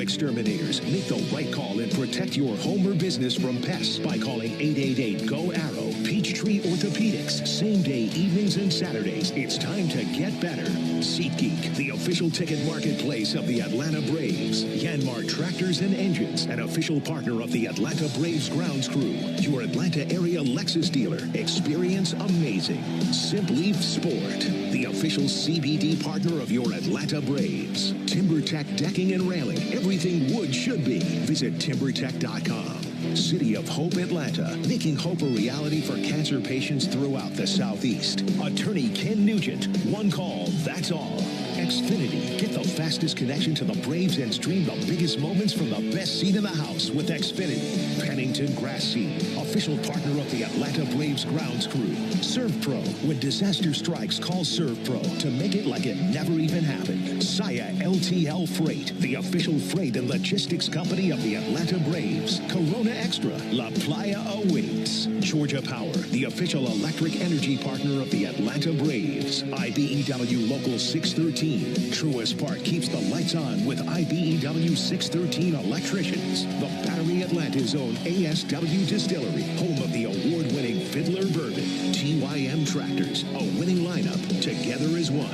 exterminators. Make the right call and protect your home or business from pests by calling 888-GO-ARROW. Peachtree Orthopedics. Same day evenings and Saturdays. It's time to get better. SeatGeek, the official ticket marketplace of the Atlanta Braves. Yanmar Tractors and Engines, an official partner of the Atlanta Braves grounds crew. Your Atlanta area Lexus dealer. Experience amazing. Simply Sport, the official CBD partner of your Atlanta Braves. TimberTech Decking and Railing. Everything wood should be. Visit timbertech.com. City of Hope Atlanta, making hope a reality for cancer patients throughout the Southeast. Attorney Ken Nugent. One call, that's all. Xfinity. Get the fastest connection to the Braves and stream the biggest moments from the best seat in the house with Xfinity. Pennington Grass Seed, official partner of the Atlanta Braves grounds crew. ServPro. When disaster strikes, call ServPro to make it like it never even happened. Saya LTL Freight, the official freight and logistics company of the Atlanta Braves. Corona Extra. La Playa awaits. Georgia Power, the official electric energy partner of the Atlanta Braves. IBEW Local 613. Truist Park keeps the lights on with IBEW 613 electricians. The Battery Atlanta's own ASW Distillery, home of the award-winning Fiddler Bourbon. TYM Tractors, a winning lineup, together as one.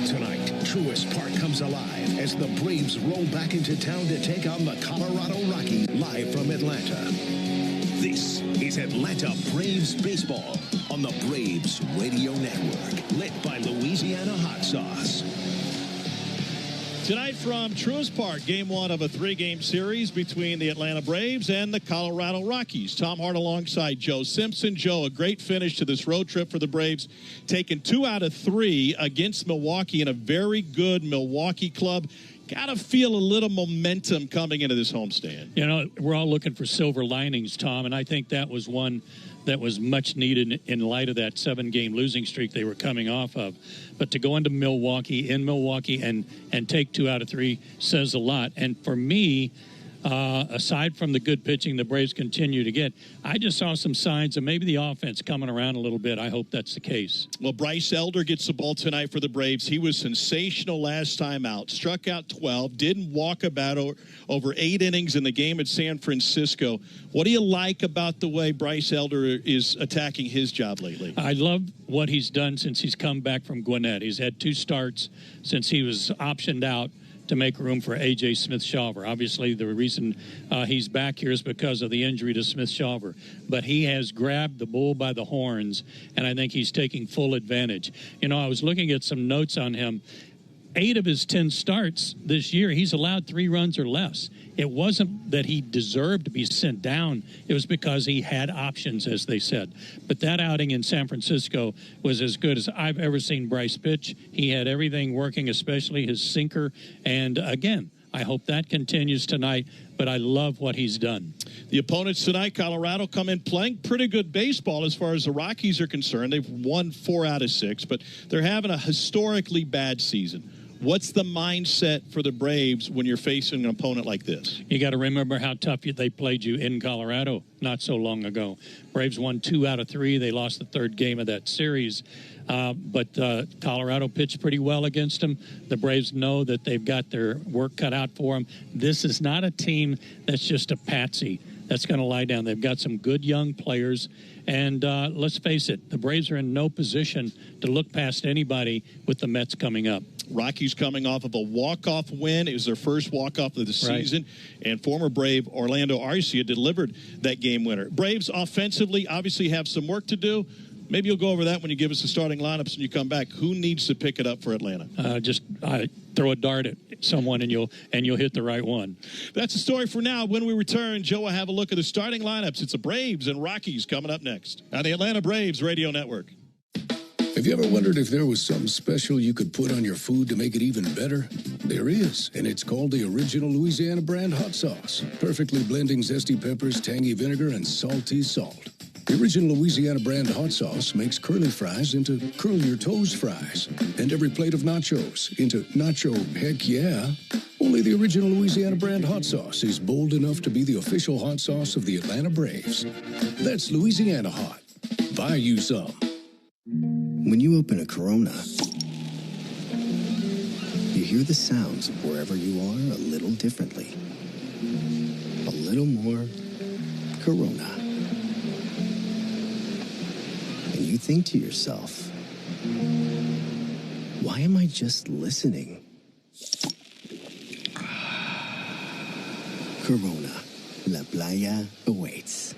Tonight, Truist Park comes alive as the Braves roll back into town to take on the Colorado Rockies, live from Atlanta. This is Atlanta Braves Baseball on the Braves Radio Network, lit by Louisiana Hot Sauce. Tonight from Truist Park, game one of a three-game series between the Atlanta Braves and the Colorado Rockies. Tom Hart alongside Joe Simpson. Joe, a great finish to this road trip for the Braves, taking 2 out of 3 against Milwaukee in a very good Milwaukee club. Got to feel a little momentum coming into this homestand. You know, we're all looking for silver linings, Tom, and I think that was one that was much needed in light of that 7-game losing streak they were coming off of. But to go into Milwaukee, and take 2 out of 3 says a lot. And for me, aside from the good pitching the Braves continue to get, I just saw some signs of maybe the offense coming around a little bit. I hope that's the case. Well, Bryce Elder gets the ball tonight for the Braves. He was sensational last time out. Struck out 12, didn't walk about over 8 innings in the game at San Francisco. What do you like about the way Bryce Elder is attacking his job lately? I love what he's done since he's come back from Gwinnett. He's had 2 starts since he was optioned out to make room for A.J. Smith-Shawver. Obviously, the reason he's back here is because of the injury to Smith-Shawver. But he has grabbed the bull by the horns, and I think he's taking full advantage. You know, I was looking at some notes on him. 8 of his 10 starts this year, he's allowed 3 runs or less. It wasn't that he deserved to be sent down. It was because he had options, as they said. But that outing in San Francisco was as good as I've ever seen Bryce pitch. He had everything working, especially his sinker. And, again, I hope that continues tonight, but I love what he's done. The opponents tonight, Colorado, come in playing pretty good baseball as far as the Rockies are concerned. They've won 4 out of 6, but they're having a historically bad season. What's the mindset for the Braves when you're facing an opponent like this? You got to remember how tough they played you in Colorado not so long ago. Braves won 2 out of 3. They lost the 3rd game of that series. But Colorado pitched pretty well against them. The Braves know that they've got their work cut out for them. This is not a team that's just a patsy that's going to lie down. They've got some good young players. And let's face it, the Braves are in no position to look past anybody with the Mets coming up. Rockies coming off of a walk-off win. It was their first walk-off of the season. Right. And former Brave Orlando Arcia delivered that game winner. Braves offensively obviously have some work to do. Maybe you'll go over that when you give us the starting lineups and you come back. Who needs to pick it up for Atlanta? Just throw a dart at someone and you'll hit the right one. That's the story for now. When we return, Joe will have a look at the starting lineups. It's the Braves and Rockies coming up next on the Atlanta Braves Radio Network. Have you ever wondered if there was something special you could put on your food to make it even better? There is, and it's called the Original Louisiana Brand Hot Sauce. Perfectly blending zesty peppers, tangy vinegar, and salty salt. The Original Louisiana Brand Hot Sauce makes curly fries into curl your toes fries, and every plate of nachos into nacho heck yeah. Only the Original Louisiana Brand Hot Sauce is bold enough to be the official hot sauce of the Atlanta Braves. That's Louisiana Hot. Buy you some. When you open a Corona, you hear the sounds of wherever you are a little differently. A little more Corona. And you think to yourself, why am I just listening? Corona. La Playa awaits.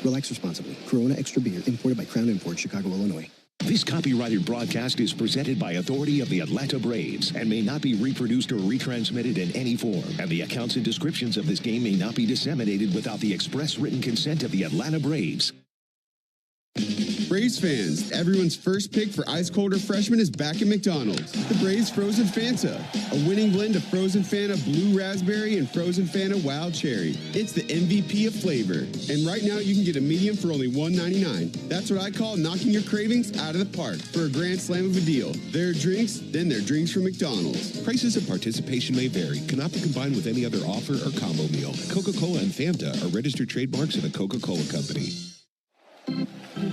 Relax responsibly. Corona Extra Beer, imported by Crown Imports, Chicago, Illinois. This copyrighted broadcast is presented by authority of the Atlanta Braves and may not be reproduced or retransmitted in any form. And the accounts and descriptions of this game may not be disseminated without the express written consent of the Atlanta Braves. Braves fans, everyone's first pick for ice cold refreshment is back at McDonald's. The Braves Frozen Fanta, a winning blend of Frozen Fanta Blue Raspberry and Frozen Fanta Wild Cherry. It's the MVP of flavor. And right now you can get a medium for only $1.99. That's what I call knocking your cravings out of the park for a grand slam of a deal. There are drinks, then there are drinks from McDonald's. Prices and participation may vary. Cannot be combined with any other offer or combo meal. Coca-Cola and Fanta are registered trademarks of the Coca-Cola Company.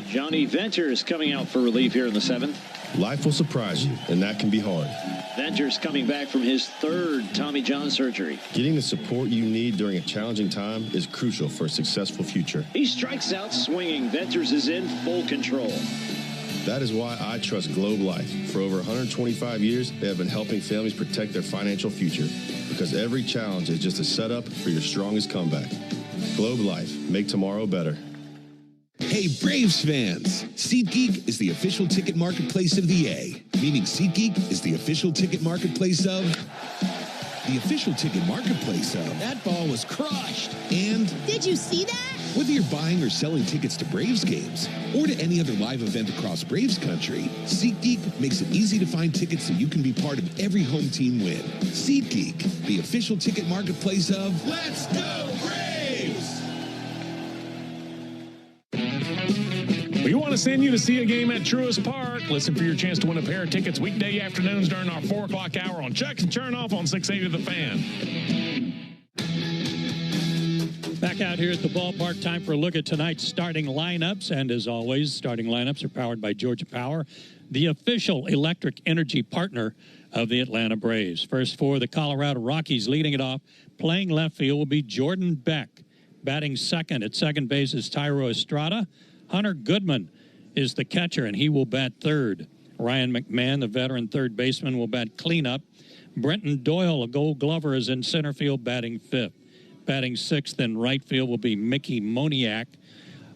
Johnny Venters coming out for relief here in the 7th. Life will surprise you, and that can be hard. Venters coming back from his 3rd Tommy John surgery. Getting the support you need during a challenging time is crucial for a successful future. He strikes out swinging. Venters is in full control. That is why I trust Globe Life. For over 125 years, they have been helping families protect their financial future, because every challenge is just a setup for your strongest comeback. Globe Life. Make tomorrow better. Hey, Braves fans! SeatGeek is the official ticket marketplace of the A, meaning SeatGeek is the official ticket marketplace of... The official ticket marketplace of... That ball was crushed! And... Did you see that? Whether you're buying or selling tickets to Braves games, or to any other live event across Braves country, SeatGeek makes it easy to find tickets so you can be part of every home team win. SeatGeek, the official ticket marketplace of... Let's go, Braves! We want to send you to see a game at Truist Park. Listen for your chance to win a pair of tickets weekday afternoons during our 4 o'clock hour on Chuck and Chernoff on 680 The Fan. Back out here at the ballpark, time for a look at tonight's starting lineups. And as always, starting lineups are powered by Georgia Power, the official electric energy partner of the Atlanta Braves. First for the Colorado Rockies, leading it off, playing left field will be Jordan Beck. Batting second at second base is Tyro Estrada. Hunter Goodman is the catcher, and he will bat third. Ryan McMahon, the veteran third baseman, will bat cleanup. Brenton Doyle, a Gold Glover, is in center field batting fifth. Batting sixth in right field will be Mickey Moniak.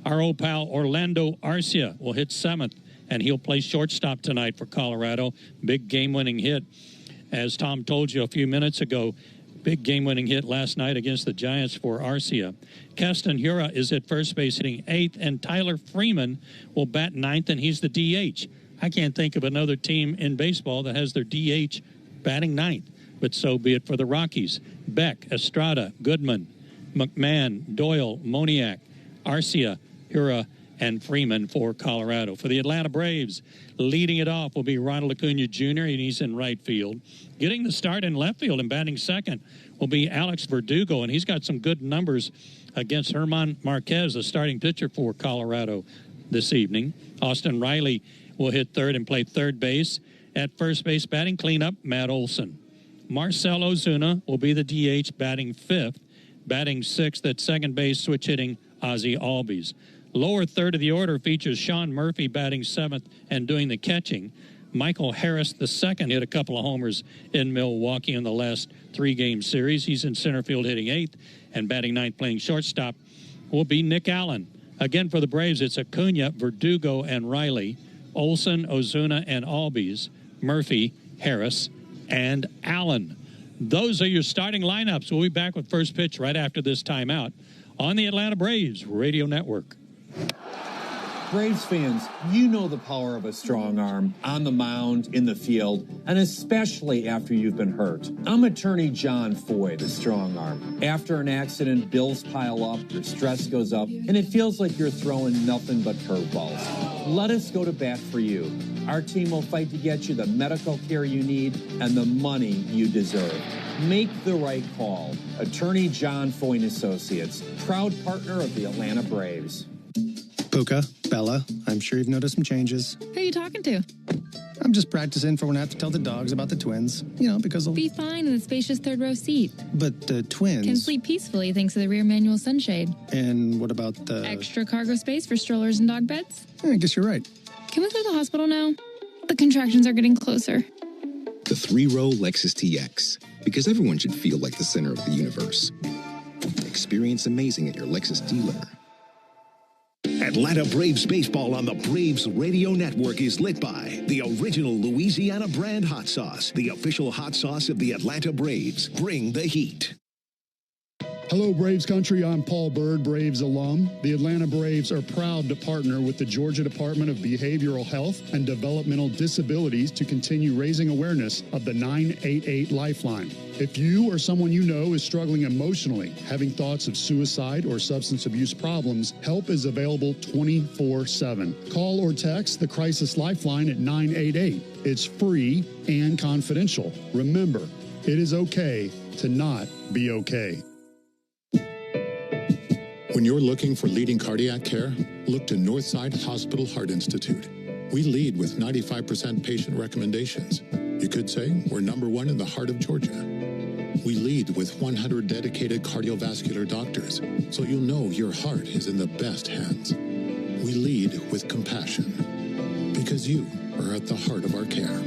Our old pal Orlando Arcia will hit seventh, and he'll play shortstop tonight for Colorado. Big game-winning hit. As Tom told you a few minutes ago, big game-winning hit last night against the Giants for Arcia. Keston Hiura is at first base hitting eighth, and Tyler Freeman will bat ninth, and he's the DH. I can't think of another team in baseball that has their DH batting ninth, but so be it for the Rockies. Beck, Estrada, Goodman, McMahon, Doyle, Moniak, Arcia, Hiura, and Freeman for Colorado. For the Atlanta Braves, leading it off will be Ronald Acuna Jr., and he's in right field. Getting the start in left field and batting second will be Alex Verdugo, and he's got some good numbers against Herman Marquez, the starting pitcher for Colorado this evening. Austin Riley will hit third and play third base. At first base, batting cleanup, Matt Olson. Marcell Ozuna will be the DH, batting fifth. Batting sixth at second base, switch hitting Ozzie Albies. Lower third of the order features Sean Murphy batting seventh and doing the catching. Michael Harris II hit a couple of homers in Milwaukee in the last 3-game series. He's in center field hitting eighth, and batting ninth playing shortstop will be Nick Allen. Again for the Braves, it's Acuna, Verdugo, and Riley, Olson, Ozuna, and Albies, Murphy, Harris, and Allen. Those are your starting lineups. We'll be back with first pitch right after this timeout on the Atlanta Braves Radio Network. Braves fans, you know the power of a strong arm on the mound, in the field, and especially after you've been hurt. I'm attorney John Foy, the strong arm. After an accident, bills pile up, your stress goes up, and it feels like you're throwing nothing but curveballs. Let us go to bat for you. Our team will fight to get you the medical care you need and the money you deserve. Make the right call. Attorney John Foy & Associates, proud partner of the Atlanta Braves. Puka, Bella, I'm sure you've noticed some changes. Who are you talking to? I'm just practicing for when I have to tell the dogs about the twins. You know, because they'll Be fine in the spacious third row seat. But the twins... Can sleep peacefully thanks to the rear manual sunshade. And what about the... Extra cargo space for strollers and dog beds? I guess you're right. Can we go to the hospital now? The contractions are getting closer. The three-row Lexus TX, because everyone should feel like the center of the universe. Experience amazing at your Lexus dealer. Atlanta Braves baseball on the Braves Radio Network is lit by the original Louisiana brand hot sauce, the official hot sauce of the Atlanta Braves. Bring the heat. Hello, Braves country. I'm Paul Bird, Braves alum. The Atlanta Braves are proud to partner with the Georgia Department of Behavioral Health and Developmental Disabilities to continue raising awareness of the 988 Lifeline. If you or someone you know is struggling emotionally, having thoughts of suicide or substance abuse problems, help is available 24/7. Call or text the Crisis Lifeline at 988. It's free and confidential. Remember, it is okay to not be okay. When you're looking for leading cardiac care, look to Northside Hospital Heart Institute. We lead with 95% patient recommendations. You could say we're #1 in the heart of Georgia. We lead with 100 dedicated cardiovascular doctors, so you'll know your heart is in the best hands. We lead with compassion, because you are at the heart of our care.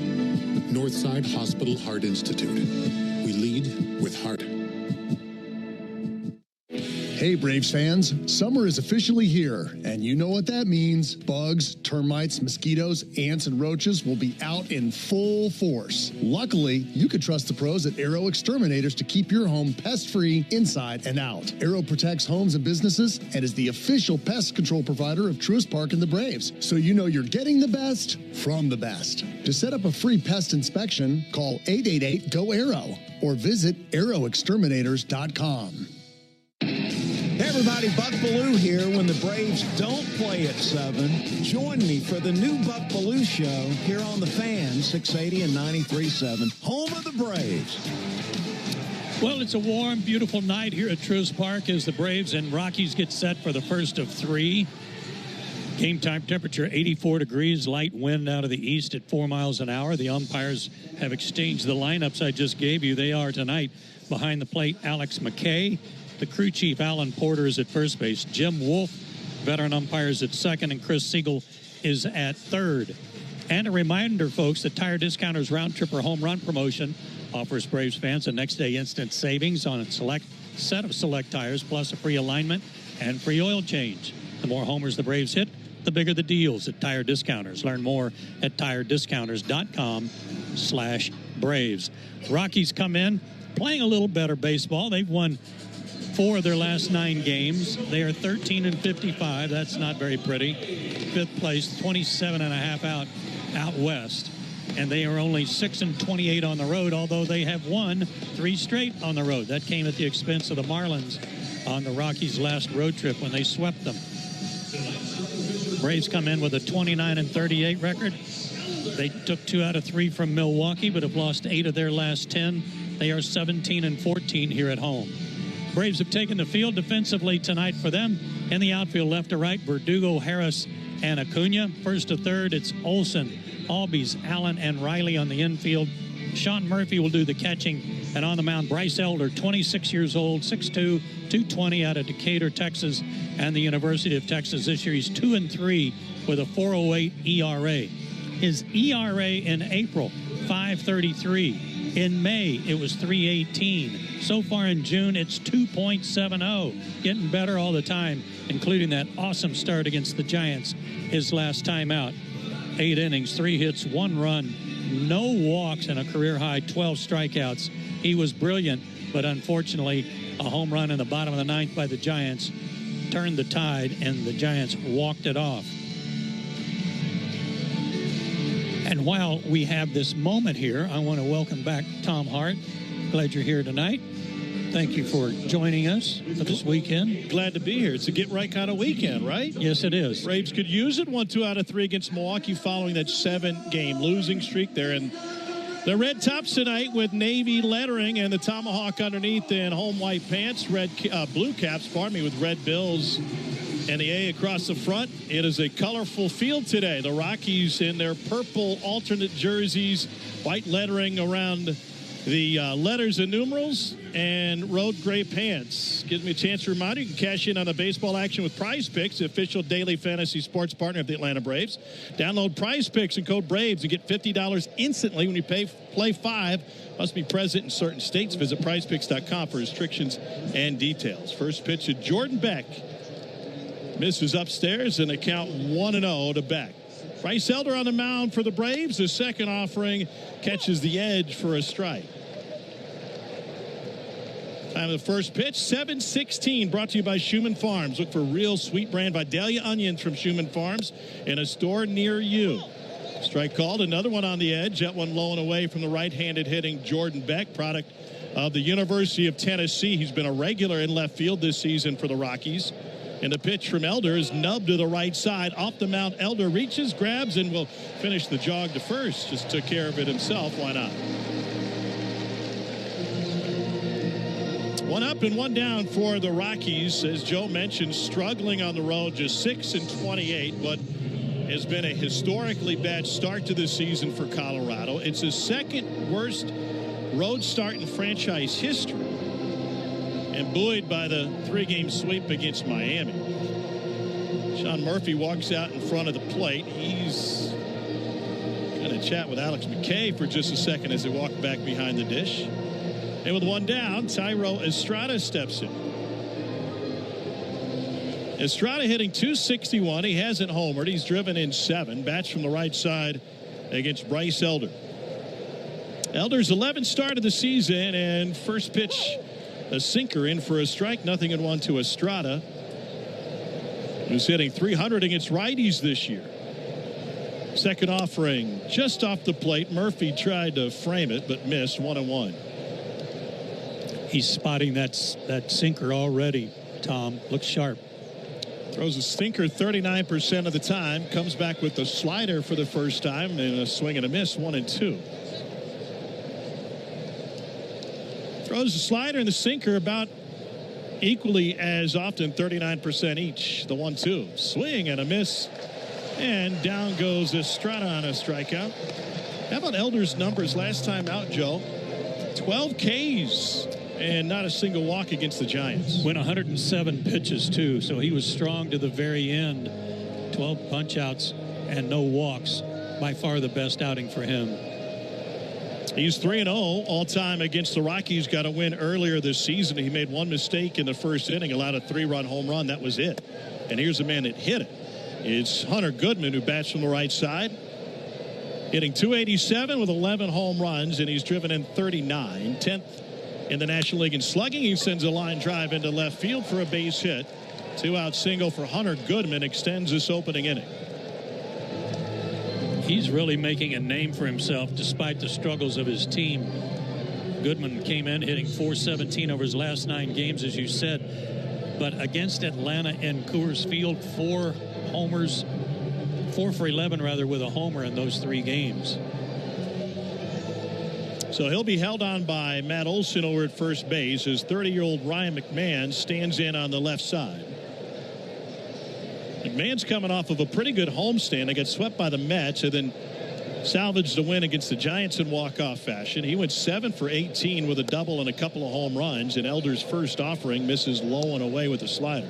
Northside Hospital Heart Institute. We lead with heart. Hey, Braves fans, summer is officially here, and you know what that means. Bugs, termites, mosquitoes, ants, and roaches will be out in full force. Luckily, you can trust the pros at Arrow Exterminators to keep your home pest-free inside and out. Arrow protects homes and businesses and is the official pest control provider of Truist Park and the Braves, so you know you're getting the best from the best. To set up a free pest inspection, call 888-GO-ARROW or visit arrowexterminators.com. Hey everybody, Buck Bellew here. When the Braves don't play at 7, join me for the new Buck Bellew Show here on The Fan, 680 and 93.7, home of the Braves. Well, it's a warm, beautiful night here at Truist Park as the Braves and Rockies get set for the first of 3. Game time temperature 84 degrees, light wind out of the east at 4 miles an hour. The umpires have exchanged the lineups I just gave you. They are tonight behind the plate, Alex McKay. The crew chief, Alan Porter, is at first base. Jim Wolf, veteran umpires, at second, and Chris Siegel is at third. And a reminder, folks, the Tire Discounters Round Tripper Home Run promotion offers Braves fans a next-day instant savings on a set of select tires, plus a free alignment and free oil change. The more homers the Braves hit, the bigger the deals at Tire Discounters. Learn more at tirediscounters.com/Braves. Rockies come in playing a little better baseball. They've won 4 of their last 9 games. They are 13-55. That's not very pretty. 5th place, 27.5 out west. And they are only 6-28 on the road, although they have won 3 straight on the road. That came at the expense of the Marlins on the Rockies' last road trip when they swept them. Braves come in with a 29-38 record. They took 2 out of 3 from Milwaukee, but have lost 8 of their last 10. They are 17-14 here at home. Braves have taken the field defensively tonight for them. In the outfield, left to right, Verdugo, Harris, and Acuna. First to third, it's Olsen, Albies, Allen, and Riley on the infield. Sean Murphy will do the catching. And on the mound, Bryce Elder, 26 years old, 6'2", 220 out of Decatur, Texas, and the University of Texas. This year, he's 2-3 with a 4.08 ERA. His ERA in April, 5.33. In May, it was 3.18. So far in June, it's 2.70. Getting better all the time, including that awesome start against the Giants, his last time out. 8 innings, 3 hits, 1 run, no walks, and a career-high 12 strikeouts. He was brilliant, but unfortunately, a home run in the bottom of the 9th by the Giants turned the tide, and the Giants walked it off. And while we have this moment here, I want to welcome back Tom Hart. Glad you're here tonight. Thank you for joining us for this weekend. Glad to be here. It's a get-right kind of weekend, right? Yes, it is. Braves could use it. 1 2 out of 3 against Milwaukee following that 7-game losing streak there. And the red tops tonight with navy lettering and the tomahawk underneath in home white pants, blue caps, with red bills And the A across the front. It is a colorful field today. The Rockies in their purple alternate jerseys, white lettering around the letters and numerals, and road gray pants. Gives me a chance to remind you can cash in on the baseball action with Prize Picks, the official daily fantasy sports partner of the Atlanta Braves. Download Prize Picks and code BRAVES and get $50 instantly when you play 5. Must be present in certain states. Visit prizepicks.com for restrictions and details. First pitch to Jordan Beck. Misses upstairs and a count 1-0 to Beck. Bryce Elder on the mound for the Braves. The second offering catches the edge for a strike. Time of the first pitch, 7:16, brought to you by Schumann Farms. Look for real sweet brand Vidalia onions from Schumann Farms in a store near you. Strike called, another one on the edge. That one low and away from the right-handed hitting Jordan Beck, product of the University of Tennessee. He's been a regular in left field this season for the Rockies. And the pitch from Elder is nubbed to the right side. Off the mound, Elder reaches, grabs, and will finish the jog to first. Just took care of it himself. Why not? One up and one down for the Rockies. As Joe mentioned, struggling on the road, just 6-28, but has been a historically bad start to the season for Colorado. It's the second worst road start in franchise history, and buoyed by the 3-game sweep against Miami. Sean Murphy walks out in front of the plate. He's going to chat with Alex McKay for just a second as they walk back behind the dish. And with one down, Thairo Estrada steps in. Estrada hitting .261. He hasn't homered. He's driven in 7. Bats from the right side against Bryce Elder. Elder's 11th start of the season, and first pitch, a sinker in for a strike. 0-1 to Estrada, who's hitting .300 against righties this year. Second offering just off the plate. Murphy tried to frame it but missed. 1-1. He's spotting that sinker already, Tom. Looks sharp. Throws a sinker 39% of the time. Comes back with the slider for the first time, and a swing and a miss. 1-2. Throws the slider and the sinker about equally as often, 39% each. The 1-2. Swing and a miss. And down goes Estrada on a strikeout. How about Elder's numbers last time out, Joe? 12 Ks and not a single walk against the Giants. Went 107 pitches, too, so he was strong to the very end. 12 punch-outs and no walks. By far the best outing for him. He's 3-0 all-time against the Rockies. Got a win earlier this season. He made one mistake in the first inning, allowed a 3-run home run. That was it. And here's a man that hit it. It's Hunter Goodman, who bats from the right side. Hitting .287 with 11 home runs, and he's driven in 39. 10th in the National League in slugging. He sends a line drive into left field for a base hit. 2-out single for Hunter Goodman extends this opening inning. He's really making a name for himself despite the struggles of his team. Goodman came in hitting .417 over his last 9 games, as you said. But against Atlanta in Coors Field, 4 for 11 rather, with a homer in those 3 games. So he'll be held on by Matt Olson over at first base. His 30-year-old Ryan McMahon stands in on the left side. McMahon's coming off of a pretty good homestand. They got swept by the Mets and then salvaged the win against the Giants in walk-off fashion. He went 7 for 18 with a double and a couple of home runs. And Elder's first offering misses low and away with a slider.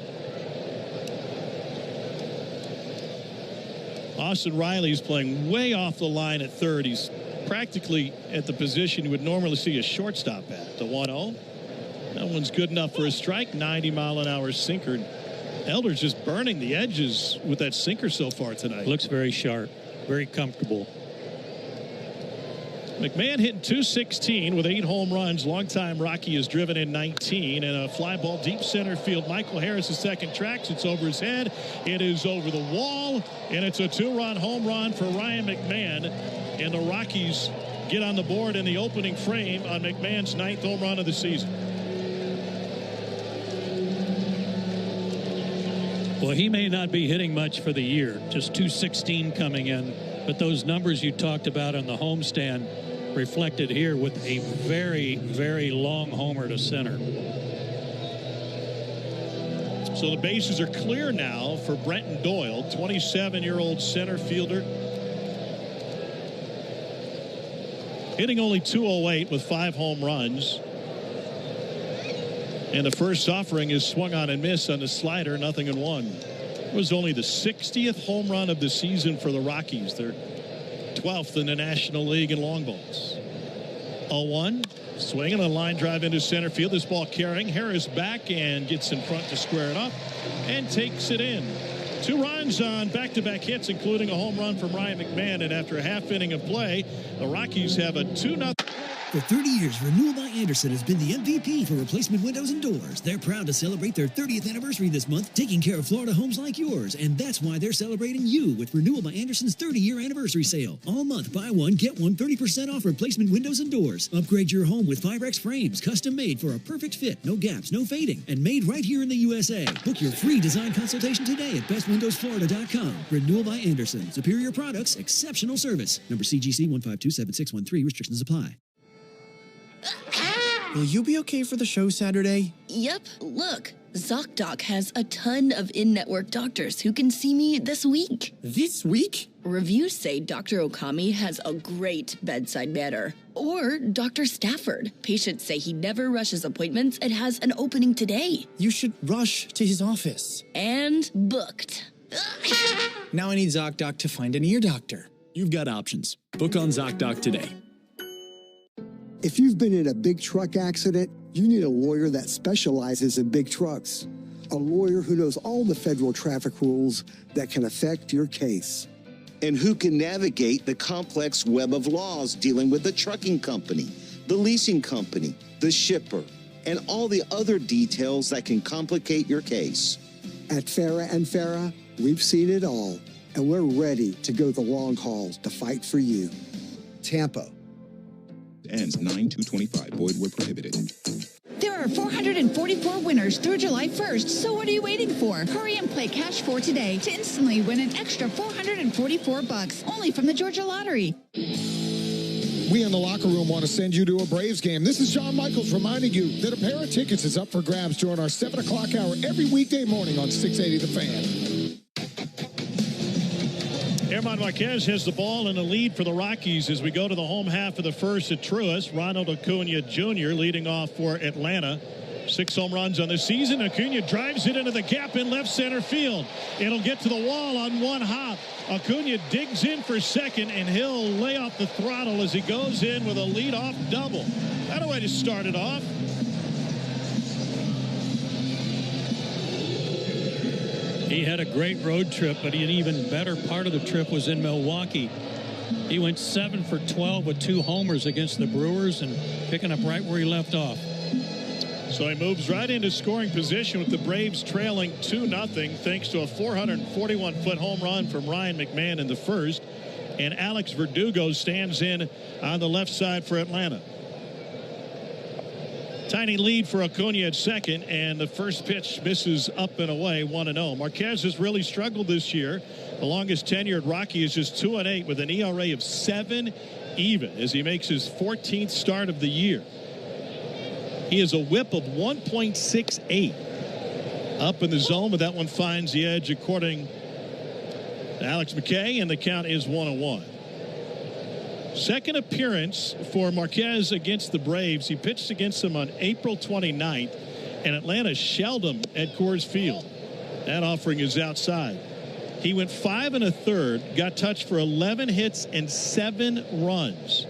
Austin Riley's playing way off the line at third. He's practically at the position you would normally see a shortstop at. The 1-0. That one's good enough for a strike. 90-mile-an-hour sinker. Elder's just burning the edges with that sinker so far tonight. Looks very sharp, very comfortable. McMahon hitting .216 with 8 home runs. Longtime Rocky has driven in 19, and a fly ball deep center field. Michael Harris, the second tracks. It's over his head. It is over the wall, and it's a 2-run home run for Ryan McMahon. And the Rockies get on the board in the opening frame on McMahon's 9th home run of the season. Well, he may not be hitting much for the year, just .216 coming in, but those numbers you talked about on the homestand reflected here with a very, very long homer to center. So the bases are clear now for Brenton Doyle, 27-year-old center fielder. Hitting only .208 with 5 home runs. And the first offering is swung on and missed on the slider, 0-1. It was only the 60th home run of the season for the Rockies. They're 12th in the National League in long balls. 0-1. Swinging a line drive into center field. This ball carrying. Harris back and gets in front to square it up and takes it in. 2 runs on back-to-back hits, including a home run from Ryan McMahon. And after a half inning of play, the Rockies have a 2-0. For 30 years, Renewal by Andersen has been the MVP for replacement windows and doors. They're proud to celebrate their 30th anniversary this month, taking care of Florida homes like yours. And that's why they're celebrating you with Renewal by Andersen's 30-year anniversary sale. All month, buy one, get one 30% off replacement windows and doors. Upgrade your home with Firex frames, custom made for a perfect fit, no gaps, no fading, and made right here in the USA. Book your free design consultation today at bestwindowsflorida.com. Renewal by Andersen. Superior products, exceptional service. Number CGC 1527613. Restrictions apply. Will you be okay for the show Saturday? Yep. Look, ZocDoc has a ton of in-network doctors who can see me this week. This week? Reviews say Dr. Okami has a great bedside manner. Or Dr. Stafford. Patients say he never rushes appointments and has an opening today. You should rush to his office. And booked. Now I need ZocDoc to find an ear doctor. You've got options. Book on ZocDoc today. If you've been in a big truck accident, you need a lawyer that specializes in big trucks. A lawyer who knows all the federal traffic rules that can affect your case. And who can navigate the complex web of laws dealing with the trucking company, the leasing company, the shipper, and all the other details that can complicate your case. At Farah and Farah, we've seen it all, and we're ready to go the long haul to fight for you. Tampa. Ends 9/2/25. Void where prohibited. There are 444 winners through July 1st, so what are you waiting for? Hurry and play Cash for today to instantly win an extra $444 only from the Georgia Lottery. We in the locker room want to send you to a Braves game. This is John Michaels reminding you that a pair of tickets is up for grabs during our 7 o'clock hour every weekday morning on 680 The Fan. German Marquez has the ball in the lead for the Rockies as we go to the home half of the first at Truist. Ronald Acuna Jr. leading off for Atlanta. 6 home runs on the season. Acuna drives it into the gap in left center field. It'll get to the wall on one hop. Acuna digs in for second, and he'll lay off the throttle as he goes in with a leadoff double. That a way to start it off. He had a great road trip, but an even better part of the trip was in Milwaukee. He went 7 for 12 with 2 homers against the Brewers and picking up right where he left off. So he moves right into scoring position with the Braves trailing 2-0 thanks to a 441-foot home run from Ryan McMahon in the first. And Alex Verdugo stands in on the left side for Atlanta. Tiny lead for Acuna at second, and the first pitch misses up and away, 1-0. Marquez has really struggled this year. The longest tenured Rocky is just 2-8 with an ERA of 7 even as he makes his 14th start of the year. He has a whip of 1.68. Up in the zone, but that one finds the edge according to Alex McKay, and the count is 1-1. Second appearance for Marquez against the Braves. He pitched against them on April 29th, and Atlanta shelled him at Coors Field. That offering is outside. He went 5 1/3, got touched for 11 hits and 7 runs.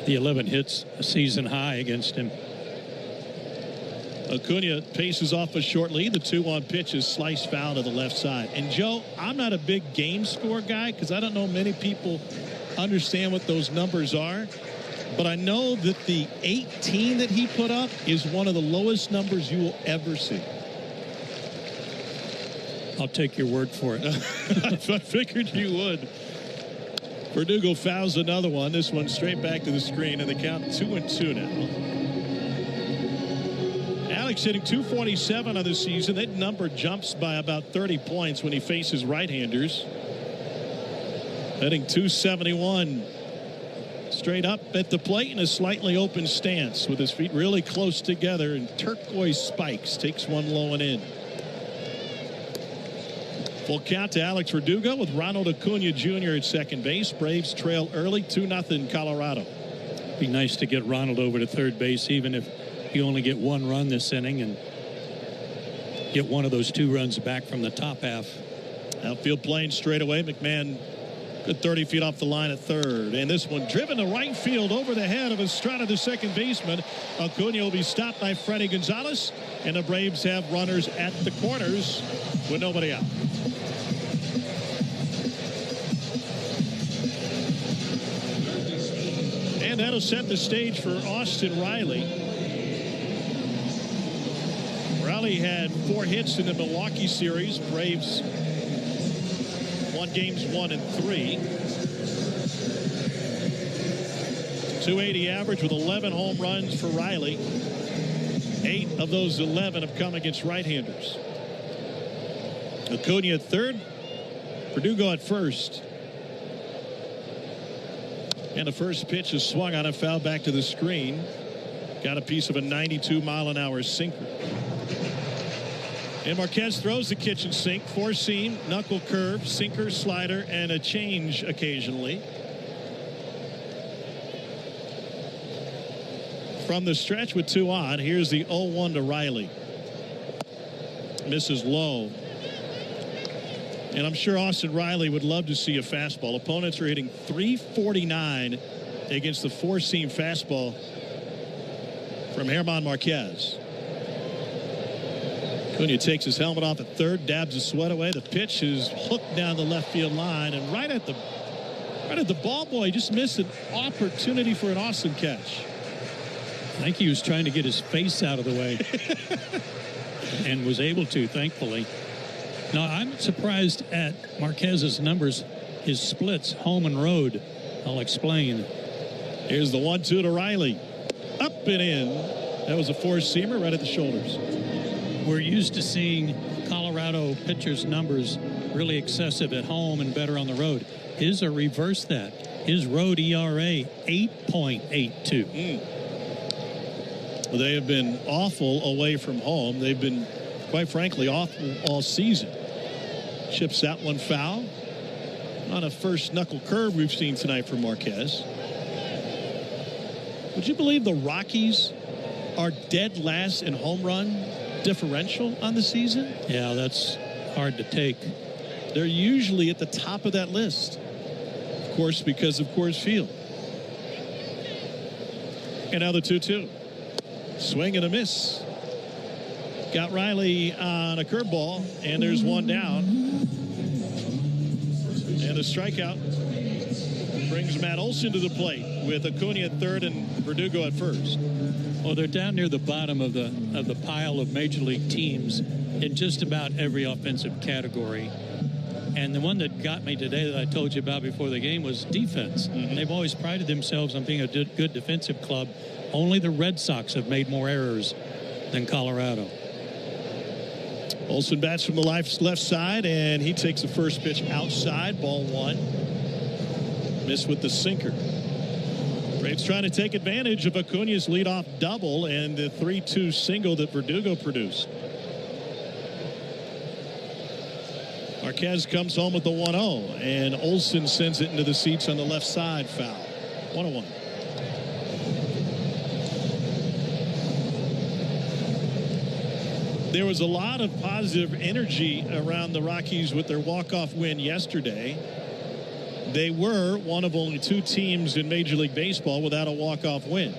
The 11 hits, a season high against him. Acuna paces off a short lead. The 2-1 pitch is sliced foul to the left side. And Joe, I'm not a big game score guy because I don't know many people understand what those numbers are, but I know that the 18 that he put up is one of the lowest numbers you will ever see. I'll take your word for it. I figured you would. Verdugo fouls another one. This one straight back to the screen, and the count 2-2 now. Alex hitting .247 on the season. That number jumps by about 30 points when he faces right-handers. Hitting .271 straight up at the plate in a slightly open stance with his feet really close together, and turquoise spikes. Takes one low and in. Full count to Alex Verdugo with Ronald Acuna Jr. at second base. Braves trail early 2-0 Colorado. Be nice to get Ronald over to third base, even if you only get one run this inning, and get one of those 2 runs back from the top half. Outfield playing straight away. McMahon good 30 feet off the line at third. And this one driven to right field over the head of Estrada, the second baseman. Acuna will be stopped by Freddie Gonzalez. And the Braves have runners at the corners with nobody out. And that'll set the stage for Austin Riley. Riley had 4 hits in the Milwaukee series. Braves won games 1 and 3. 280 average with 11 home runs for Riley. 8 of those 11 have come against right-handers. Acuna at third. Verdugo at first. And the first pitch is swung on a foul back to the screen. Got a piece of a 92-mile-an-hour sinker. And Marquez throws the kitchen sink. 4-seam, knuckle curve, sinker, slider, and a change occasionally. From the stretch with 2 on, here's the 0-1 to Riley. Misses low. And I'm sure Austin Riley would love to see a fastball. Opponents are hitting .349 against the 4-seam fastball from German Marquez. Acuna takes his helmet off at third, dabs his sweat away. The pitch is hooked down the left field line, and right at the ball boy. He just missed an opportunity for an awesome catch. I think he was trying to get his face out of the way and was able to, thankfully. Now, I'm surprised at Marquez's numbers, his splits, home and road. I'll explain. Here's the 1-2 to Riley. Up and in. That was a 4-seamer right at the shoulders. We're used to seeing Colorado pitchers' numbers really excessive at home and better on the road. His are reverse that. His road ERA, 8.82. Well, they have been awful away from home. They've been, quite frankly, awful all season. Chips that one foul on a first knuckle curve we've seen tonight from Marquez. Would you believe the Rockies are dead last in home run differential on the season? Yeah, that's hard to take. They're usually at the top of that list, of course, because of Coors Field. And now the 2-2. Swing and a miss. Got Riley on a curveball, and there's one down. And a strikeout brings Matt Olson to the plate with Acuna at third and Verdugo at first. Well, they're down near the bottom of the pile of major league teams in just about every offensive category. And the one that got me today that I told you about before the game was defense. Mm-hmm. They've always prided themselves on being a good defensive club. Only the Red Sox have made more errors than Colorado. Olson bats from the left side, and he takes the first pitch outside. Ball 1. Miss with the sinker. Braves trying to take advantage of Acuna's leadoff double and the 3-2 single that Verdugo produced. Marquez comes home with the 1-0, and Olson sends it into the seats on the left side. Foul. 1-1. There was a lot of positive energy around the Rockies with their walk-off win yesterday. They were one of only 2 teams in Major League Baseball without a walk-off win.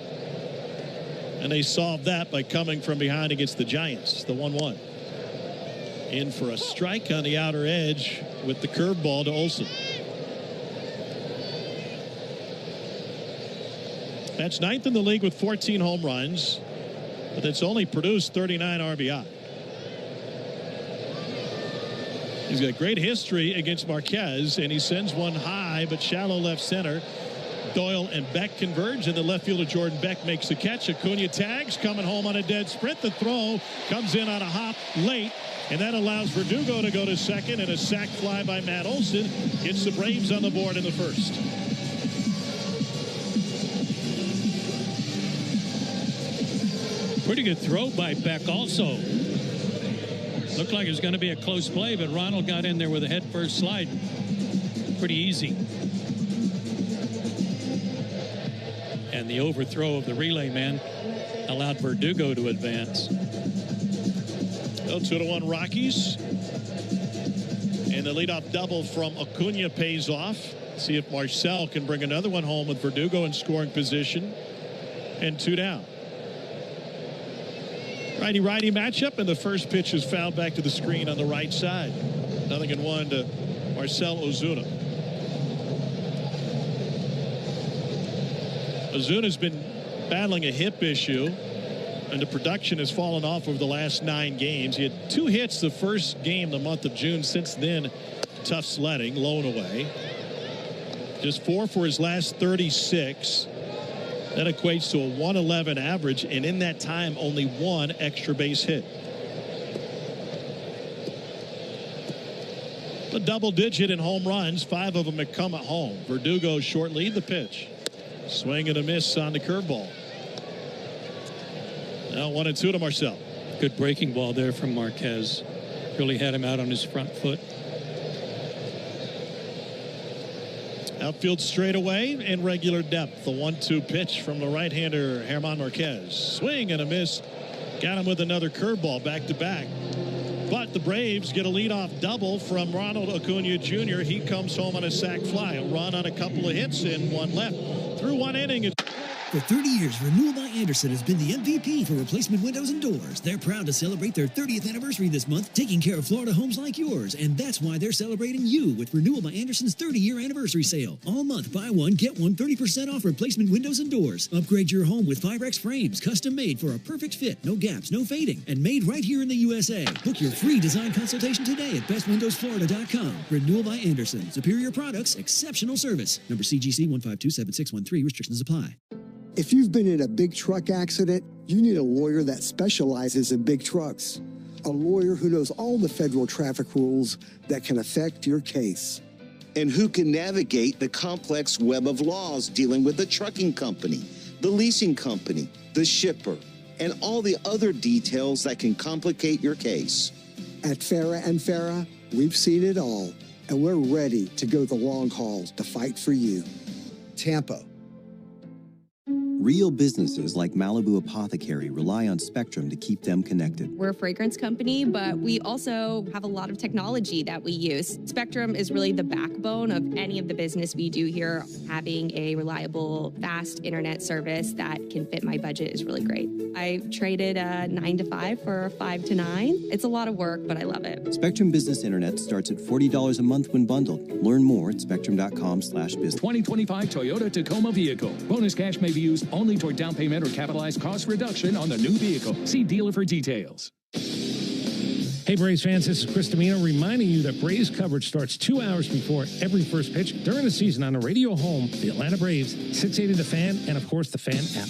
And they solved that by coming from behind against the Giants, the 1-1. In for a strike on the outer edge with the curveball to Olson. That's 9th in the league with 14 home runs, but it's only produced 39 RBI. He's got great history against Marquez, and he sends one high but shallow left center. Doyle and Beck converge, and the left fielder Jordan Beck makes the catch. Acuna tags, coming home on a dead sprint. The throw comes in on a hop late, and that allows Verdugo to go to second, and a sac fly by Matt Olson gets the Braves on the board in the first. Pretty good throw by Beck also. Looked like it was going to be a close play, but Ronald got in there with a head-first slide. Pretty easy. And the overthrow of the relay man allowed Verdugo to advance. Well, 2-1 Rockies. And the leadoff double from Acuna pays off. See if Marcel can bring another one home with Verdugo in scoring position. And 2 down. Righty-righty matchup, and the first pitch is fouled back to the screen on the right side. 0-1 to Marcell Ozuna. Ozuna's been battling a hip issue, and the production has fallen off over the last 9 games. He had 2 hits the first game the month of June. Since then, tough sledding, low and away. Just 4 for his last 36. That equates to a 111 average, and in that time, only 1 extra base hit. A double digit in home runs, 5 of them have come at home. Verdugo short lead, the pitch. Swing and a miss on the curveball. Now 1-2 to Marcel. Good breaking ball there from Marquez. Really had him out on his front foot. Outfield straightaway and regular depth. The 1-2 pitch from the right-hander German Marquez. Swing and a miss. Got him with another curveball back to back. But the Braves get a leadoff double from Ronald Acuna Jr. He comes home on a sac fly. A run on a couple of hits and 1 left. Through 1 inning. For 30 years, Renewal by Andersen has been the MVP for replacement windows and doors. They're proud to celebrate their 30th anniversary this month, taking care of Florida homes like yours. And that's why they're celebrating you with Renewal by Andersen's 30-year anniversary sale. All month, buy one, get one 30% off replacement windows and doors. Upgrade your home with 5X frames, custom made for a perfect fit, no gaps, no fading, and made right here in the USA. Book your free design consultation today at bestwindowsflorida.com. Renewal by Andersen. Superior products, exceptional service. Number CGC 1527613. Restrictions apply. If you've been in a big truck accident, you need a lawyer that specializes in big trucks. A lawyer who knows all the federal traffic rules that can affect your case. And who can navigate the complex web of laws dealing with the trucking company, the leasing company, the shipper, and all the other details that can complicate your case. At Farah and Farah, we've seen it all, and we're ready to go the long haul to fight for you. Tampa. Real businesses like Malibu Apothecary rely on Spectrum to keep them connected. We're a fragrance company, but we also have a lot of technology that we use. Spectrum is really the backbone of any of the business we do here. Having a reliable, fast internet service that can fit my budget is really great. I traded a 9 to 5 for a 5 to 9. It's a lot of work, but I love it. Spectrum Business Internet starts at $40 a month when bundled. Learn more at spectrum.com/business. 2025 Toyota Tacoma vehicle. Bonus cash may be used only toward down payment or capitalized cost reduction on the new vehicle. See dealer for details. Hey Braves fans, this is Chris Domino reminding you that Braves coverage starts 2 hours before every first pitch during the season on the radio home, the Atlanta Braves, 680 The Fan, and of course the Fan app.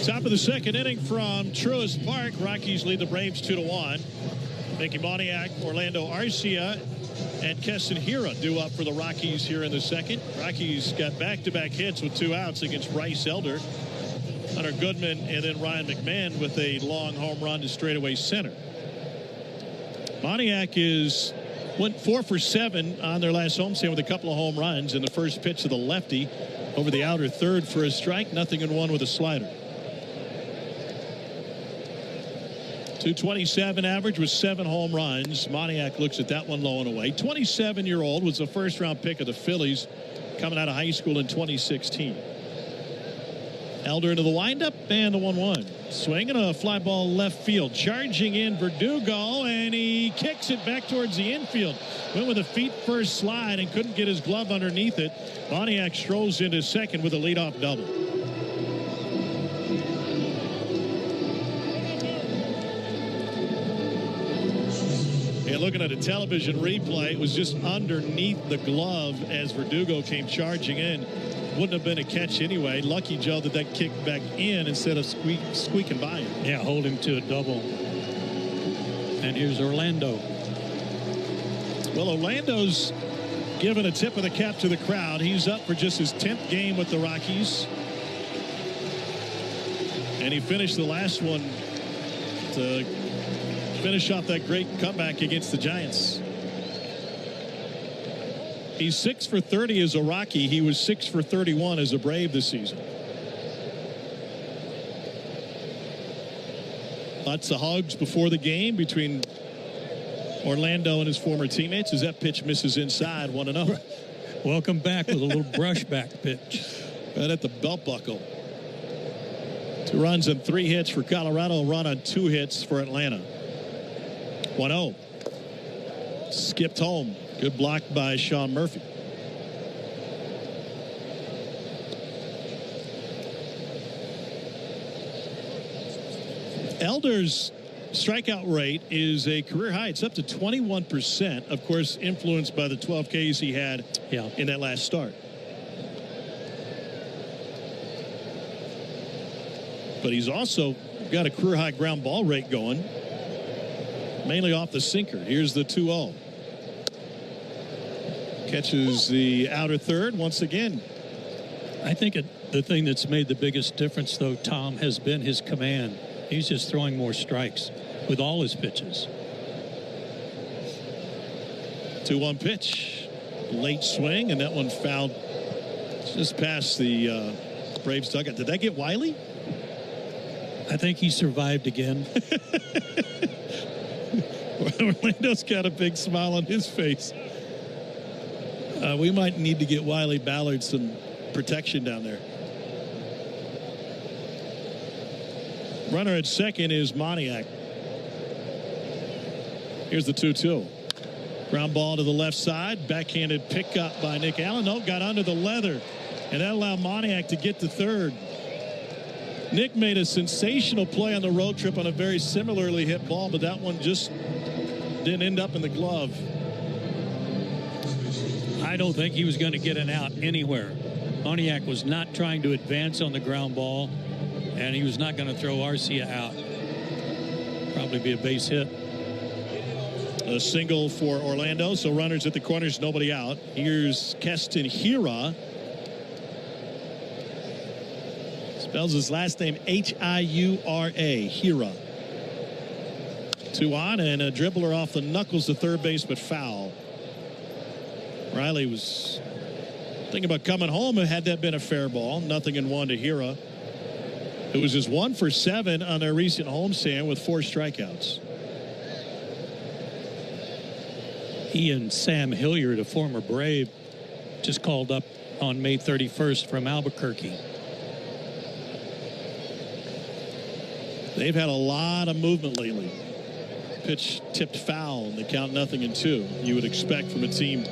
Top of the second inning from Truist Park. Rockies lead the Braves 2-1. Mickey Moniak, Orlando Arcia, and Keston Hira due up for the Rockies here in the second. Rockies got back-to-back hits with 2 outs against Bryce Elder, Hunter Goodman, and then Ryan McMahon with a long home run to straightaway center. Moniak went 4 for 7 on their last homestand with a couple of home runs. In the first pitch of the lefty over the outer third for a strike, 0-1 with a slider. .227 average with 7 home runs. Moniak looks at that one low and away. 27-year-old, was the first-round pick of the Phillies coming out of high school in 2016. Elder into the windup and the 1-1. Swinging a fly ball left field. Charging in Verdugo, and he kicks it back towards the infield. Went with a feet-first slide and couldn't get his glove underneath it. Moniak strolls into second with a leadoff double. And looking at a television replay, it was just underneath the glove as Verdugo came charging in. Wouldn't have been a catch anyway. Lucky Joe that kicked back in instead of squeaking by him. Yeah, hold him to a double. And here's Orlando. Well, Orlando's given a tip of the cap to the crowd. He's up for just his 10th game with the Rockies. And he finished the last one to finish off that great comeback against the Giants. He's 6 for 30 as a Rocky. He was 6 for 31 as a Brave this season. Lots of hugs before the game between Orlando and his former teammates as that pitch misses inside 1-0. Welcome back with a little brushback pitch. Right at the belt buckle. 2 runs and 3 hits for Colorado. A run on 2 hits for Atlanta. 1-0. Skipped home. Good block by Sean Murphy. Elder's strikeout rate is a career high. It's up to 21%. Of course, influenced by the 12 Ks he had in that last start. But he's also got a career high ground ball rate going, mainly off the sinker. Here's the 2-0. Catches the outer third once again. I think the thing that's made the biggest difference, though, Tom, has been his command. He's just throwing more strikes with all his pitches. 2-1 pitch. Late swing, and that one fouled just past the Braves dugout. Did that get Wiley? I think he survived again. Orlando's got a big smile on his face. We might need to get Wiley Ballard some protection down there. Runner at second is Moniak. Here's the 2-2. Ground ball to the left side. Backhanded pickup by Nick Allen. No, got under the leather. And that allowed Moniak to get to third. Nick made a sensational play on the road trip on a very similarly hit ball, but that one just didn't end up in the glove. I don't think he was going to get an out anywhere. Moniak was not trying to advance on the ground ball, and he was not going to throw Arcia out. Probably be a base hit. A single for Orlando, so runners at the corners, nobody out. Here's Keston Hiura. Spells his last name H-I-U-R-A, Hiura. 2 on, and a dribbler off the knuckles to third base, but foul. Riley was thinking about coming home had that been a fair ball. 0-1 to Hiura. It was just 1 for 7 on their recent homestand with 4 strikeouts. He and Sam Hilliard, a former Brave, just called up on May 31st from Albuquerque. They've had a lot of movement lately. Pitch tipped foul, and they count 0-2. You would expect from a team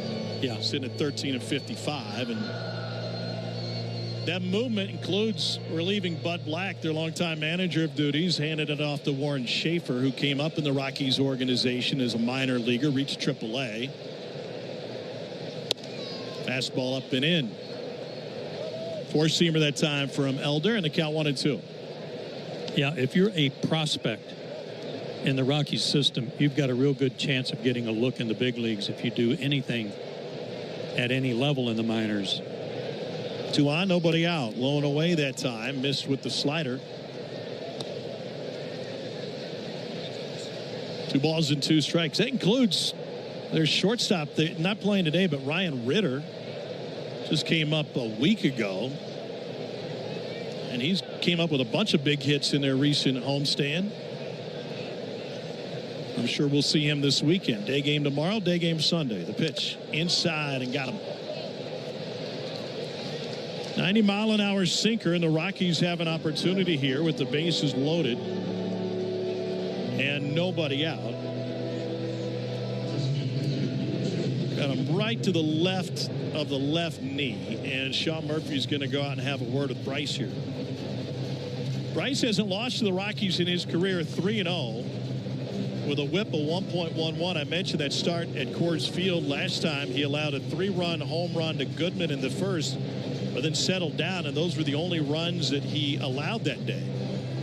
sitting at 13-55. And that movement includes relieving Bud Black, their longtime manager of duties, handed it off to Warren Schaefer, who came up in the Rockies organization as a minor leaguer, reached AAA. Fastball up and in. 4-seamer that time from Elder, and the count 1-2. Yeah, if you're a prospect in the Rockies system, you've got a real good chance of getting a look in the big leagues if you do anything at any level in the minors. 2 on, nobody out. Low and away that time. Missed with the slider. 2 balls and 2 strikes. That includes their shortstop. They're not playing today, but Ryan Ritter just came up a week ago. And he's came up with a bunch of big hits in their recent homestand. I'm sure we'll see him this weekend. Day game tomorrow, day game Sunday. The pitch inside and got him. 90-mile-an-hour sinker, and the Rockies have an opportunity here with the bases loaded and nobody out. Got him right to the left of the left knee, and Sean Murphy's going to go out and have a word with Bryce here. Bryce hasn't lost to the Rockies in his career, 3-0 with a whip of 1.11. I mentioned that start at Coors Field last time. He allowed a 3-run home run to Goodman in the first, but then settled down, and those were the only runs that he allowed that day.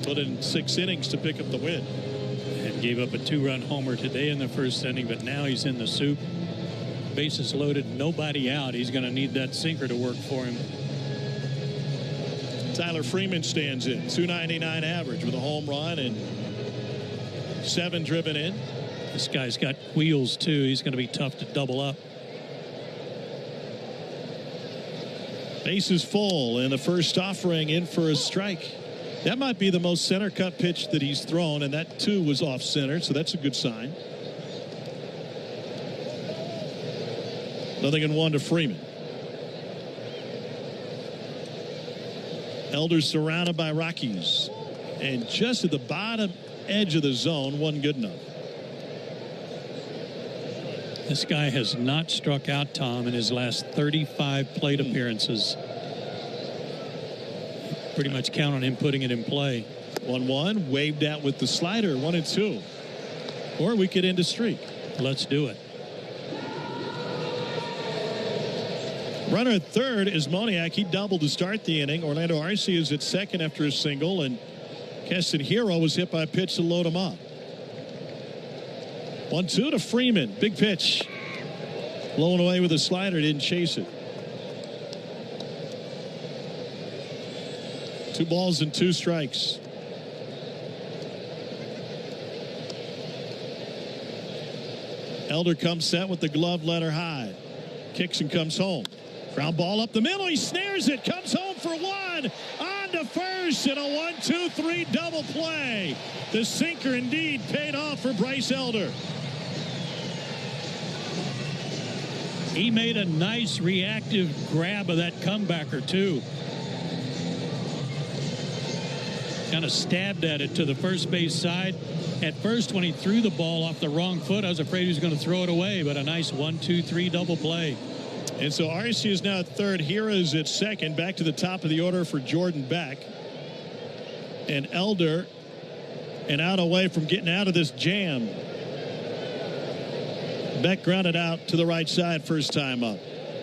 Put in 6 innings to pick up the win. And gave up a 2-run homer today in the first inning, but now he's in the soup. Bases loaded, nobody out. He's going to need that sinker to work for him. Tyler Freeman stands in, 299 average with a home run and 7 driven in. This guy's got wheels, too. He's going to be tough to double up. Base is full, and the first offering in for a strike. That might be the most center cut pitch that he's thrown, and that too was off center, so that's a good sign. 0-1 to Freeman. Elder surrounded by Rockies, and just at the bottom edge of the zone, wasn't good enough. This guy has not struck out, Tom, in his last 35 plate appearances. Pretty much count on him putting it in play. 1-1, waved out with the slider, 1-2. Or we could end a streak. Let's do it. Runner at third is Moniak. He doubled to start the inning. Orlando Arcia is at second after a single, and Keston Hero was hit by a pitch to load him up. 1-2 to Freeman. Big pitch. Blown away with a slider. Didn't chase it. 2 balls and 2 strikes. Elder comes set with the glove letter high. Kicks and comes home. Ground ball up the middle. He snares it. Comes home for 1. On to first. And a 1-2-3 double play. The sinker indeed paid off for Bryce Elder. He made a nice reactive grab of that comebacker, too. Kind of stabbed at it to the first base side. At first, when he threw the ball off the wrong foot, I was afraid he was going to throw it away, but a nice 1-2-3 double play. And so Arcia is now at third. Hira is at second. Back to the top of the order for Jordan Beck. And Elder, and out away from getting out of this jam. Beck grounded out to the right side first time up.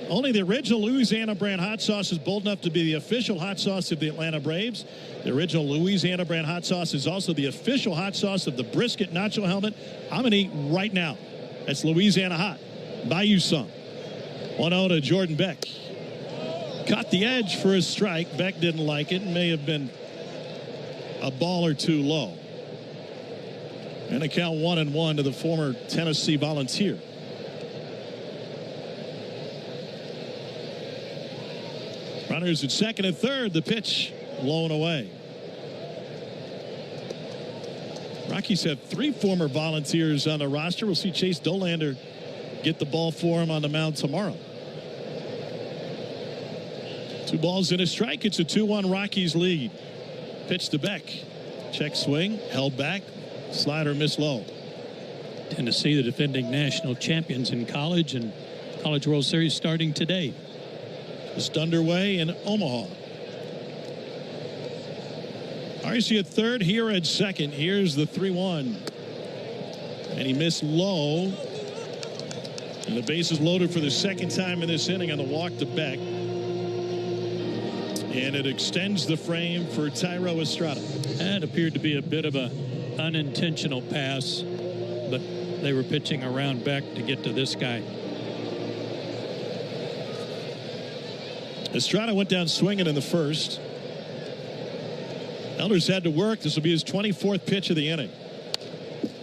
Only the original Louisiana brand hot sauce is bold enough to be the official hot sauce of the Atlanta Braves. The original Louisiana brand hot sauce is also the official hot sauce of the brisket nacho helmet. I'm going to eat right now. That's Louisiana hot. Buy you some. 1-0 to Jordan Beck. Caught the edge for a strike. Beck didn't like it. May have been a ball or two low. And a count 1-1 to the former Tennessee Volunteer. Runners at second and third. The pitch blown away. Rockies have 3 former Volunteers on the roster. We'll see Chase Dolander get the ball for him on the mound tomorrow. 2 balls and a strike. It's a 2-1 Rockies lead. Pitch to Beck. Check swing. Held back. Slider missed low. Tennessee, the defending national champions in college, and College World Series starting today. Just underway in Omaha. Arcia at third. Here at second. Here's the 3-1. And he missed low. And the base is loaded for the second time in this inning on the walk to Beck. And it extends the frame for Thairo Estrada. That appeared to be a bit of a unintentional pass, but they were pitching around Beck to get to this guy. Estrada went down swinging in the first. Elder's had to work. This will be his 24th pitch of the inning.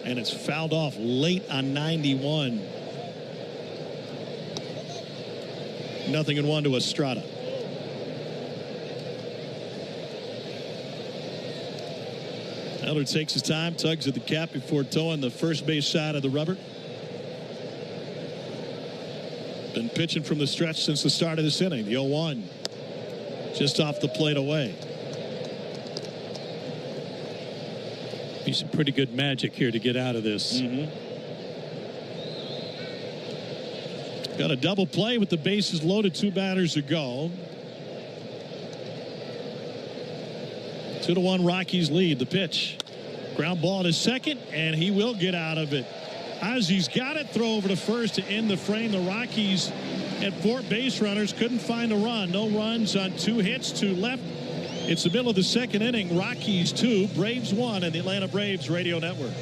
And it's fouled off late on 91. 0-1 to Estrada. Elder takes his time, tugs at the cap before towing the first base side of the rubber. Been pitching from the stretch since the start of this inning. The 0-1 just off the plate away. Be some pretty good magic here to get out of this. Got a double play with the bases loaded. 2 batters to go. 2-1 Rockies lead. The pitch. Ground ball to second, and he will get out of it. Ozzy's got it. Throw over to first to end the frame. The Rockies at 4 base runners couldn't find a run. No runs on 2 hits, 2 left. It's the middle of the second inning. Rockies 2, Braves 1, and the Atlanta Braves Radio Network.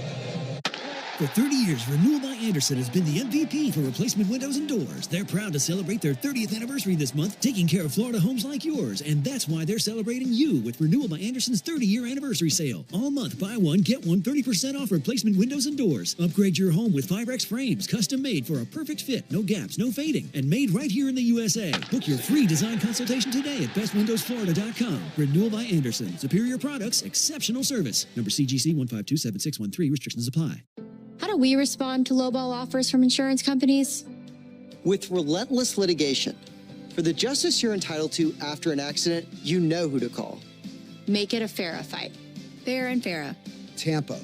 For 30 years, Renewal by Andersen has been the MVP for replacement windows and doors. They're proud to celebrate their 30th anniversary this month, taking care of Florida homes like yours. And that's why they're celebrating you with Renewal by Andersen's 30-year anniversary sale. All month, buy one, get one 30% off replacement windows and doors. Upgrade your home with Firex frames, custom made for a perfect fit, no gaps, no fading, and made right here in the USA. Book your free design consultation today at bestwindowsflorida.com. Renewal by Andersen. Superior products, exceptional service. Number CGC 1527613. Restrictions apply. How do we respond to lowball offers from insurance companies? With relentless litigation. For the justice you're entitled to after an accident, you know who to call. Make it a FARA fight. Fair and Farah. Tampa.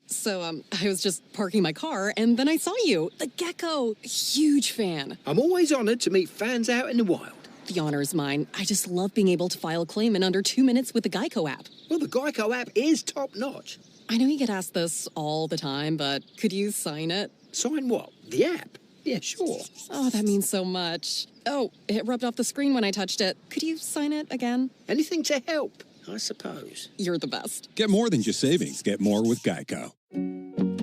So, I was just parking my car, and then I saw you. The Gecko. Huge fan. I'm always honored to meet fans out in the wild. The honor is mine. I just love being able to file a claim in under 2 minutes with the Geico app. Well, the Geico app is top-notch. I know you get asked this all the time, but could you sign it? Sign what? The app? Yeah, sure. Oh, that means so much. Oh, it rubbed off the screen when I touched it. Could you sign it again? Anything to help, I suppose. You're the best. Get more than just savings. Get more with Geico.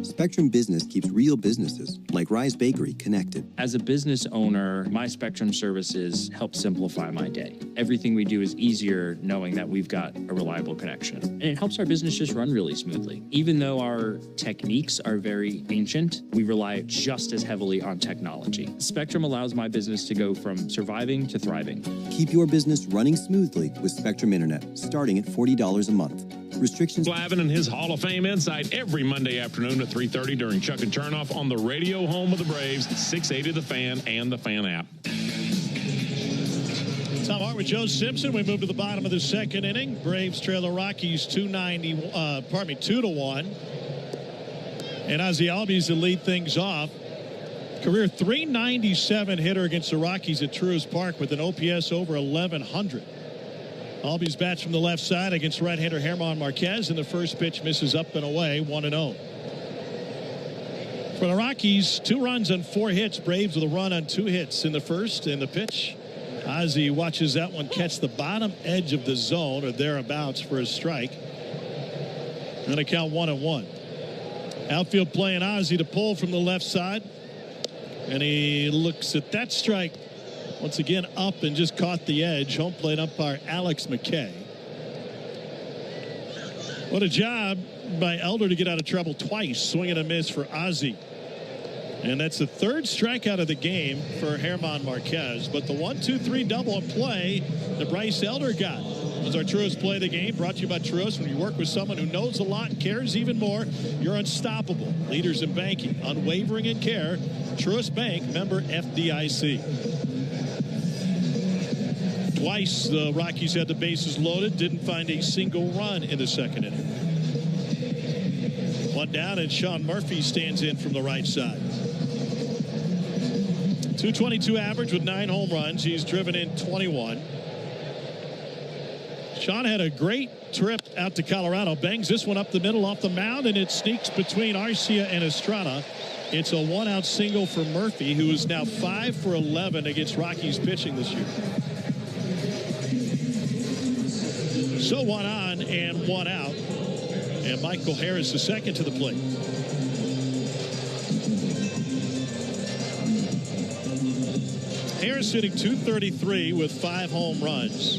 Spectrum Business keeps real businesses, like Rise Bakery, connected. As a business owner, my Spectrum services help simplify my day. Everything we do is easier knowing that we've got a reliable connection. And it helps our business just run really smoothly. Even though our techniques are very ancient, we rely just as heavily on technology. Spectrum allows my business to go from surviving to thriving. Keep your business running smoothly with Spectrum Internet, starting at $40 a month. Restrictions. Glavin and his Hall of Fame insight every Monday afternoon at 3:30 during Chuck and Chernoff on the radio home of the Braves, 680 The Fan and the Fan app. Tom Hart with Joe Simpson. We move to the bottom of the second inning. Braves trail the Rockies 2-1. And Ozzie Albies to lead things off. Career .397 hitter against the Rockies at Truist Park with an OPS over 1100. Albies bats from the left side against right-hander Germán Marquez, and the first pitch misses up and away, 1-0. For the Rockies, 2 runs on 4 hits. Braves with a run on 2 hits in the first. And the pitch, Ozzie watches that one catch the bottom edge of the zone or thereabouts for a strike. And a count 1-1. Outfield playing Ozzie to pull from the left side. And he looks at that strike. Once again up and just caught the edge. Home plate umpire Alex McKay. What a job by Elder to get out of trouble twice. Swing and a miss for Ozzie. And that's the 3rd strikeout of the game for Germán Marquez. But the 1-2-3 double play that Bryce Elder got was our Truist play of the game. Brought to you by Truist. When you work with someone who knows a lot and cares even more, you're unstoppable. Leaders in banking, unwavering in care. Truist Bank, member FDIC. Twice the Rockies had the bases loaded, didn't find a single run in the second inning. 1 down, and Sean Murphy stands in from the right side. .222 average with 9 home runs. He's driven in 21. Sean had a great trip out to Colorado. Bangs this one up the middle off the mound, and it sneaks between Arcia and Estrada. It's a 1-out single for Murphy, who is now 5 for 11 against Rockies pitching this year. So 1 on and 1 out. And Michael Harris the second to the plate. Harris hitting .233 with 5 home runs.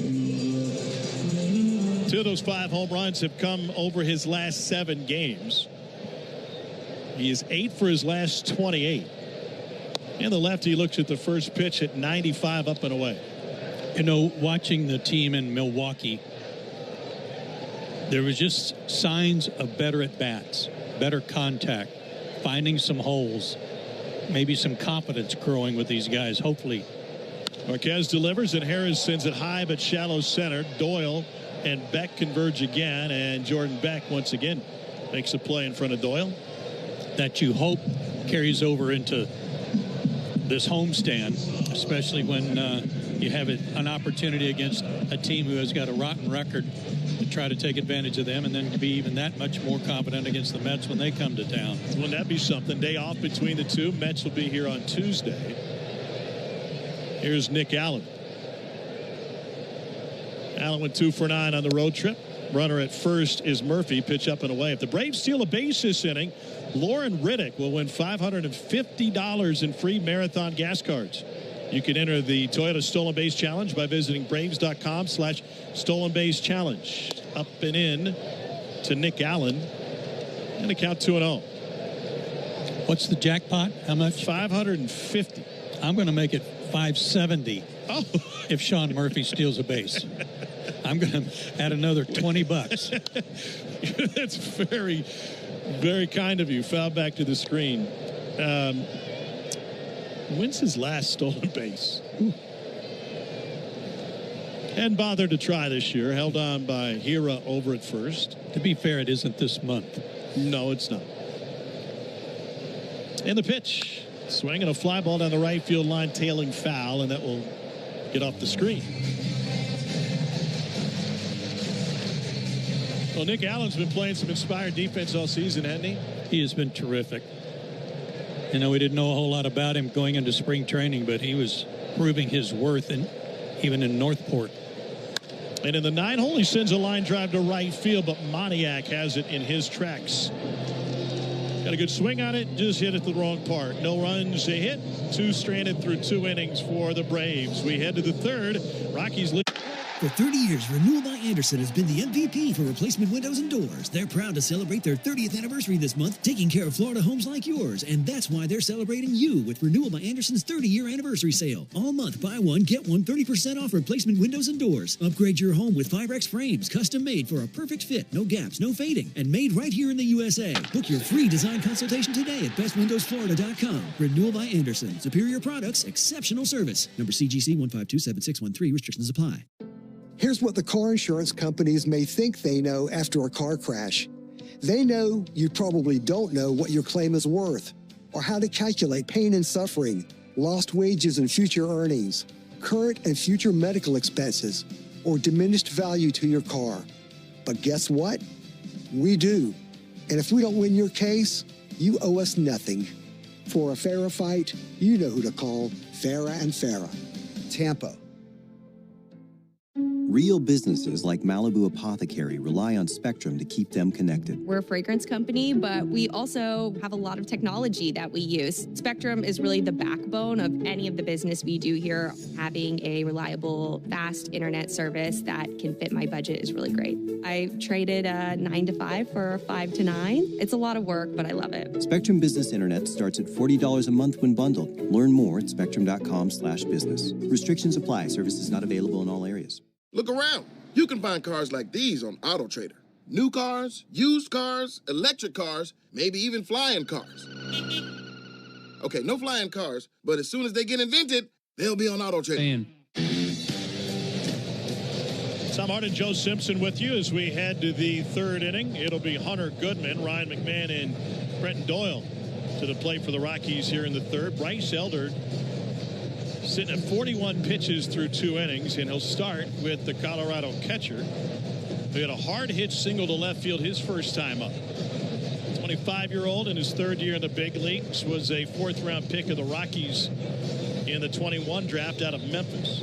2 of those 5 home runs have come over his last 7 games. He is 8 for his last 28. And the lefty looks at the first pitch at 95 up and away. You know, watching the team in Milwaukee, there was just signs of better at-bats, better contact, finding some holes, maybe some confidence growing with these guys, hopefully. Marquez delivers, and Harris sends it high but shallow center. Doyle and Beck converge again, and Jordan Beck once again makes a play in front of Doyle. That you hope carries over into this homestand, especially when you have an opportunity against a team who has got a rotten record, to try to take advantage of them, and then to be even that much more confident against the Mets when they come to town. Wouldn't that be something? Day off between the two. Mets will be here on Tuesday. Here's Nick Allen. Allen went 2 for 9 on the road trip. Runner at first is Murphy. Pitch up and away. If the Braves steal a base this inning, Lauren Riddick will win $550 in free marathon gas cards. You can enter the Toyota Stolen Base Challenge by visiting Braves.com/Stolen Base Challenge. Up and in to Nick Allen. And the count 2-0. What's the jackpot? How much? 550. I'm going to make it 570. Oh. If Sean Murphy steals a base. I'm going to add another $20. That's very, very kind of you. Foul back to the screen. When's his last stolen base? Hadn't bothered to try this year. Held on by Hira over at first. To be fair, it isn't this month. No, it's not. And the pitch. Swinging a fly ball down the right field line, tailing foul, and that will get off the screen. Well, Nick Allen's been playing some inspired defense all season, hasn't he? He has been terrific. You know, we didn't know a whole lot about him going into spring training, but he was proving his worth even in Northport. And in the 9 hole, he sends a line drive to right field, but Moniak has it in his tracks. Got a good swing on it, just hit it the wrong part. No runs, a hit, 2 stranded through 2 innings for the Braves. We head to the 3rd. Rockies lead. For 30 years, Renewal by Andersen has been the MVP for replacement windows and doors. They're proud to celebrate their 30th anniversary this month, taking care of Florida homes like yours. And that's why they're celebrating you with Renewal by Andersen's 30-year anniversary sale. All month, buy one, get one 30% off replacement windows and doors. Upgrade your home with Firex frames, custom made for a perfect fit, no gaps, no fading, and made right here in the USA. Book your free design consultation today at bestwindowsflorida.com. Renewal by Andersen. Superior products, exceptional service. Number CGC 1527613. Restrictions apply. Here's what the car insurance companies may think they know after a car crash. They know you probably don't know what your claim is worth, or how to calculate pain and suffering, lost wages and future earnings, current and future medical expenses, or diminished value to your car. But guess what? We do. And if we don't win your case, you owe us nothing. For a fairer fight, you know who to call. Farah and Farah. Tampa. Real businesses like Malibu Apothecary rely on Spectrum to keep them connected. We're a fragrance company, but we also have a lot of technology that we use. Spectrum is really the backbone of any of the business we do here. Having a reliable, fast internet service that can fit my budget is really great. I traded a 9 to 5 for a 5 to 9. It's a lot of work, but I love it. Spectrum Business Internet starts at $40 a month when bundled. Learn more at spectrum.com/business. Restrictions apply. Services not available in all areas. Look around. You can find cars like these on AutoTrader. New cars, used cars, electric cars, maybe even flying cars. Okay, no flying cars, but as soon as they get invented, they'll be on AutoTrader. Tom Hart and Joe Simpson with you as we head to the 3rd inning. It'll be Hunter Goodman, Ryan McMahon, and Brenton Doyle to the plate for the Rockies here in the 3rd. Bryce Elder sitting at 41 pitches through 2 innings, and he'll start with the Colorado catcher. He had a hard hit single to left field his first time up. 25-year-old in his 3rd year in the big leagues, was a 4th-round pick of the Rockies in the 21 draft out of Memphis.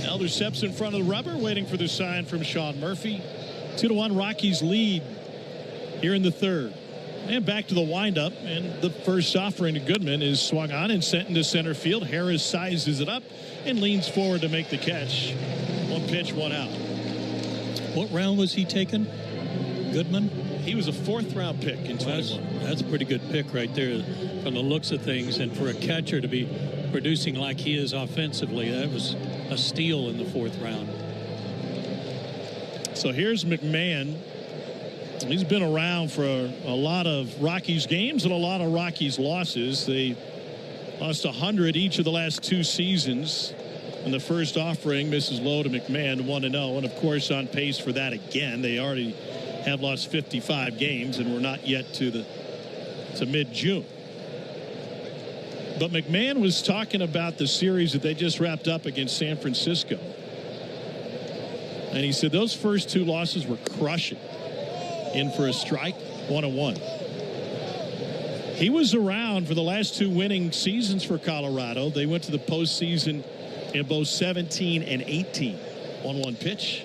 Elder steps in front of the rubber, waiting for the sign from Sean Murphy. 2-1 Rockies lead here in the 3rd. And back to the windup, and the first offering to Goodman is swung on and sent into center field. Harris sizes it up and leans forward to make the catch. 1 pitch, 1 out. What round was he taken? Goodman? He was a 4th-round pick in 21. That's a pretty good pick right there from the looks of things. And for a catcher to be producing like he is offensively, that was a steal in the 4th round. So here's McMahon. He's been around for a lot of Rockies games and a lot of Rockies losses. They lost 100 each of the last 2 seasons. And the first offering misses low to McMahon, 1-0. And, of course, on pace for that again. They already have lost 55 games, and we're not yet to mid-June. But McMahon was talking about the series that they just wrapped up against San Francisco. And he said those first 2 losses were crushing. In for a strike, 1-1. He was around for the last 2 winning seasons for Colorado. They went to the postseason in both 17 and 18. 1-1 pitch.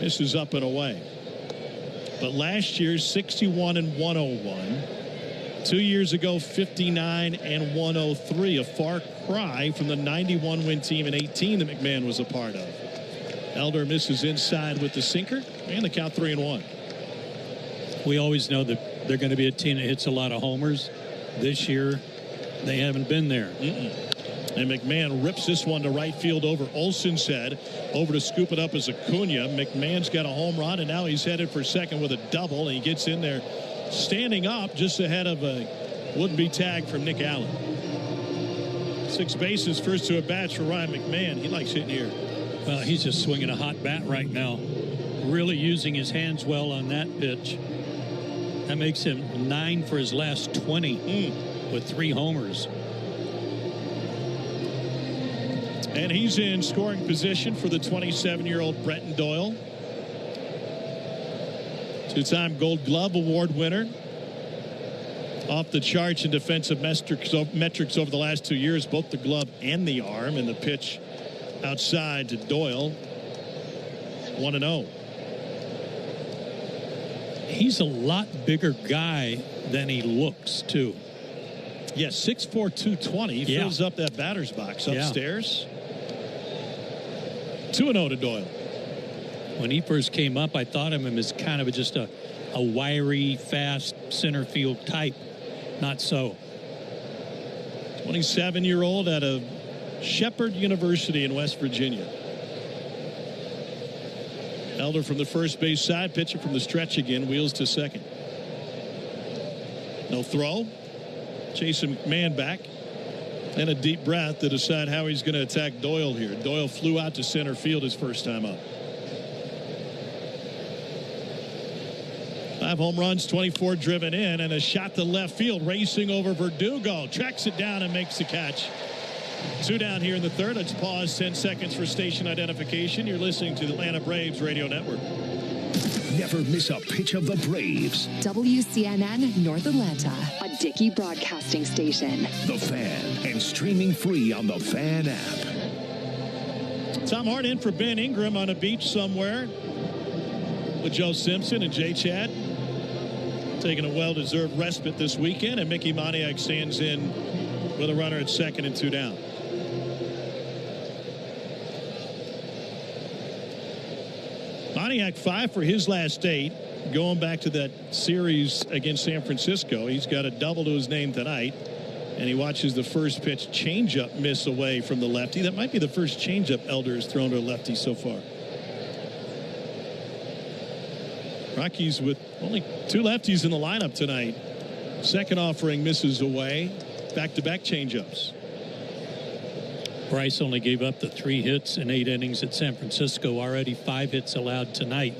Misses up and away. But last year, 61 and 101. 2 years ago, 59 and 103. A far cry from the 91 win team in 18 that McMahon was a part of. Elder misses inside with the sinker, and the count 3-1. We always know that they're going to be a team that hits a lot of homers. This year, they haven't been there. And McMahon rips this one to right field over Olson's head. Over to scoop it up as Acuna. McMahon's got a home run, and now he's headed for second with a double. And he gets in there standing up just ahead of a would-be tag from Nick Allen. 6 bases, first to at bats for Ryan McMahon. He likes hitting here. Well, he's just swinging a hot bat right now. Really using his hands well on that pitch. That makes him 9 for his last 20 with 3 homers. And he's in scoring position for the 27-year-old Brenton Doyle. 2-time Gold Glove Award winner. Off the charts in defensive metrics over the last 2 years, both the glove and the arm. And the pitch outside to Doyle. 1-0. He's a lot bigger guy than he looks, too. Yes, 6'4", 220. He fills up that batter's box upstairs. 2-0 to Doyle. When he first came up, I thought of him as kind of just a wiry, fast center field type. Not so. 27-year-old out of Shepherd University in West Virginia. Elder from the first base side, pitcher from the stretch again, wheels to second. No throw. Jason McMahon back. And a deep breath to decide how he's going to attack Doyle here. Doyle flew out to center field his first time up. 5 home runs, 24 driven in, and a shot to left field, racing over Verdugo. Tracks it down and makes the catch. 2 down here in the third. Let's pause 10 seconds for station identification. You're listening to the Atlanta Braves Radio Network. Never miss a pitch of the Braves. WCNN North Atlanta, a Dickey broadcasting station. The Fan, and streaming free on the Fan app. Tom Hart in for Ben Ingram on a beach somewhere with Joe Simpson and Jay Chad. Taking a well-deserved respite this weekend, and Mickey Moniak stands in with a runner at second and 2 down. Moniak 5 for his last 8. Going back to that series against San Francisco, he's got a double to his name tonight. And he watches the first pitch changeup miss away from the lefty. That might be the first changeup Elder has thrown to a lefty so far. Rockies with only 2 lefties in the lineup tonight. Second offering misses away. Back-to-back changeups. Bryce only gave up the 3 hits in 8 innings at San Francisco. Already 5 hits allowed tonight.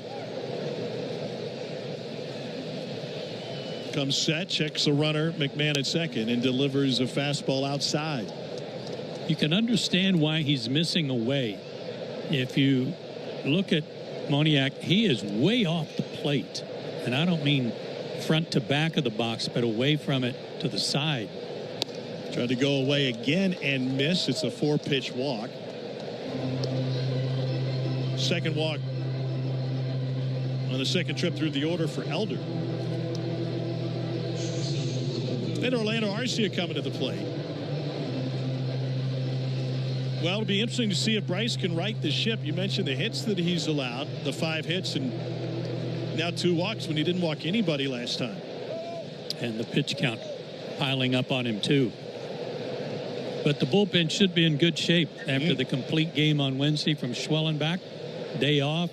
Comes set, checks the runner, McMahon at second, and delivers a fastball outside. You can understand why he's missing away. If you look at Moniak, he is way off the plate. And I don't mean front to back of the box, but away from it to the side. Tried to go away again and miss. It's a 4-pitch walk. Second walk on the second trip through the order for Elder. And Orlando Arcia coming to the plate. Well, it'll be interesting to see if Bryce can right the ship. You mentioned the hits that he's allowed, the 5 hits, and now 2 walks when he didn't walk anybody last time. And the pitch count piling up on him, too. But the bullpen should be in good shape after the complete game on Wednesday from Schwellenbach. Day off.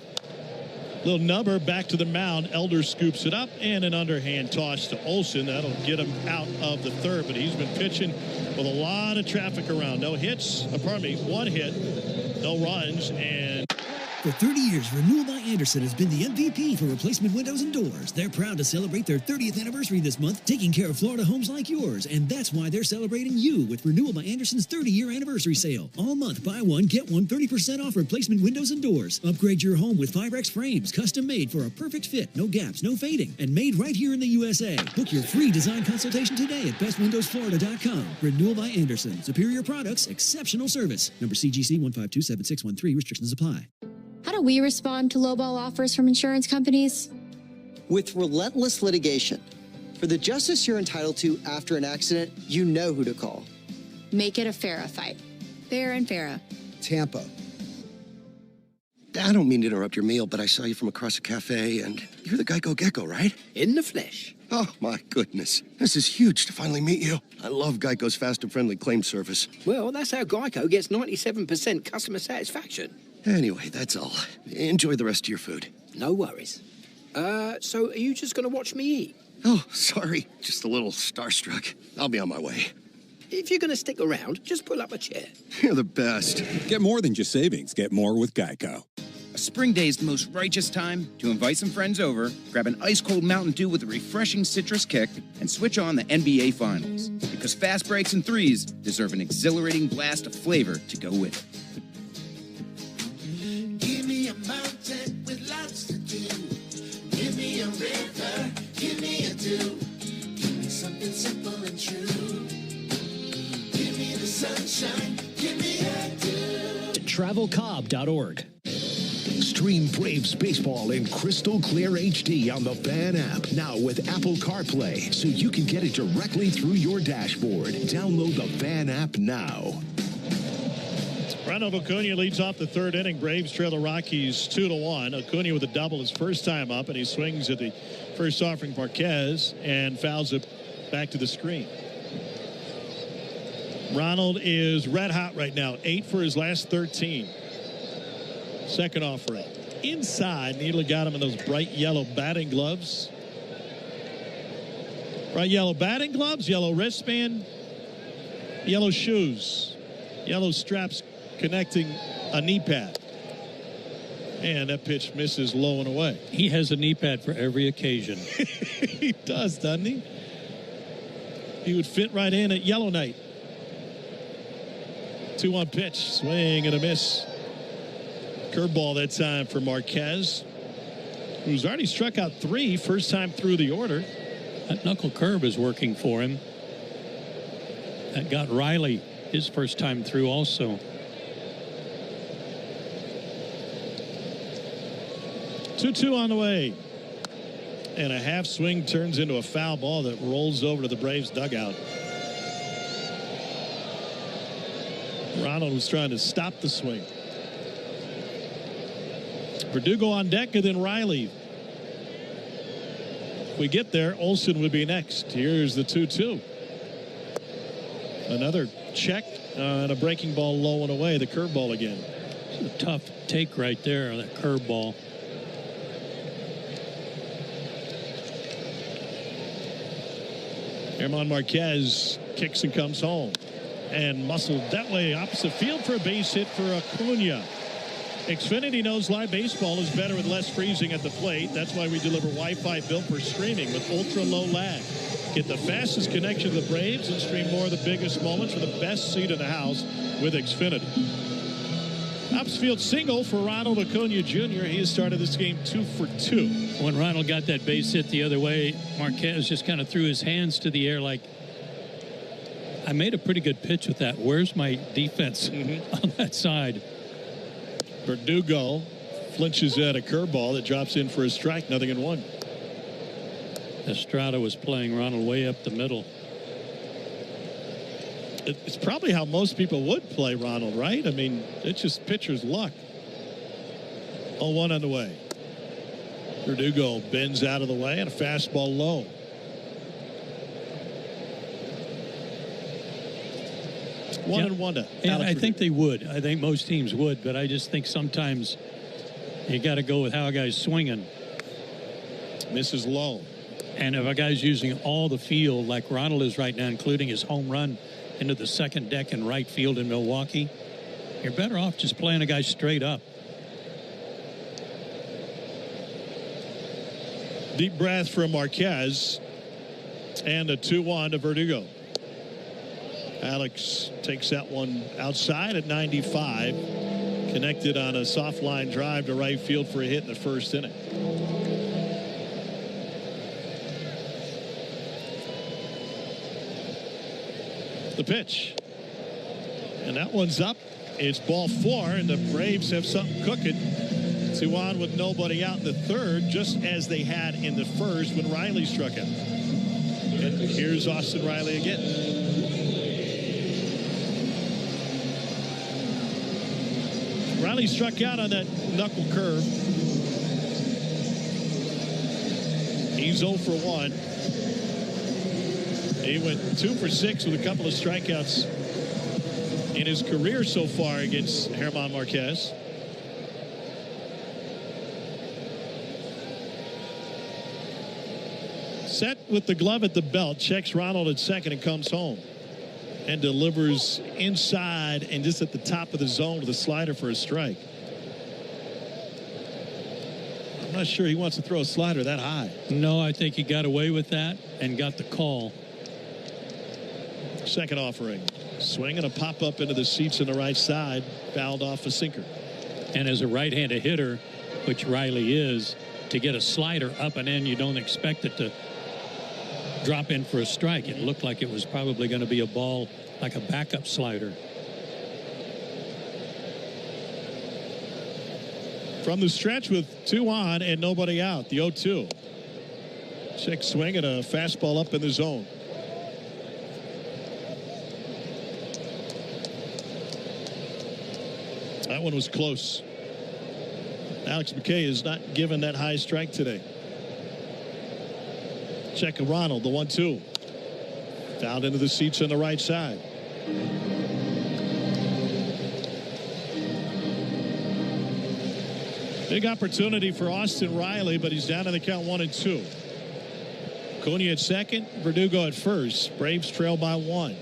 Little number back to the mound. Elder scoops it up, and an underhand toss to Olson. That'll get him out of the third, but he's been pitching with a lot of traffic around. No hits, 1 hit, no runs, and For 30 years, Renewal by Andersen has been the MVP for replacement windows and doors. They're proud to celebrate their 30th anniversary this month, taking care of Florida homes like yours. And that's why they're celebrating you with Renewal by Andersen's 30-year anniversary sale. All month, buy one, get one 30% off replacement windows and doors. Upgrade your home with Firex frames, custom made for a perfect fit, no gaps, no fading, and made right here in the USA. Book your free design consultation today at bestwindowsflorida.com. Renewal by Andersen. Superior products, exceptional service. Number CGC 1527613. Restrictions apply. How do we respond to lowball offers from insurance companies? With relentless litigation. For the justice you're entitled to after an accident, you know who to call. Make it a FARA fight. Fair and Farah. Tampa. I don't mean to interrupt your meal, but I saw you from across the cafe, and you're the Geico Gecko, right? In the flesh. Oh, my goodness. This is huge to finally meet you. I love Geico's fast and friendly claim service. Well, that's how Geico gets 97% customer satisfaction. Anyway, that's all. Enjoy the rest of your food. No worries. So are you just going to watch me eat? Oh, sorry. Just a little starstruck. I'll be on my way. If you're going to stick around, just pull up a chair. You're the best. Get more than just savings. Get more with Geico. A spring day is the most righteous time to invite some friends over, grab an ice-cold Mountain Dew with a refreshing citrus kick, and switch on the NBA Finals. Because fast breaks and threes deserve an exhilarating blast of flavor to go with it. Give me a mountain with lots to do. Give me a river, give me a dew. Give me something simple and true. Give me the sunshine, give me a dew. TravelCobb.org. Stream Braves baseball in crystal clear HD on the Fan app. Now with Apple CarPlay, so you can get it directly through your dashboard. Download the Fan app now. Ronald Acuna leads off the third inning. Braves trail the Rockies 2-1. Acuna with a double his first time up, and he swings at the first offering Marquez and fouls it back to the screen. Ronald is red hot right now, 8 for his last 13. Second offering. Inside, Needler got him in those bright yellow batting gloves. Bright yellow batting gloves, yellow wristband, yellow shoes, yellow straps connecting a knee pad. And that pitch misses low and away. He has a knee pad for every occasion. He does, doesn't he? He would fit right in at Yellowknife. 2-1 pitch, swing and a miss. Curveball that time for Marquez, who's already struck out 3 first time through the order. That knuckle curve is working for him. That got Riley his first time through also. 2-2 on the way. And a half swing turns into a foul ball that rolls over to the Braves dugout. Ronald was trying to stop the swing. Verdugo on deck, and then Riley. If we get there, Olsen would be next. Here's the 2-2. Another check and a breaking ball low and away. The curveball again. It's a tough take right there on that curveball. German Marquez kicks and comes home. And muscled that way opposite field for a base hit for Acuna. Xfinity knows live baseball is better with less freezing at the plate. That's why we deliver Wi-Fi built for streaming with ultra-low lag. Get the fastest connection to the Braves and stream more of the biggest moments for the best seat in the house with Xfinity. Upsfield single for Ronald Acuna Jr. He has started this game 2 for 2. When Ronald got that base hit the other way, Marquez just kind of threw his hands to the air like, I made a pretty good pitch with that. Where's my defense on that side? Verdugo flinches at a curveball that drops in for a strike, 0-1. Estrada was playing Ronald way up the middle. It's probably how most people would play Ronald, right? I mean, it's just pitcher's luck. 0-1 on the way. Verdugo bends out of the way and a fastball low. One and one to and I think they would. I think most teams would, but I just think sometimes you got to go with how a guy's swinging. Misses low. And if a guy's using all the field like Ronald is right now, including his home run into the second deck in right field in Milwaukee, you're better off just playing a guy straight up. Deep breath from Marquez. And a 2-1 to Verdugo. Alex takes that one outside at 95. Connected on a soft line drive to right field for a hit in the first inning. The pitch. And that one's up. It's ball 4, and the Braves have something cooking. 2 on with nobody out in the third, just as they had in the first when Riley struck out. And here's Austin Riley again. Riley struck out on that knuckle curve. He's 0 for 1. He went 2 for 6 with a couple of strikeouts in his career so far against German Marquez. Set with the glove at the belt, checks Ronald at second and comes home. And delivers inside and just at the top of the zone with a slider for a strike. I'm not sure he wants to throw a slider that high. No, I think he got away with that and got the call. Second offering. Swing and a pop up into the seats on the right side. Fouled off a sinker. And as a right-handed hitter, which Riley is, to get a slider up and in, you don't expect it to drop in for a strike. It looked like it was probably going to be a ball like a backup slider. From the stretch with 2 on and nobody out, the 0-2. Check swing and a fastball up in the zone. That one was close. Alex McKay is not given that high strike today. Check Ronald, the 1-2. Fouled into the seats on the right side. Big opportunity for Austin Riley, but he's down in the count 1-2. Cunha at second, Verdugo at first. Braves trail by 1.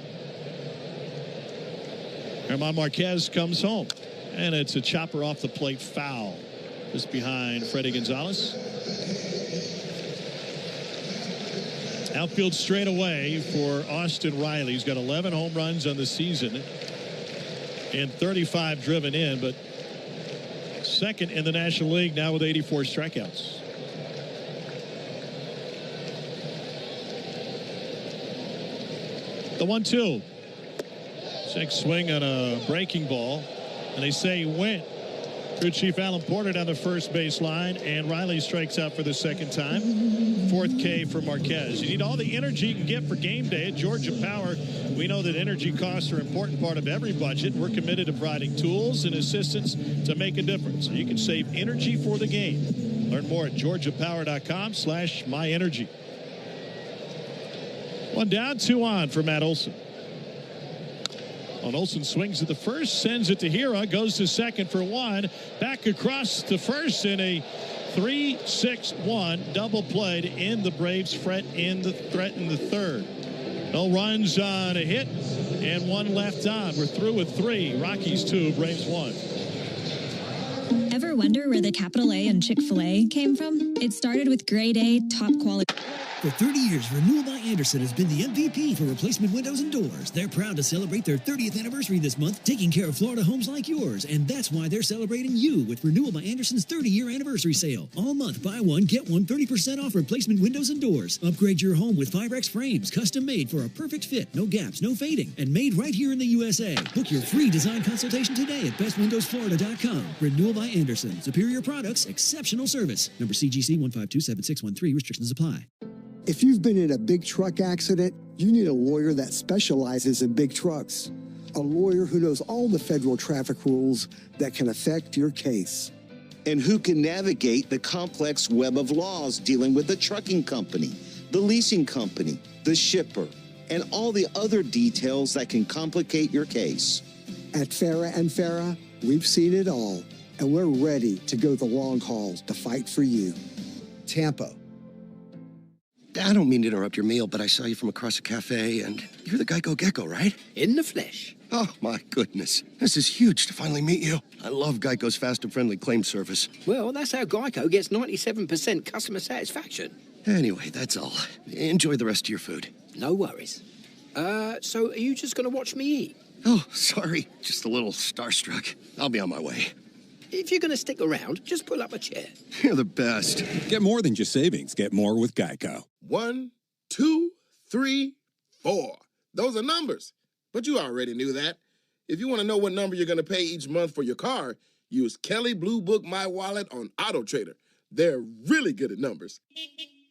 German Marquez comes home, and it's a chopper off the plate foul just behind Freddie Gonzalez. Outfield straight away for Austin Riley. He's got 11 home runs on the season and 35 driven in, but second in the National League now with 84 strikeouts. The 1-2. Check swing on a breaking ball, and they say he went. Crew Chief Alan Porter down the first base line, and Riley strikes out for the second time. 4th K for Marquez. You need all the energy you can get for game day at Georgia Power. We know that energy costs are an important part of every budget. We're committed to providing tools and assistance to make a difference. So you can save energy for the game. Learn more at georgiapower.com/myenergy. 1 down, 2 on for Matt Olson. Olson swings at the first, sends it to Hira, goes to second for 1, back across to first in a 3-6-1 double play to end the Braves' threat in the third. No runs on a hit and 1 left on. We're through with 3. Rockies 2, Braves 1. Ever wonder where the capital A in Chick-fil-A came from? It started with grade A, top quality. For 30 years, Renewal by Andersen has been the MVP for replacement windows and doors. They're proud to celebrate their 30th anniversary this month, taking care of Florida homes like yours. And that's why they're celebrating you with Renewal by Andersen's 30-year anniversary sale. All month, buy one, get one 30% off replacement windows and doors. Upgrade your home with Firex frames, custom made for a perfect fit, no gaps, no fading, and made right here in the USA. Book your free design consultation today at bestwindowsflorida.com. Renewal by Andersen. Superior products, exceptional service. Number CGC 1527613. Restrictions apply. If you've been in a big truck accident, you need a lawyer that specializes in big trucks. A lawyer who knows all the federal traffic rules that can affect your case. And who can navigate the complex web of laws dealing with the trucking company, the leasing company, the shipper, and all the other details that can complicate your case. At Farah and Farah, we've seen it all, and we're ready to go the long haul to fight for you. Tampa. I don't mean to interrupt your meal, but I saw you from across a cafe, and you're the Geico Gecko, right? In the flesh. Oh, my goodness. This is huge to finally meet you. I love Geico's fast and friendly claim service. Well, that's how Geico gets 97% customer satisfaction. Anyway, that's all. Enjoy the rest of your food. No worries. So are you just going to watch me eat? Oh, sorry. Just a little starstruck. I'll be on my way. If you're going to stick around, just pull up a chair. You're the best. Get more than just savings. Get more with Geico. 1, 2, 3, 4. Those are numbers. But you already knew that. If you want to know what number you're going to pay each month for your car, Use Kelly Blue Book My Wallet on Auto Trader. They're really good at numbers.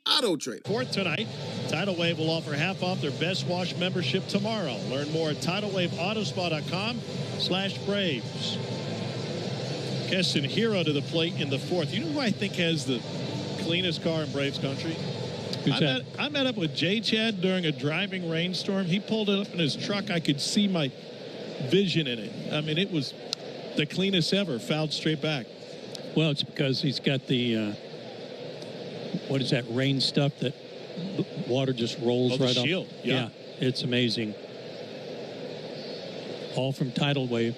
Auto Trader. Fourth tonight, Tidal Wave will offer half off their Best Wash membership tomorrow. Learn more at TidalWaveAutoSpa.com/Braves. Keston Hero to the plate in the fourth. You know who I think has the cleanest car in Braves country? I met up with J. Chad during a driving rainstorm. He pulled it up in his truck. I could see my vision in it. I mean, it was the cleanest ever, fouled straight back. Well, it's because he's got the, what is that, rain stuff that water just rolls right off? Shield. Yeah, it's amazing. All from Tidal Wave.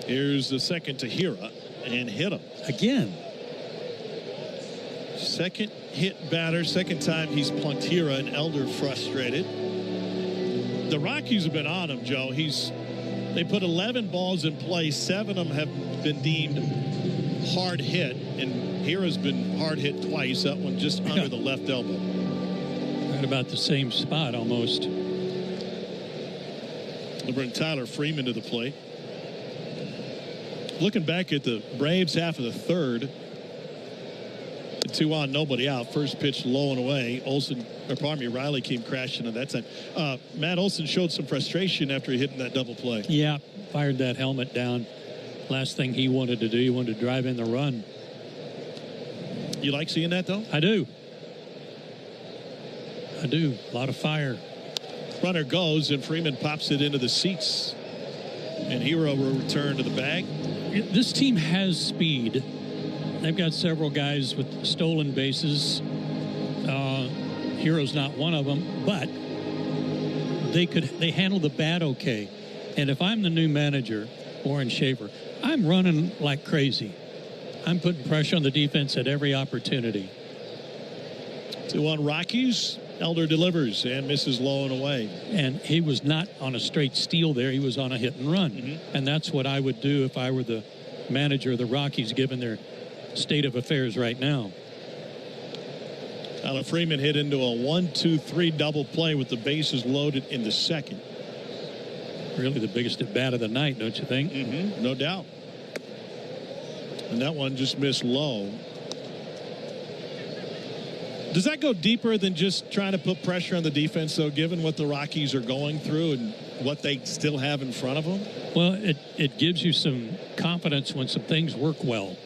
Here's the second to Hira, and hit him. Again. Second hit batter, second time he's plunked Hira, and Elder frustrated. The Rockies have been on him, Joe. They put 11 balls in play. 7 of them have been deemed hard hit, and Hira's been hard hit twice. That one just under the left elbow. Right about the same spot almost. We'll bring Tyler Freeman to the plate. Looking back at the Braves half of the third, 2 on, nobody out. First pitch low and away. Riley came crashing at that time. Matt Olson showed some frustration after hitting that double play. Yeah, fired that helmet down. Last thing he wanted to do, he wanted to drive in the run. You like seeing that, though? I do. A lot of fire. Runner goes, and Freeman pops it into the seats. And Hero will return to the bag. This team has speed. They've got several guys with stolen bases. Hero's not one of them, but they handle the bat okay. And if I'm the new manager, Warren Schaefer, I'm running like crazy. I'm putting pressure on the defense at every opportunity. 2-1 Rockies. Elder delivers and misses low and away. And he was not on a straight steal there. He was on a hit and run. Mm-hmm. And that's what I would do if I were the manager of the Rockies, given their state of affairs right now. Tyler Freeman hit into a 1-2-3 double play with the bases loaded in the second. Really the biggest at bat of the night, don't you think? Mm-hmm. No doubt. And that one just missed low. Does that go deeper than just trying to put pressure on the defense, though, given what the Rockies are going through and what they still have in front of them? Well, it gives you some confidence when some things work well.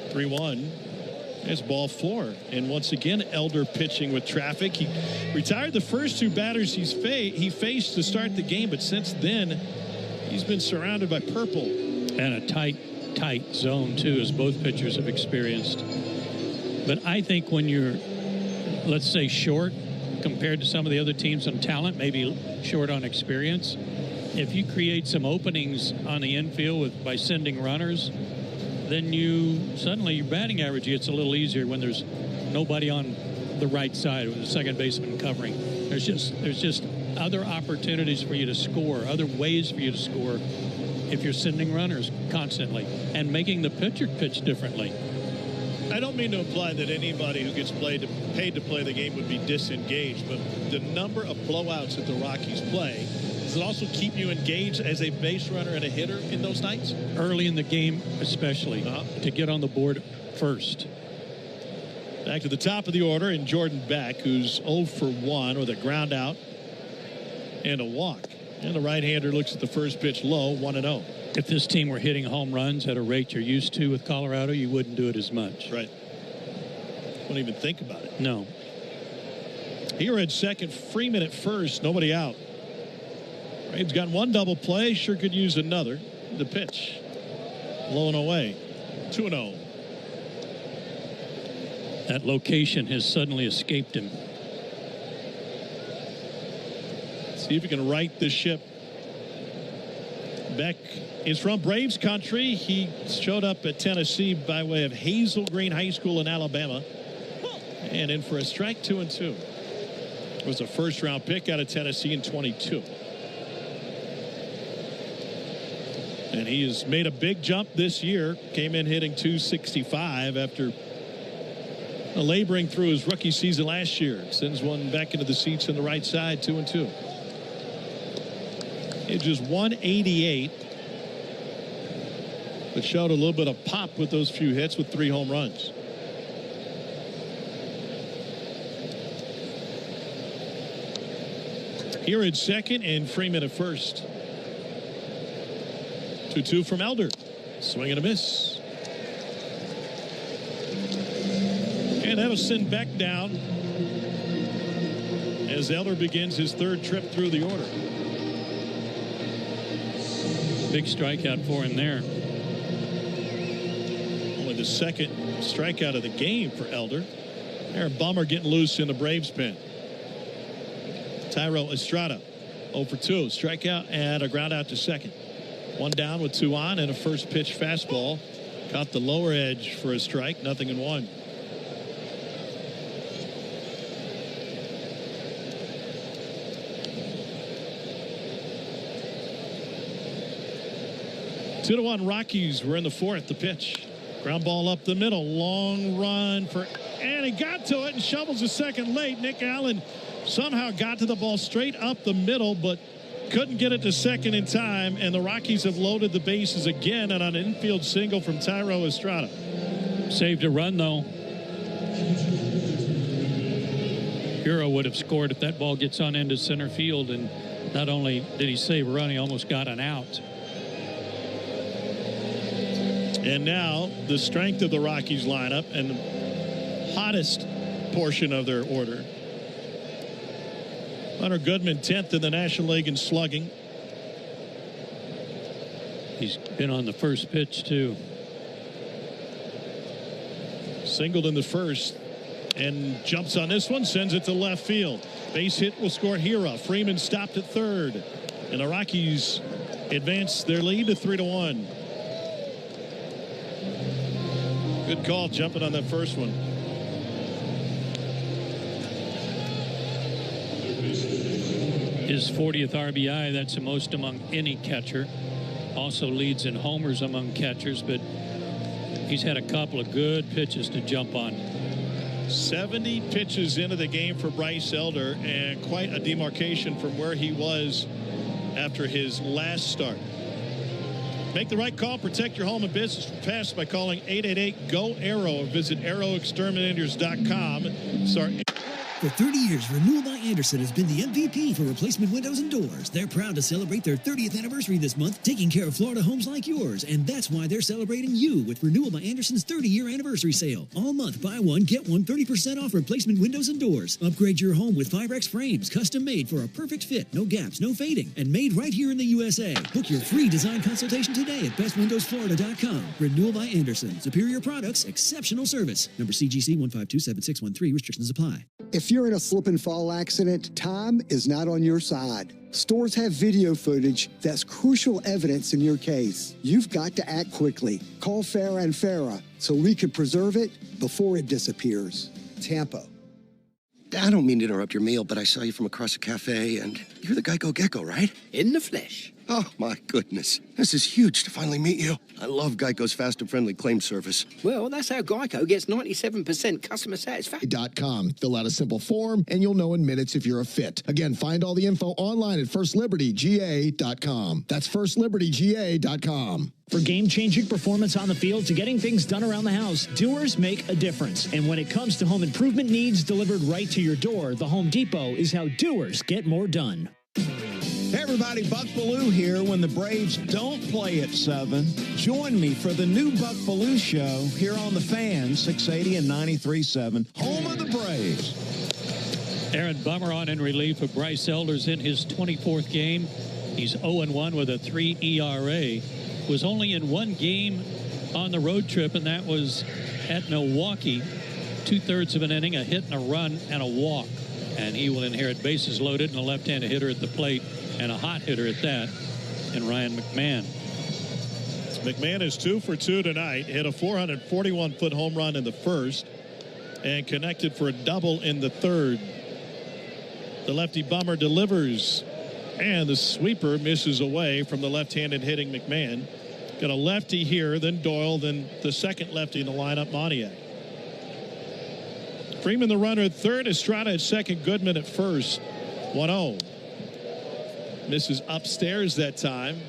3-1. It's ball 4. And once again, Elder pitching with traffic. He retired the first 2 batters he faced to start the game, but since then, he's been surrounded by purple. And a tight zone, too, as both pitchers have experienced. But I think when you're, let's say, short compared to some of the other teams on talent, maybe short on experience, if you create some openings on the infield by sending runners, then suddenly your batting average gets a little easier when there's nobody on the right side with the second baseman covering. There's just other opportunities for you to score, other ways for you to score if you're sending runners constantly and making the pitcher pitch differently. I don't mean to imply that anybody who gets paid to play the game would be disengaged, but the number of blowouts that the Rockies play, does it also keep you engaged as a base runner and a hitter in those nights? Early in the game, especially, to get on the board first. Back to the top of the order, and Jordan Beck, who's 0 for 1 with a ground out and a walk. And the right-hander looks at the first pitch low, 1-0. If this team were hitting home runs at a rate you're used to with Colorado, you wouldn't do it as much. Right. Wouldn't even think about it. No. Here at second, Freeman at first, nobody out. Braves got 1 double play, sure could use another. The pitch, low and away, 2-0. That location has suddenly escaped him. See if he can right the ship. Beck is from Braves country. He showed up at Tennessee by way of Hazel Green High School in Alabama. And in for a strike, 2-2. It was a first-round pick out of Tennessee in 22. And he has made a big jump this year. Came in hitting .265 after laboring through his rookie season last year. Sends one back into the seats on the right side, 2-2. It's just 188. but showed a little bit of pop with those few hits with 3 home runs. Here at second and Freeman at first. 2-2 from Elder. Swing and a miss. And that'll send Beck down as Elder begins his 3rd trip through the order. Big strikeout for him there. Only the 2nd strikeout of the game for Elder. Aaron Bummer getting loose in the Braves pen. Thairo Estrada 0 for 2. Strikeout and a ground out to second. 1 down with 2 on and a first pitch fastball. Caught the lower edge for a strike. 0-1. Two to 1 Rockies. We're in the 4th. The pitch. Ground ball up the middle. Long run for, and he got to it and shovels a second late. Nick Allen somehow got to the ball straight up the middle, but couldn't get it to second in time, and the Rockies have loaded the bases again and on an infield single from Thairo Estrada. Saved a run, though. Hero would have scored if that ball gets on into center field, and not only did he save a run, he almost got an out. And now the strength of the Rockies lineup and the hottest portion of their order. Hunter Goodman 10th in the National League in slugging. He's been on the first pitch too. Singled in the first and jumps on this one, sends it to left field. Base hit will score Hira. Freeman stopped at 3rd, and the Rockies advance their lead to 3-1. Good call jumping on that first one. His 40th RBI, that's the most among any catcher. Also leads in homers among catchers, but he's had a couple of good pitches to jump on. 70 pitches into the game for Bryce Elder, and quite a demarcation from where he was after his last start. Make the right call. Protect your home and business from pests by calling 888-GO-ARROW or visit arrowexterminators.com. Start. For 30 years, Renewal by Andersen has been the MVP for replacement windows and doors. They're proud to celebrate their 30th anniversary this month, taking care of Florida homes like yours. And that's why they're celebrating you with Renewal by Andersen's 30-year anniversary sale. All month, buy one, get one 30% off replacement windows and doors. Upgrade your home with 5X frames, custom made for a perfect fit, no gaps, no fading, and made right here in the USA. Book your free design consultation today at bestwindowsflorida.com. Renewal by Andersen. Superior products, exceptional service. Number CGC 1527613. Restrictions apply. If you're in a slip and fall accident, time is not on your side. Stores have video footage that's crucial evidence in your case. You've got to act quickly. Call Farah and Farah so we can preserve it before it disappears. Tampa. I don't mean to interrupt your meal, but I saw you from across the cafe, and you're the Geico Gecko, right? In the flesh. Oh, my goodness. This is huge to finally meet you. I love Geico's fast and friendly claim service. Well, that's how Geico gets 97% customer satisfaction. .com. Fill out a simple form, and you'll know in minutes if you're a fit. Again, find all the info online at FirstLibertyGA.com. That's FirstLibertyGA.com. For game-changing performance on the field to getting things done around the house, doers make a difference. And when it comes to home improvement needs delivered right to your door, the Home Depot is how doers get more done. Hey everybody, Buck Bellew here. When the Braves don't play at 7, join me for the new Buck Bellew Show here on The Fan, 680 and 93.7, home of the Braves. Aaron Bummer on in relief of Bryce Elder's in his 24th game. He's 0-1 with a 3 ERA. Was only in one game on the road trip, and that was at Milwaukee. 2/3 of an inning, a hit and a run, and a walk. And he will inherit bases loaded and a left-handed hitter at the plate, and a hot hitter at that, and Ryan McMahon. McMahon is 2 for 2 tonight. Hit a 441-foot home run in the first and connected for a double in the third. The lefty Bummer delivers, and the sweeper misses away from the left-handed hitting McMahon. Got a lefty here, then Doyle, then the second lefty in the lineup, Moniak. Freeman the runner at third, Estrada at second, Goodman at first. 1-0. Misses upstairs that time.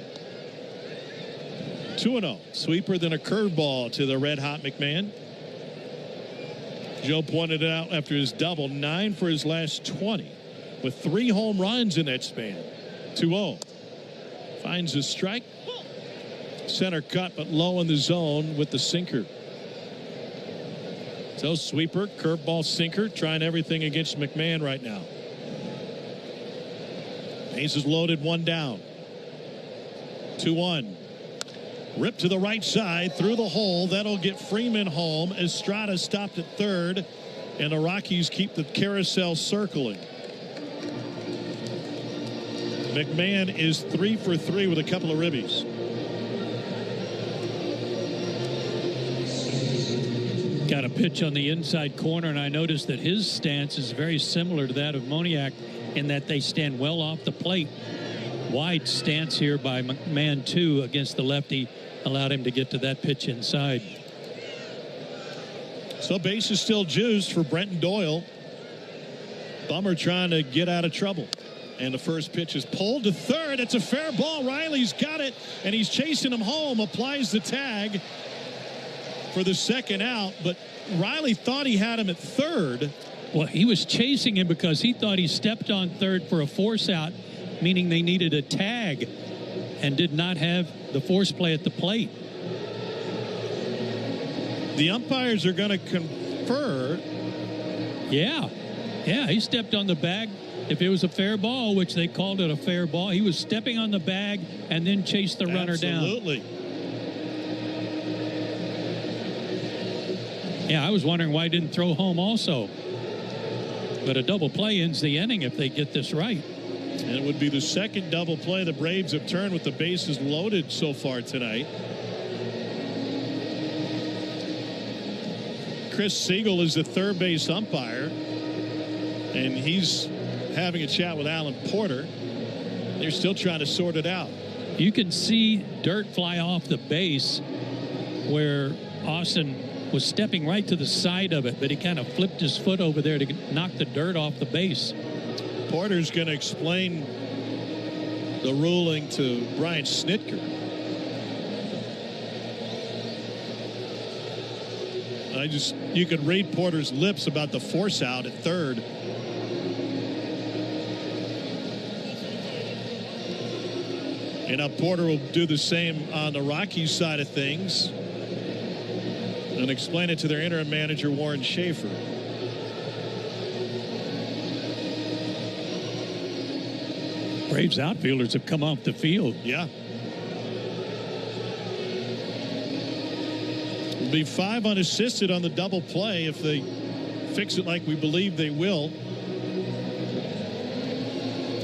2-0. Sweeper, then a curveball to the red-hot McMahon. Joe pointed it out after his double, 9 for his last 20, with 3 home runs in that span. 2-0. Finds a strike. Center cut, but low in the zone with the sinker. So sweeper, curveball, sinker, trying everything against McMahon right now. Bases loaded, 1 down. 2-1. Ripped to the right side, through the hole. That'll get Freeman home. Estrada stopped at third, and the Rockies keep the carousel circling. McMahon is 3 for 3 with a couple of ribbies. Got a pitch on the inside corner, and I noticed that his stance is very similar to that of Moniak in that they stand well off the plate. Wide stance here by McMahon, too, against the lefty, allowed him to get to that pitch inside. So base is still juiced for Brenton Doyle. Bummer trying to get out of trouble. And the first pitch is pulled to third. It's a fair ball. Riley's got it, and he's chasing him home. Applies the tag for the second out, but Riley thought he had him at third. Well, he was chasing him because he thought he stepped on third for a force out, meaning they needed a tag and did not have the force play at the plate. The umpires are going to confer. Yeah, he stepped on the bag. If it was a fair ball, which they called it a fair ball, he was stepping on the bag and then chased the runner down. Absolutely. Yeah, I was wondering why he didn't throw home also. But a double play ends the inning if they get this right. And it would be the second double play the Braves have turned with the bases loaded so far tonight. Chris Siegel is the third base umpire, and he's having a chat with Alan Porter. They're still trying to sort it out. You can see dirt fly off the base where Austin was stepping right to the side of it, but he kind of flipped his foot over there to knock the dirt off the base. Porter's going to explain the ruling to Brian Snitker. You could read Porter's lips about the force out at third. And now Porter will do the same on the Rockies side of things and explain it to their interim manager, Warren Schaefer. Braves outfielders have come off the field. Yeah. It'll be 5 unassisted on the double play if they fix it like we believe they will.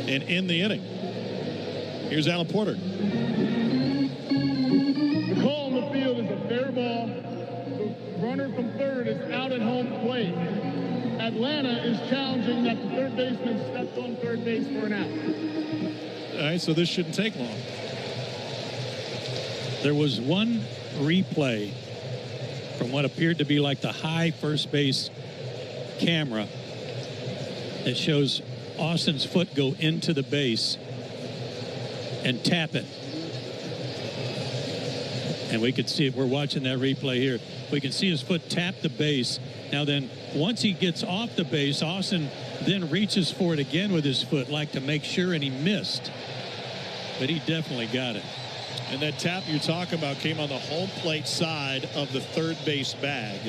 And end the inning. Here's Alan Porter. The call on the field is a fair ball. The runner from third is out at home plate. Atlanta is challenging that the third baseman stepped on third base for an out. All right, so this shouldn't take long. There was one replay from what appeared to be like the high first base camera that shows Austin's foot go into the base and tap it. And we could see it. We're watching that replay here. We can see his foot tap the base. Now then, once he gets off the base, Austin then reaches for it again with his foot, like to make sure, and he missed. But he definitely got it. And that tap you're talking about came on the home plate side of the third base bag.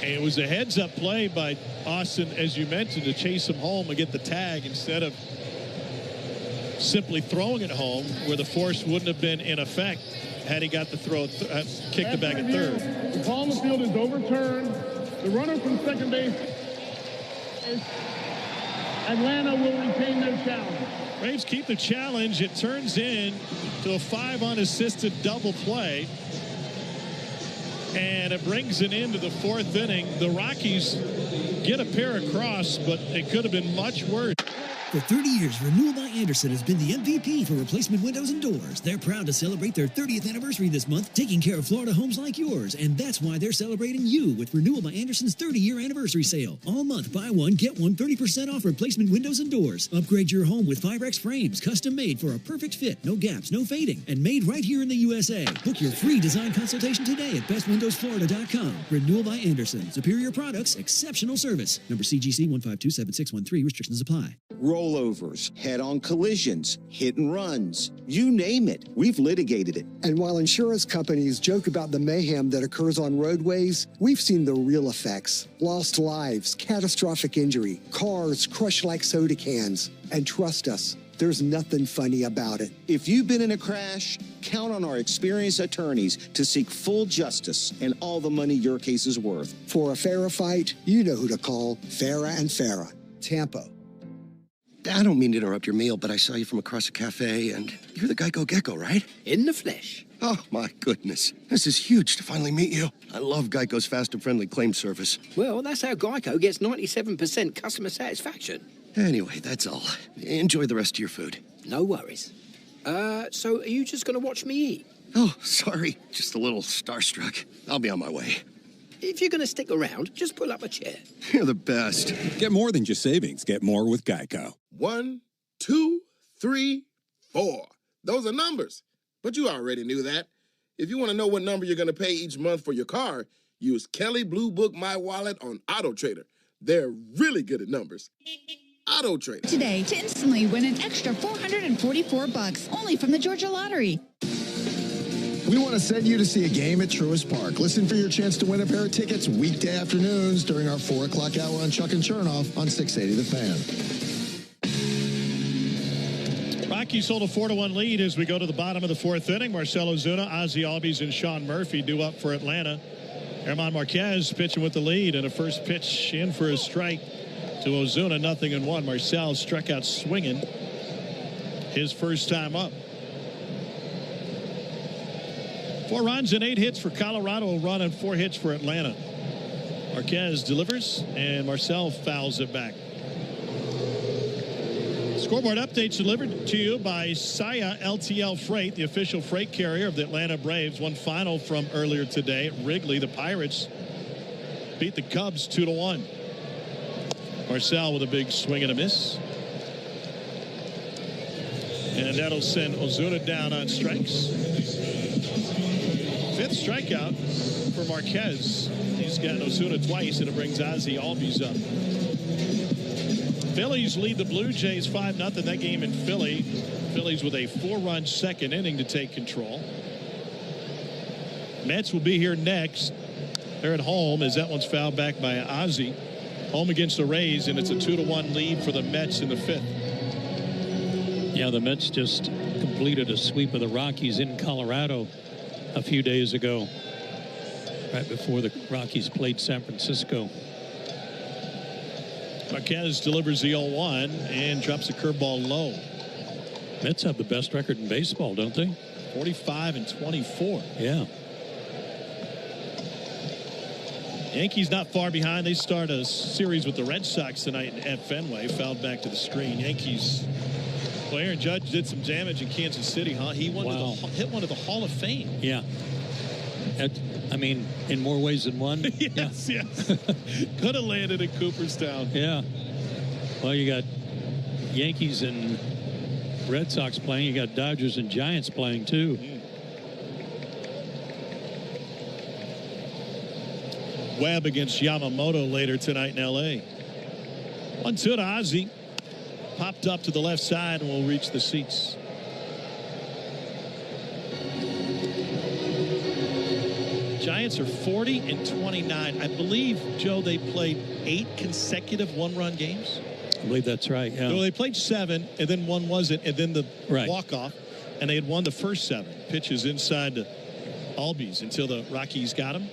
And it was a heads-up play by Austin, as you mentioned, to chase him home and get the tag instead of simply throwing it home, where the force wouldn't have been in effect had he got the throw, kicked the bag at third. The call on the field is overturned. The runner from second base, Atlanta will retain their challenge. Braves keep the challenge. It turns in to a 5 unassisted double play. And it brings it into the 4th inning. The Rockies get a pair across, but it could have been much worse. For 30 years, Renewal by Andersen has been the MVP for replacement windows and doors. They're proud to celebrate their 30th anniversary this month, taking care of Florida homes like yours. And that's why they're celebrating you with Renewal by Andersen's 30-year anniversary sale. All month, buy one, get one 30% off replacement windows and doors. Upgrade your home with 5X frames, custom made for a perfect fit, no gaps, no fading, and made right here in the USA. Book your free design consultation today at bestwindowsflorida.com. Renewal by Andersen. Superior products, exceptional service. Number CGC 1527613. Restrictions apply. Rollovers, head-on collisions, hit and runs, you name it. We've litigated it. And while insurance companies joke about the mayhem that occurs on roadways, we've seen the real effects. Lost lives, catastrophic injury, cars crushed like soda cans. And trust us, there's nothing funny about it. If you've been in a crash, count on our experienced attorneys to seek full justice and all the money your case is worth. For a fairer fight, you know who to call. Farah and Farah. Tampa. I don't mean to interrupt your meal, but I saw you from across the cafe, and you're the Geico Gecko, right? In the flesh. Oh, my goodness. This is huge to finally meet you. I love Geico's fast and friendly claim service. Well, that's how Geico gets 97% customer satisfaction. Anyway, that's all. Enjoy the rest of your food. No worries. So are you just going to watch me eat? Oh, sorry. Just a little starstruck. I'll be on my way. If you're going to stick around, just pull up a chair. You're the best. Get more than just savings. Get more with Geico. 1, 2, 3, 4. Those are numbers. But you already knew that. If you want to know what number you're going to pay each month for your car, use Kelly Blue Book My Wallet on Auto Trader. They're really good at numbers. Auto Trader. Today to instantly win an extra $444 only from the Georgia Lottery. We want to send you to see a game at Truist Park. Listen for your chance to win a pair of tickets weekday afternoons during our 4 o'clock hour on Chuck and Chernoff on 680 The Fan. Rockies hold a 4-1 lead as we go to the bottom of the 4th inning. Marcell Ozuna, Ozzie Albies, and Sean Murphy due up for Atlanta. German Marquez pitching with the lead, and a first pitch in for a strike to Ozuna, 0-1. Marcell struck out swinging his first time up. 4 runs and 8 hits for Colorado, a run and 4 hits for Atlanta. Marquez delivers, and Marcell fouls it back. Scoreboard updates delivered to you by Saya LTL Freight, the official freight carrier of the Atlanta Braves. One final from earlier today at Wrigley. The Pirates beat the Cubs 2-1. Marcell with a big swing and a miss. And that'll send Ozuna down on strikes. 5th strikeout for Marquez. He's got Ozuna twice, and it brings Ozzie Albies up. Phillies lead the Blue Jays 5-0. That game in Philly. Phillies with a 4-run second inning to take control. Mets will be here next. They're at home as that one's fouled back by Ozzie. Home against the Rays, and it's a 2-1 lead for the Mets in the 5th. Yeah, the Mets just completed a sweep of the Rockies in Colorado a few days ago, right before the Rockies played San Francisco. Marquez delivers the 0-1 and drops the curveball low. Mets have the best record in baseball, don't they? 45-24. Yeah. Yankees not far behind. They start a series with the Red Sox tonight at Fenway. Fouled back to the screen. Yankees. Well, Aaron Judge did some damage in Kansas City, huh? He hit one of the Hall of Fame. Yeah. I mean, in more ways than one. Yes, yes. Could have landed in Cooperstown. Yeah. Well, you got Yankees and Red Sox playing. You got Dodgers and Giants playing, too. Webb against Yamamoto later tonight in L.A. 1-2 to Ozzie. Popped up to the left side and will reach the seats. Giants are 40-29. I believe, Joe, they played 8 consecutive 1-run games. I believe that's right, yeah. No, they played 7, and then 1 wasn't, and then the walk-off, and they had won the first 7. Pitches inside to Albies until the Rockies got him.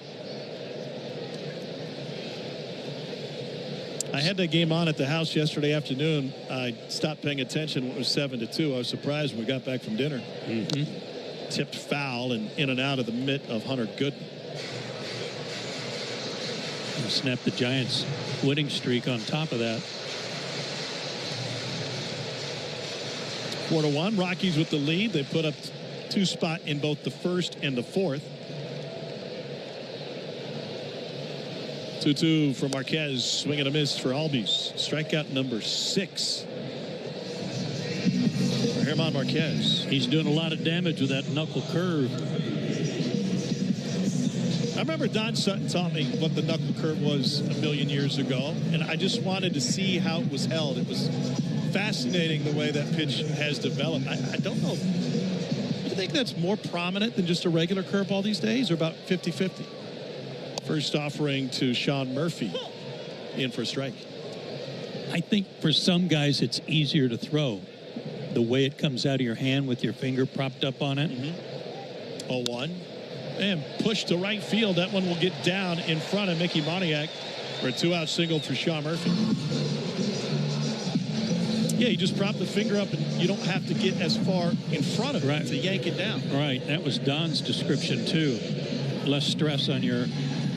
I had that game on at the house yesterday afternoon. I stopped paying attention when it was 7-2. I was surprised when we got back from dinner. Tipped foul and in and out of the mitt of Hunter Gooden. And snapped the Giants' winning streak on top of that. 4-1. Rockies with the lead. They put up 2 spot in both the first and the fourth. 2-2 for Marquez. Swing and a miss for Albies. Strikeout number 6 for German Marquez. He's doing a lot of damage with that knuckle curve. I remember Don Sutton taught me what the knuckle curve was a million years ago, and I just wanted to see how it was held. It was fascinating the way that pitch has developed. I don't know. Do you think that's more prominent than just a regular curveball these days, or about 50-50? First offering to Sean Murphy in for a strike. I think for some guys it's easier to throw. The way it comes out of your hand with your finger propped up on it. 0-1. And push to right field. That one will get down in front of Mickey Moniak for a 2-out single for Sean Murphy. Yeah, you just prop the finger up and you don't have to get as far in front of it to yank it down. Right. That was Don's description too. Less stress on your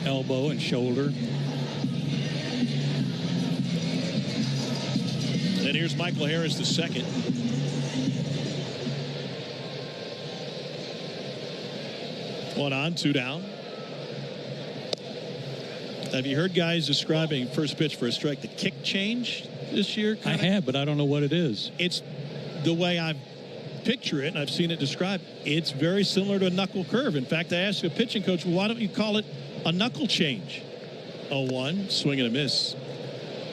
elbow and shoulder. And here's Michael Harris, the second. One on, 2 down. Have you heard guys describing first pitch for a strike, the kick change this year? I have, but I don't know what it is. It's the way I picture it, and I've seen it described. It's very similar to a knuckle curve. In fact, I asked a pitching coach, well, why don't you call it a knuckle change? 0-1, swing and a miss.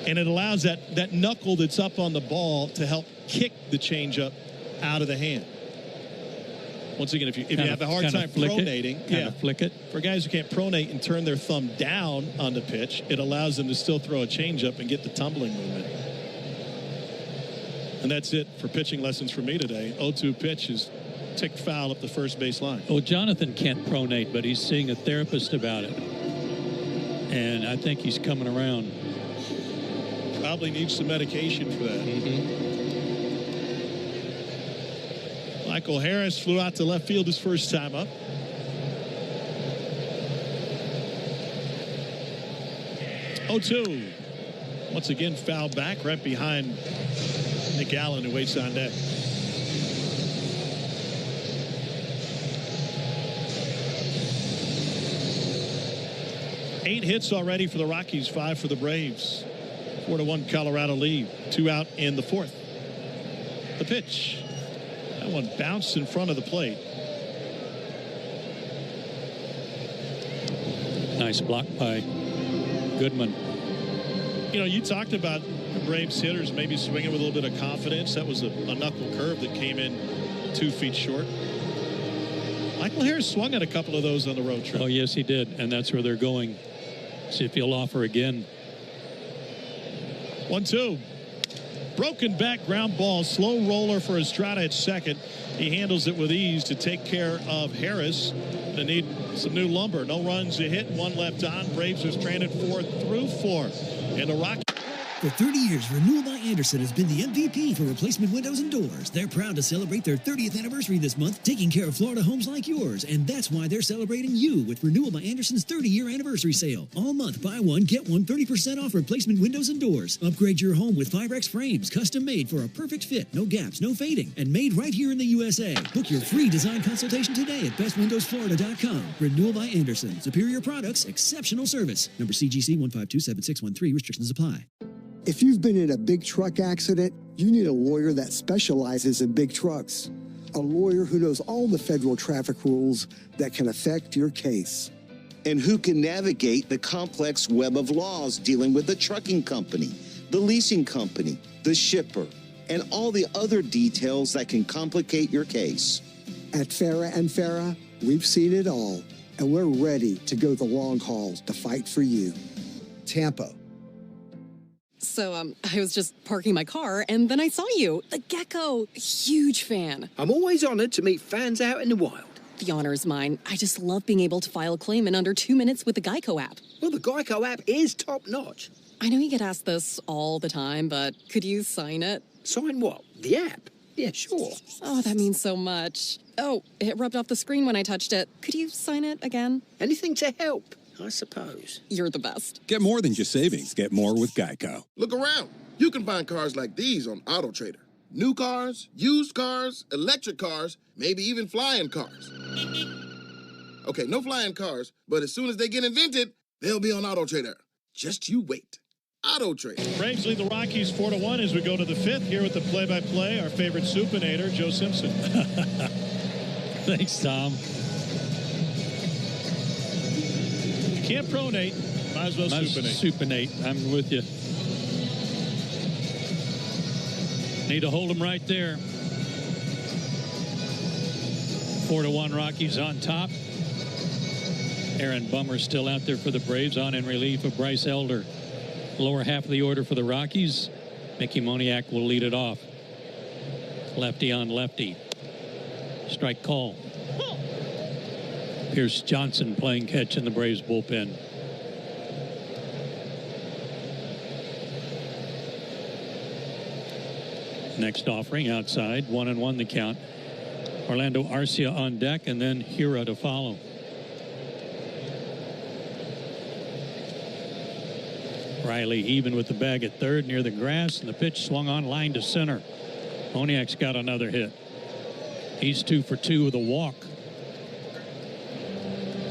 And it allows that knuckle that's up on the ball to help kick the changeup out of the hand. Once again, if you have a hard time pronating, flick it. For guys who can't pronate and turn their thumb down on the pitch, it allows them to still throw a changeup and get the tumbling movement. And that's it for pitching lessons for me today. 0-2 pitch is ticked foul up the first base line. Well, Jonathan can't pronate, but he's seeing a therapist about it. And I think he's coming around. Probably needs some medication for that. Michael Harris flew out to left field his first time up. Oh-2. Once again, foul back right behind Nick Allen, who waits on deck. Eight hits already for the Rockies, 5 for the Braves. 4-1 Colorado lead. 2 out in the fourth. The pitch. That one bounced in front of the plate. Nice block by Goodman. You know, you talked about the Braves hitters maybe swinging with a little bit of confidence. That was a knuckle curve that came in 2 feet short. Michael Harris swung at a couple of those on the road trip. Oh, yes, he did. And that's where they're going. See if he'll offer again. 1-2. Broken back ground ball. Slow roller for Estrada at second. He handles it with ease to take care of Harris. They need some new lumber. No runs to hit. 1 left on. Braves are stranded 4 through 4. And the Rockies. For 30 years, Renewal by Andersen has been the MVP for replacement windows and doors. They're proud to celebrate their 30th anniversary this month, taking care of Florida homes like yours. And that's why they're celebrating you with Renewal by Andersen's 30-year anniversary sale. All month, buy one, get one 30% off replacement windows and doors. Upgrade your home with 5X frames, custom made for a perfect fit, no gaps, no fading, and made right here in the USA. Book your free design consultation today at bestwindowsflorida.com. Renewal by Andersen. Superior products, exceptional service. Number CGC 1527613. Restrictions apply. If you've been in a big truck accident, you need a lawyer that specializes in big trucks. A lawyer who knows all the federal traffic rules that can affect your case. And who can navigate the complex web of laws dealing with the trucking company, the leasing company, the shipper, and all the other details that can complicate your case. At Farah and Farah, we've seen it all, and we're ready to go the long haul to fight for you. Tampa. So, I was just parking my car, and then I saw you, the gecko. Huge fan. I'm always honored to meet fans out in the wild. The honor is mine. I just love being able to file a claim in under 2 minutes with the Geico app. Well, the Geico app is top-notch. I know you get asked this all the time, but could you sign it? Sign what? The app? Yeah, sure. Oh, that means so much. Oh, it rubbed off the screen when I touched it. Could you sign it again? Anything to help, I suppose. You're the best. Get more than just savings. Get more with Geico. Look around. You can find cars like these on AutoTrader. New cars, used cars, electric cars, maybe even flying cars. Okay, no flying cars, but as soon as they get invented, they'll be on Auto Trader. Just you wait. Auto Trader. Braves lead the Rockies 4-1 as we go to the fifth. Here with the play-by-play, our favorite supinator, Joe Simpson. Thanks, Tom. You can't pronate. Might as well supinate. I'm with you. Need to hold them right there. 4-1 Rockies on top. Aaron Bummer still out there for the Braves, on in relief of Bryce Elder. Lower half of the order for the Rockies. Mickey Moniak will lead it off. Lefty on lefty. Strike call. Pierce Johnson playing catch in the Braves bullpen. Next offering outside, 1-1 the count. Orlando Arcia on deck, and then Hira to follow. Riley even with the bag at third near the grass, and the pitch swung on line to center. Moniak's got another hit. He's 2 for 2 with a walk.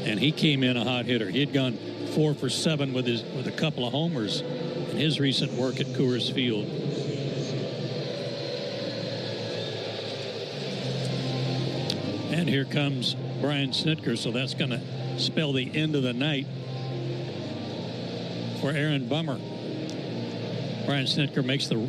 And he came in a hot hitter. He had gone 4 for 7 with a couple of homers in his recent work at Coors Field. And here comes Brian Snitker, so that's going to spell the end of the night for Aaron Bummer. Brian Snitker makes the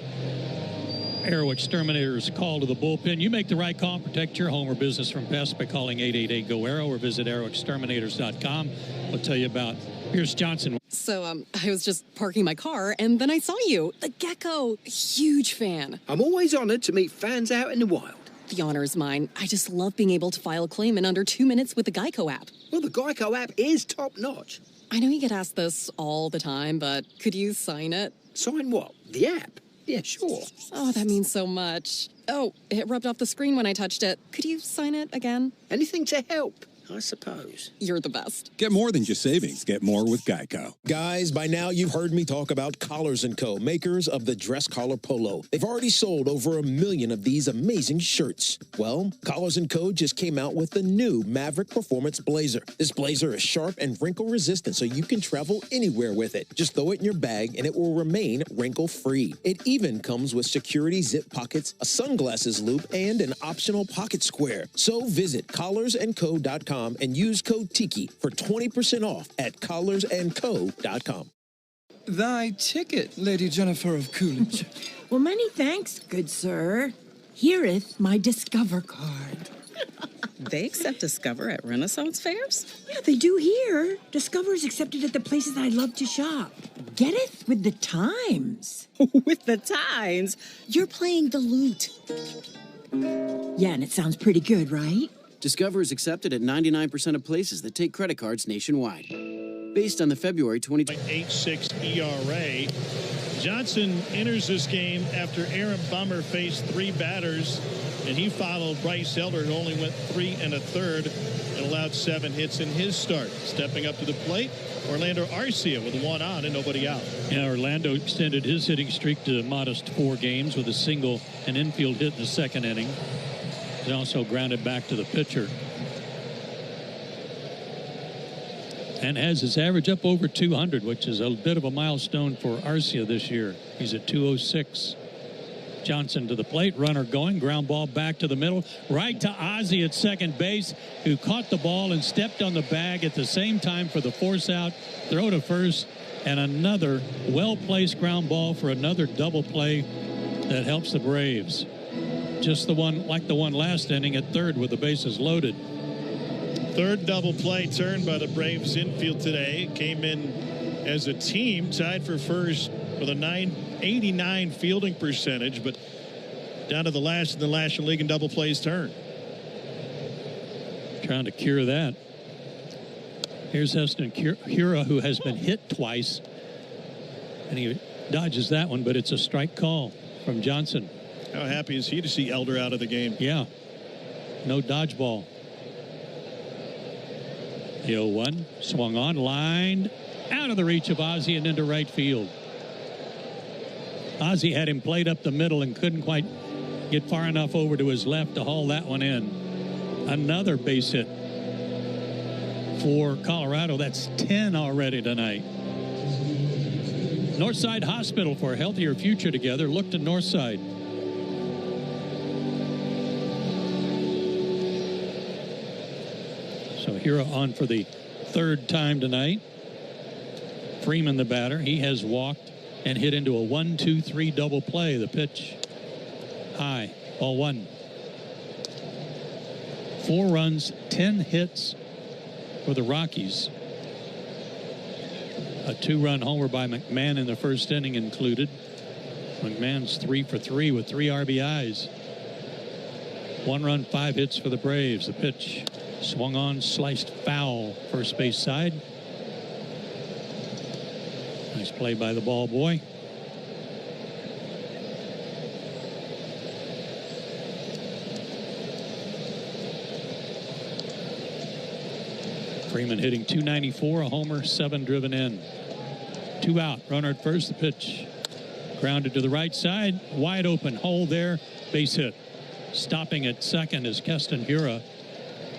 Arrow Exterminator's call to the bullpen. You make the right call and protect your home or business from pests by calling 888-GO-ARROW or visit arrowexterminators.com. We'll tell you about Pierce Johnson. So, I was just parking my car, and then I saw you. The gecko. Huge fan. I'm always honored to meet fans out in the wild. The honor is mine. I just love being able to file a claim in under 2 minutes with the Geico app. Well, the Geico app is top-notch. I know you get asked this all the time, but could you sign it? Sign what? The app? Yeah, sure. Oh, that means so much. Oh, it rubbed off the screen when I touched it. Could you sign it again? Anything to help, I suppose. You're the best. Get more than just savings. Get more with Geico. Guys, by now you've heard me talk about Collars & Co., makers of the dress collar polo. They've already sold over 1 million of these amazing shirts. Well, Collars & Co. just came out with the new Maverick Performance Blazer. This blazer is sharp and wrinkle resistant, so you can travel anywhere with it. Just throw it in your bag and it will remain wrinkle-free. It even comes with security zip pockets, a sunglasses loop, and an optional pocket square. So visit collarsandco.com and use code TIKI for 20% off at collarsandco.com. Thy ticket, Lady Jennifer of Coolidge. Well, many thanks, good sir. Hereth my Discover card. They accept Discover at Renaissance fairs? Yeah, they do here. Discover is accepted at the places I love to shop. Getteth with the times. With the times? You're playing the lute. Yeah, and it sounds pretty good, right? Discover is accepted at 99% of places that take credit cards nationwide. Based on the February 20.86 ERA. Johnson enters this game after Aaron Bummer faced 3 batters, and he followed Bryce Elder, who only went 3 1/3 and allowed 7 hits in his start. Stepping up to the plate, Orlando Arcia with 1 out and nobody out. Yeah, Orlando extended his hitting streak to a modest 4 games with a single and infield hit in the second inning. He also grounded back to the pitcher. And has his average up over 200, which is a bit of a milestone for Arcia this year. He's at 206. Johnson to the plate, runner going, ground ball back to the middle, right to Ozzie at second base, who caught the ball and stepped on the bag at the same time for the force out, throw to first, and another well-placed ground ball for another double play that helps the Braves. Just the one, like the one last inning at third with the bases loaded. Third double play turned by the Braves infield today. Came in as a team, tied for first with a .989 fielding percentage, but down to the last in the National League in double plays turned. Trying to cure that. Here's Heston Hura, who has been hit twice, and he dodges that one, but it's a strike call from Johnson. How happy is he to see Elder out of the game? Yeah. No dodgeball. The 0-1 swung on, lined out of the reach of Ozzie and into right field. Ozzie had him played up the middle and couldn't quite get far enough over to his left to haul that one in. Another base hit for Colorado. That's 10 already tonight. Northside Hospital, for a healthier future together. Look to Northside. So Hira on for the third time tonight. Freeman, the batter, he has walked and hit into a 1-2-3 double play. The pitch high, ball one. 4 runs, 10 hits for the Rockies. A 2-run homer by McMahon in the first inning included. McMahon's 3 for 3 with 3 RBIs. 1 run, 5 hits for the Braves. The pitch swung on, sliced foul, first base side. Nice play by the ball boy. Freeman hitting .294, a homer, 7 driven in. 2 out, runner at first. The pitch grounded to the right side, wide open hole there, base hit. Stopping at second is Keston Hira,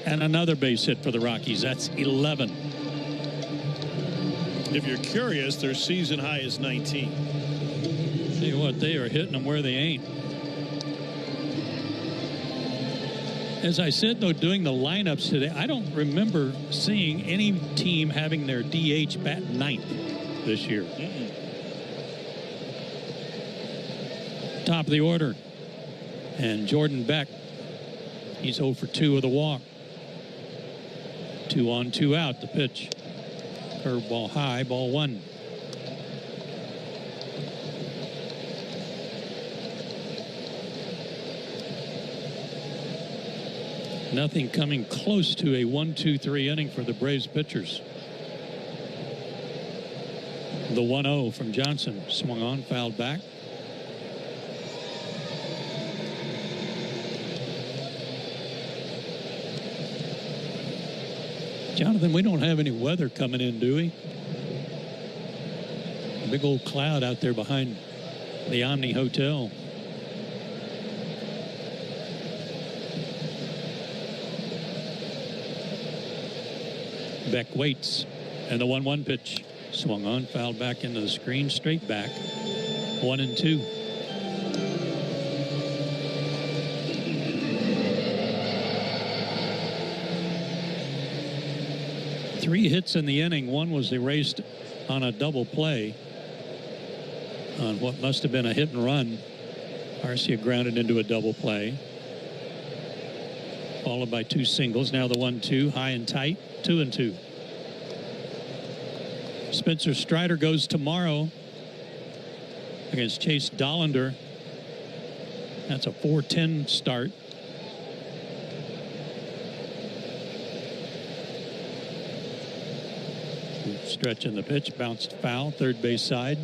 and another base hit for the Rockies. That's 11. If you're curious, their season high is 19. Tell you what, they are hitting them where they ain't. As I said, though, doing the lineups today, I don't remember seeing any team having their DH bat 9th this year. Top of the order. And Jordan Beck, he's 0 for 2 with a walk. 2 on, 2 out. The pitch. Curveball high, ball one. Nothing coming close to a 1-2-3 inning for the Braves pitchers. The 1-0 from Johnson. Swung on, fouled back. Jonathan, we don't have any weather coming in, do we? A big old cloud out there behind the Omni Hotel. Beck waits, and the 1-1 pitch. Swung on, fouled back into the screen, straight back. 1-2. Three hits in the inning. One was erased on a double play on what must have been a hit and run. Arcia grounded into a double play, followed by 2 singles. Now the 1-2, high and tight, 2-2. Spencer Strider goes tomorrow against Chase Dollander. That's a 4-10 start. Stretch in the pitch, bounced foul, third base side.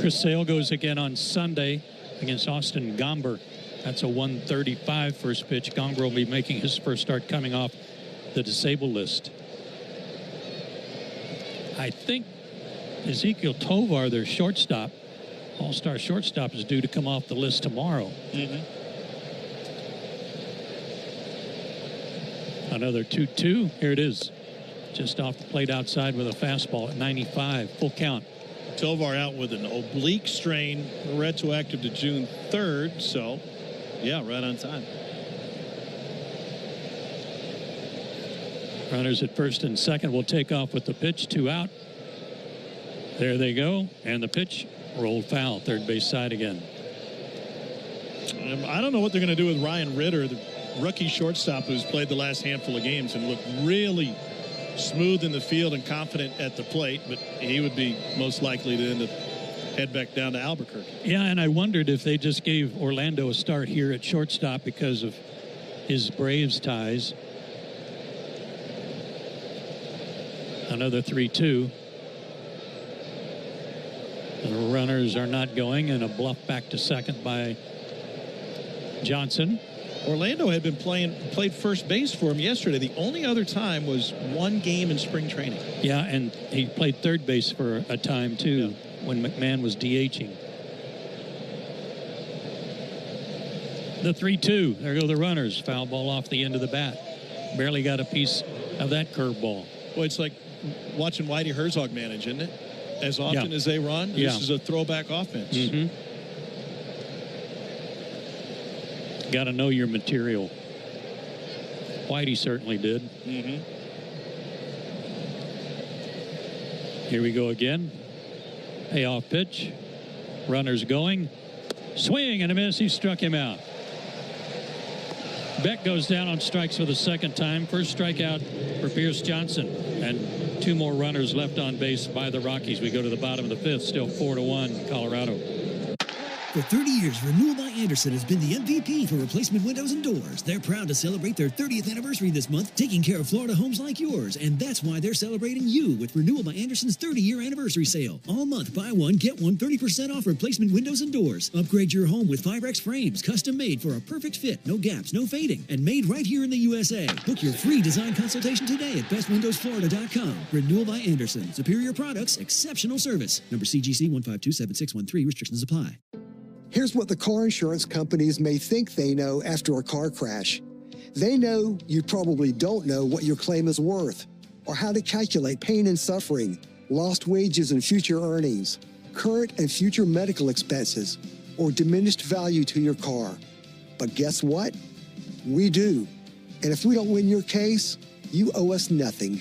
Chris Sale goes again on Sunday against Austin Gomber. That's a 135 first pitch. Gomber will be making his first start coming off the disabled list. I think Ezekiel Tovar, their shortstop, all-star shortstop, is due to come off the list tomorrow. Another 2-2. Here it is. Just off the plate outside with a fastball at 95. Full count. Tovar out with an oblique strain, retroactive to June 3rd. So, yeah, right on time. Runners at first and second will take off with the pitch. 2 out. There they go. And the pitch rolled foul. Third base side again. I don't know what they're going to do with Ryan Ritter, the rookie shortstop who's played the last handful of games and looked really smooth in the field and confident at the plate, but he would be most likely to end up head back down to Albuquerque. Yeah, and I wondered if they just gave Orlando a start here at shortstop because of his Braves ties. Another 3-2. The runners are not going, and a bluff back to second by Johnson. Orlando had been played first base for him yesterday. The only other time was one game in spring training. Yeah, and he played third base for a time, too, when McMahon was DHing. The 3-2. There go the runners. Foul ball off the end of the bat. Barely got a piece of that curveball. Well, it's like watching Whitey Herzog manage, isn't it? As often as they run, this is a throwback offense. Got to know your material. Whitey certainly did. Here we go again. Payoff pitch. Runners going. Swing and a miss. He struck him out. Beck goes down on strikes for the second time. First strikeout for Pierce Johnson. And 2 more runners left on base by the Rockies. We go to the bottom of the 5th. Still 4-1 Colorado. For 30 years, Renewal by Andersen has been the MVP for replacement windows and doors. They're proud to celebrate their 30th anniversary this month, taking care of Florida homes like yours. And that's why they're celebrating you with Renewal by Andersen's 30-year anniversary sale. All month, buy one, get one 30% off replacement windows and doors. Upgrade your home with Firex frames, custom made for a perfect fit, no gaps, no fading, and made right here in the USA. Book your free design consultation today at bestwindowsflorida.com. Renewal by Andersen. Superior products, exceptional service. Number CGC 1527613. Restrictions apply. Here's what the car insurance companies may think they know after a car crash. They know you probably don't know what your claim is worth, or how to calculate pain and suffering, lost wages and future earnings, current and future medical expenses, or diminished value to your car. But guess what? We do. And if we don't win your case, you owe us nothing.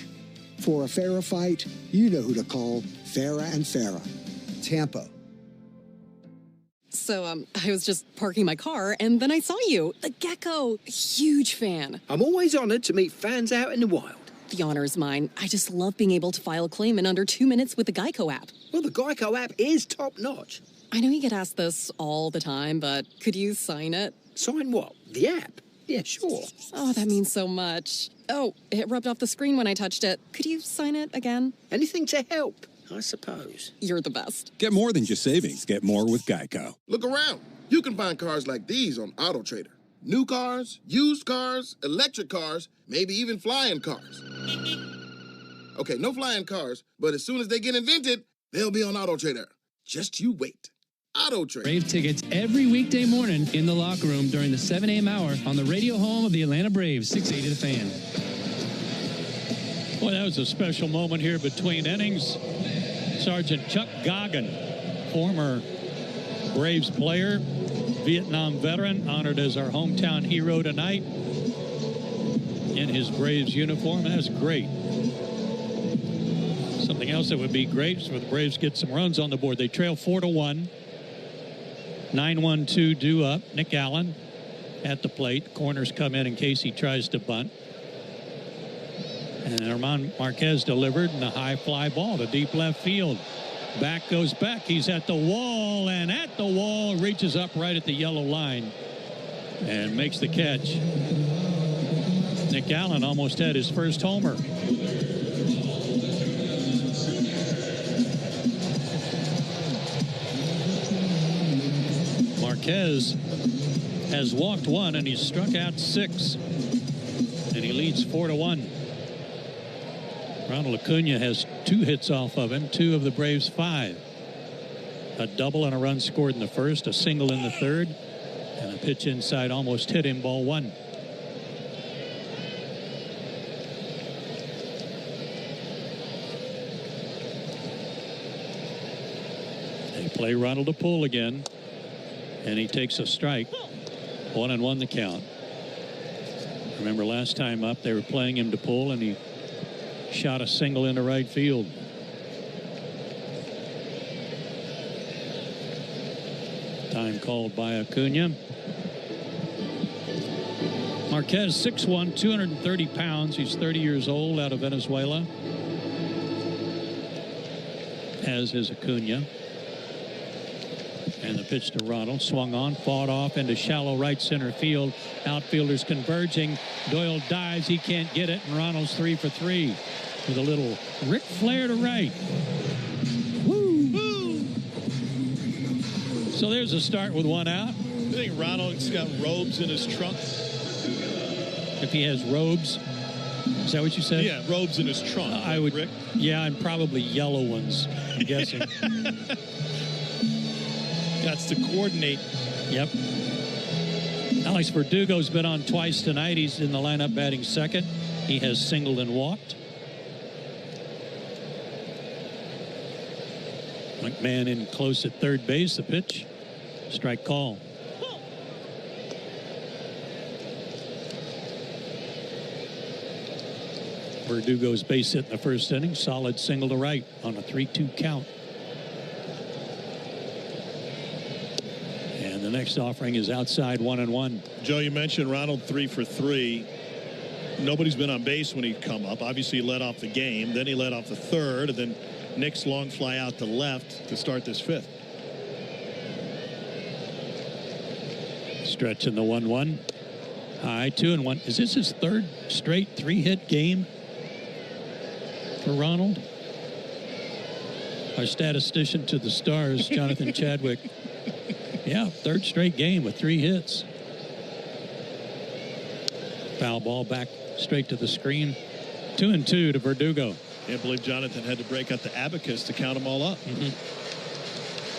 For a fairer fight, you know who to call. Farah and Farah. Tampa. So, I was just parking my car, and then I saw you. The gecko. Huge fan. I'm always honored to meet fans out in the wild. The honor is mine. I just love being able to file a claim in under 2 minutes with the Geico app. Well, the Geico app is top-notch. I know you get asked this all the time, but could you sign it? Sign what? The app? Yeah, sure. Oh, that means so much. Oh, it rubbed off the screen when I touched it. Could you sign it again? Anything to help, I suppose. You're the best. Get more than just savings. Get more with Geico. Look around. You can find cars like these on AutoTrader. New cars, used cars, electric cars, maybe even flying cars. Okay, no flying cars, but as soon as they get invented, they'll be on AutoTrader. Just you wait. AutoTrader. Brave tickets every weekday morning in the locker room during the 7 a.m. hour on the radio home of the Atlanta Braves, 680 The Fan. Boy, that was a special moment here between innings. Sergeant Chuck Goggin, former Braves player, Vietnam veteran, honored as our hometown hero tonight in his Braves uniform. That's great. Something else that would be great is for the Braves get some runs on the board. They trail 4-1. 9-1-2 due up. Nick Allen at the plate. Corners come in case he tries to bunt. And Herman Marquez delivered in a high fly ball to deep left field. Back goes Beck. He's at the wall, and at the wall reaches up right at the yellow line and makes the catch. Nick Allen almost had his first homer. Marquez has walked 1 and he's struck out 6, and he leads 4-1. Ronald Acuna has 2 hits off of him, 2 of the Braves' 5. A double and a run scored in the first, a single in the third, and a pitch inside almost hit him, ball 1. They play Ronald to pull again, and he takes a strike. 1-1 the count. Remember last time up they were playing him to pull, and he shot a single into right field. Time called by Acuna. Marquez, 6'1", 230 pounds. He's 30 years old, out of Venezuela. As is Acuna. And the pitch to Ronald, swung on, fought off into shallow right center field. Outfielders converging. Doyle dives, he can't get it, and Ronald's 3 for 3 with a little Ric Flair to right. Woo! Woo! So there's a start with 1 out. I think Ronald's got robes in his trunk. If he has robes, is that what you said? Yeah, robes in his trunk. I would, Rick. Yeah, and probably yellow ones, I'm guessing. Got to coordinate. Yep. Alex Verdugo's been on twice tonight. He's in the lineup batting second. He has singled and walked. McMahon in close at third base. The pitch. Strike call. Verdugo's base hit in the first inning. Solid single to right on a 3-2 count. And the next offering is outside 1-1. Joe, you mentioned Ronald 3 for 3. Nobody's been on base when he'd come up. Obviously, he led off the game. Then he led off the third. And then Nick's long fly out to left to start this fifth. Stretch in the 1-1. High 2-1. Is this his third straight 3-hit game for Ronald? Our statistician to the Stars, Jonathan Chadwick. Yeah, third straight game with 3 hits. Foul ball back straight to the screen. 2-2 to Verdugo. Can't believe Jonathan had to break out the abacus to count them all up.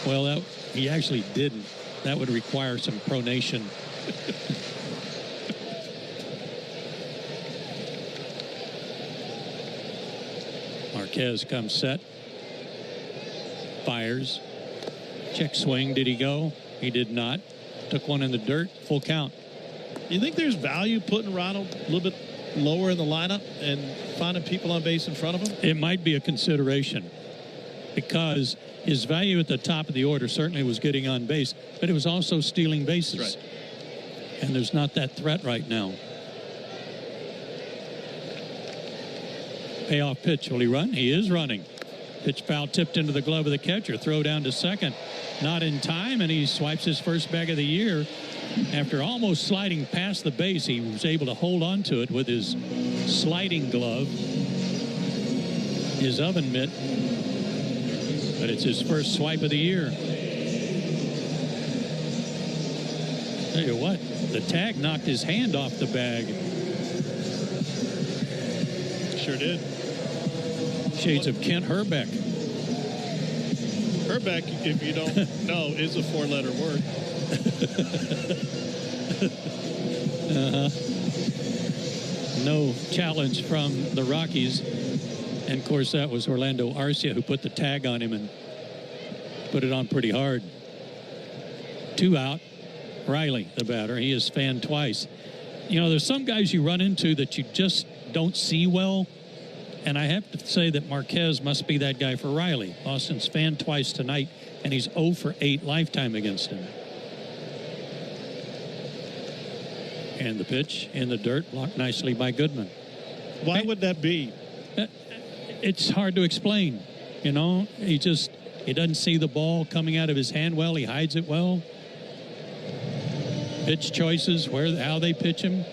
Well, he actually didn't. That would require some pronation. Marquez comes set. Fires. Check swing. Did he go? He did not. Took one in the dirt. Full count. You think there's value putting Ronald a little bit lower in the lineup and finding people on base in front of him? It might be a consideration because his value at the top of the order certainly was getting on base, but it was also stealing bases. Right. And there's not that threat right now. Payoff pitch. Will he run? He is running. Pitch foul tipped into the glove of the catcher. Throw down to second. Not in time, and he swipes his first bag of the year. After almost sliding past the base, he was able to hold on to it with his sliding glove, his oven mitt. But it's his first swipe of the year. Tell you what, the tag knocked his hand off the bag. Sure did. Shades of Kent Herbeck. Herbeck, if you don't know, is a 4-letter word. No challenge from the Rockies. And, of course, that was Orlando Arcia who put the tag on him and put it on pretty hard. 2 out. Riley, the batter. He is fanned twice. You know, there's some guys you run into that you just don't see well. And I have to say that Marquez must be that guy for Riley. Austin's fanned twice tonight, and he's 0 for 8 lifetime against him. And the pitch in the dirt, blocked nicely by Goodman. Why would that be? It's hard to explain. You know, he doesn't see the ball coming out of his hand well. He hides it well. Pitch choices, how they pitch him.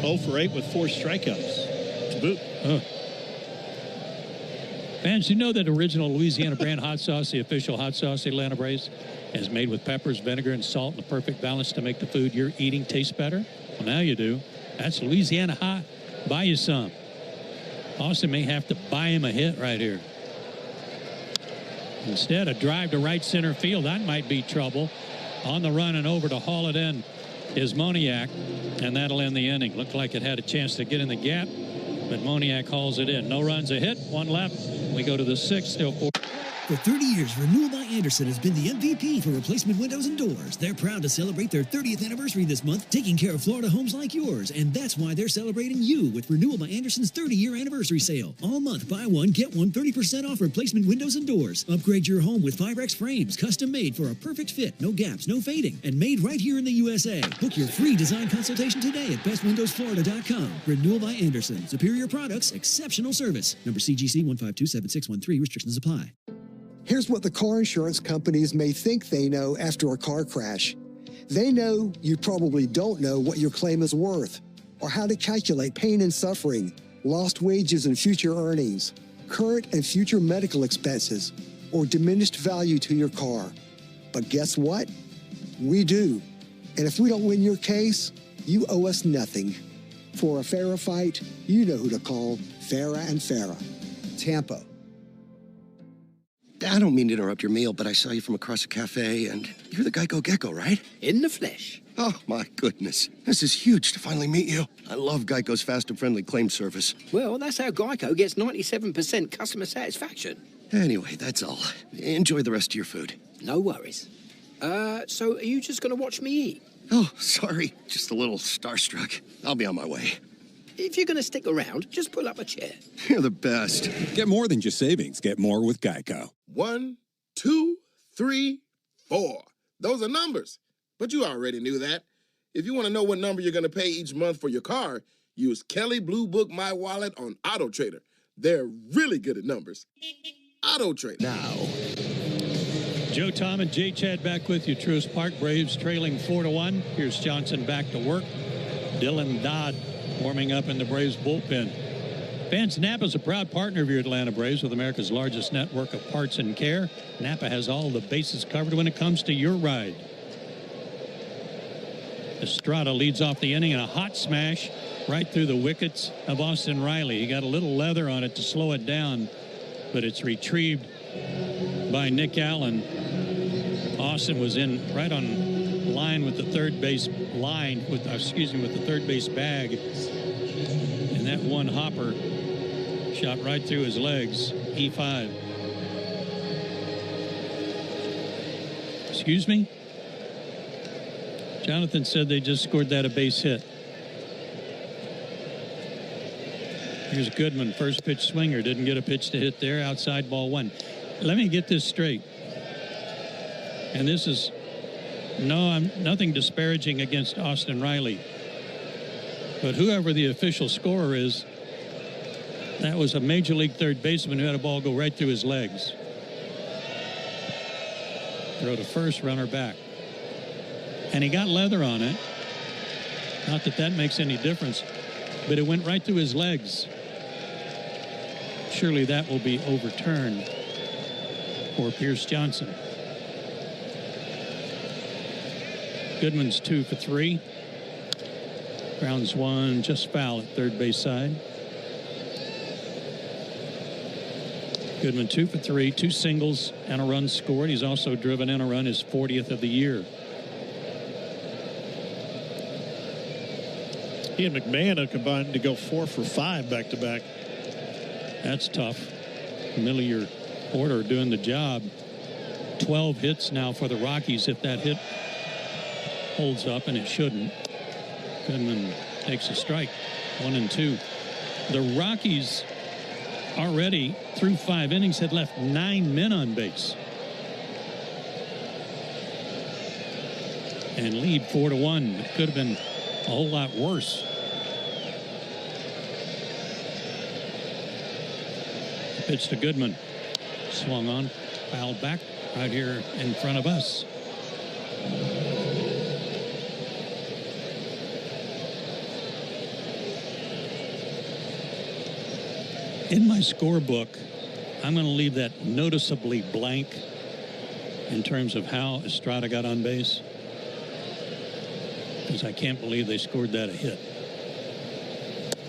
0 for 8 with 4 strikeouts to boot. Fans, you know that original Louisiana brand hot sauce, the official hot sauce of the Atlanta Braves, is made with peppers, vinegar, and salt in the perfect balance to make the food you're eating taste better? Well, now you do. That's Louisiana hot. Buy you some. Austin may have to buy him a hit right here. Instead, a drive to right center field. That might be trouble. On the run and over to haul it in is Moniak, and that'll end the inning. Looked like it had a chance to get in the gap, but Moniak hauls it in. No runs, a hit, 1 left. We go to the 6th, still 4. For 30 years, Renewal by Andersen has been the MVP for replacement windows and doors. They're proud to celebrate their 30th anniversary this month, taking care of Florida homes like yours. And that's why they're celebrating you with Renewal by Andersen's 30-year anniversary sale. All month, buy one, get one 30% off replacement windows and doors. Upgrade your home with Firex frames, custom made for a perfect fit, no gaps, no fading, and made right here in the USA. Book your free design consultation today at bestwindowsflorida.com. Renewal by Andersen. Superior products, exceptional service. Number CGC 1527613. Restrictions apply. Here's what the car insurance companies may think they know after a car crash. They know you probably don't know what your claim is worth, or how to calculate pain and suffering, lost wages and future earnings, current and future medical expenses, or diminished value to your car. But guess what? We do. And if we don't win your case, you owe us nothing. For a fairer fight, you know who to call. Farah and Farah. Tampa. I don't mean to interrupt your meal, but I saw you from across the cafe, and you're the Geico Gecko, right? In the flesh. Oh, my goodness. This is huge to finally meet you. I love Geico's fast and friendly claim service. Well, that's how Geico gets 97% customer satisfaction. Anyway, that's all. Enjoy the rest of your food. No worries. So are you just going to watch me eat? Oh, sorry. Just a little starstruck. I'll be on my way. If you're going to stick around, just pull up a chair. You're the best. Get more than just savings. Get more with Geico. 1, 2, 3, 4. Those are numbers. But you already knew that. If you want to know what number you're going to pay each month for your car, use Kelly Blue Book My Wallet on Auto Trader. They're really good at numbers. Auto Trader. Now. Joe, Tom, and Jay Chad back with you. Truist Park, Braves trailing 4-1. Here's Johnson back to work. Dylan Dodd warming up in the Braves bullpen. Fans, Napa is a proud partner of your Atlanta Braves with America's largest network of parts and care. Napa has all the bases covered when it comes to your ride. Estrada leads off the inning in a hot smash right through the wickets of Austin Riley. He got a little leather on it to slow it down, but it's retrieved by Nick Allen. Austin was in right on line with the third base with the third base bag, and that one hopper shot right through his legs. E5. Excuse me? Jonathan said they just scored that a base hit. Here's Goodman, first pitch swinger, didn't get a pitch to hit there, outside ball one. Let me get this straight. And this is, I'm nothing disparaging against Austin Riley. But whoever the official scorer is, that was a major league third baseman who had a ball go right through his legs. Throw to first, runner back. And he got leather on it. Not that that makes any difference, but it went right through his legs. Surely that will be overturned for Pierce Johnson. Goodman's 2 for 3. Grounds one, just foul at third base side. Goodman 2 for 3, 2 singles and a run scored. He's also driven in a run, his 40th of the year. He and McMahon have combined to go 4 for 5 back-to-back. That's tough. Middle of your order doing the job. 12 hits now for the Rockies if that hit holds up, and it shouldn't. Goodman takes a strike. 1-2. The Rockies already through 5 innings had left 9 men on base. And lead 4-1. It could have been a whole lot worse. Pitch to Goodman. Swung on, fouled back right here in front of us. In my scorebook, I'm going to leave that noticeably blank in terms of how Estrada got on base, because I can't believe they scored that a hit.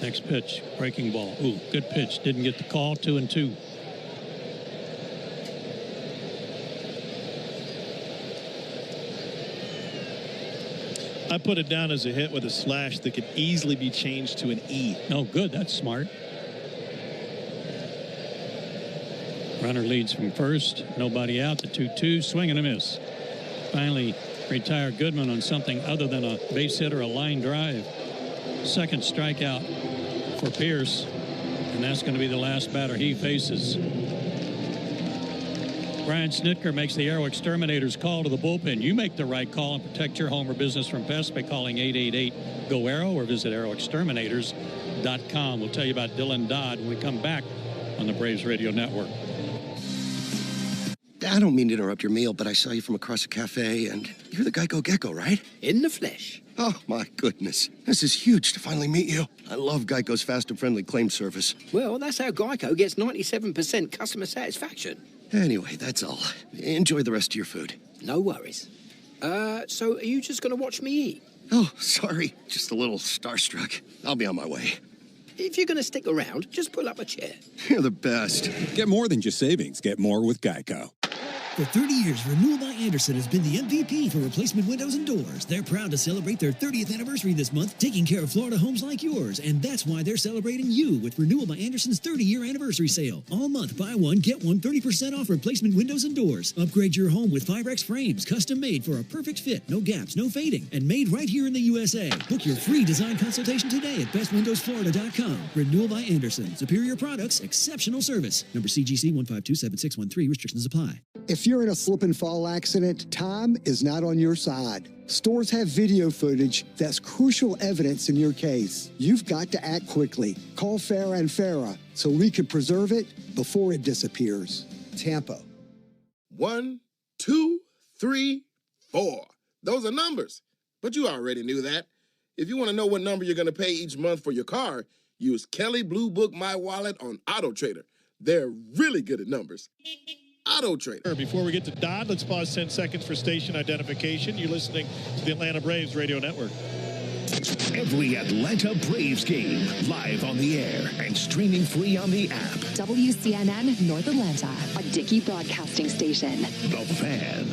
Next pitch, breaking ball. Ooh, good pitch. Didn't get the call. 2-2. I put it down as a hit with a slash that could easily be changed to an E. Oh, good. That's smart. Runner leads from first. Nobody out. The 2-2. Swing and a miss. Finally retire Goodman on something other than a base hit or a line drive. Second strikeout for Pierce, and that's going to be the last batter he faces. Brian Snitker makes the Aero Exterminators call to the bullpen. You make the right call and protect your home or business from pests by calling 888-GO-AERO or visit aeroexterminators.com. We'll tell you about Dylan Dodd when we come back on the Braves Radio Network. I don't mean to interrupt your meal, but I saw you from across the cafe, and you're the Geico Gecko, right? In the flesh. Oh, my goodness. This is huge to finally meet you. I love Geico's fast and friendly claim service. Well, that's how Geico gets 97% customer satisfaction. Anyway, that's all. Enjoy the rest of your food. No worries. So are you just going to watch me eat? Oh, sorry. Just a little starstruck. I'll be on my way. If you're going to stick around, just pull up a chair. You're the best. Get more than just savings. Get more with Geico. For 30 years, Renewal by Andersen has been the MVP for replacement windows and doors. They're proud to celebrate their 30th anniversary this month, taking care of Florida homes like yours. And that's why they're celebrating you with Renewal by Andersen's 30-year anniversary sale. All month, buy one, get one 30% off replacement windows and doors. Upgrade your home with Firex frames, custom made for a perfect fit, no gaps, no fading, and made right here in the USA. Book your free design consultation today at bestwindowsflorida.com. Renewal by Andersen. Superior products, exceptional service. Number CGC 1527613. Restrictions apply. If you're in a slip and fall accident, time is not on your side. Stores have video footage that's crucial evidence in your case. You've got to act quickly. Call Farah and Farah so we can preserve it before it disappears. Tampa. 1, 2, 3, 4. Those are numbers, but you already knew that. If you want to know what number you're going to pay each month for your car, use Kelly Blue Book My Wallet on Auto Trader. They're really good at numbers. Auto Trader. Before we get to Dodd, let's pause 10 seconds for station identification. You're listening to the Atlanta Braves Radio Network. Every Atlanta Braves game live on the air and streaming free on the app. WCNN North Atlanta, a Dickey broadcasting station. The Fan.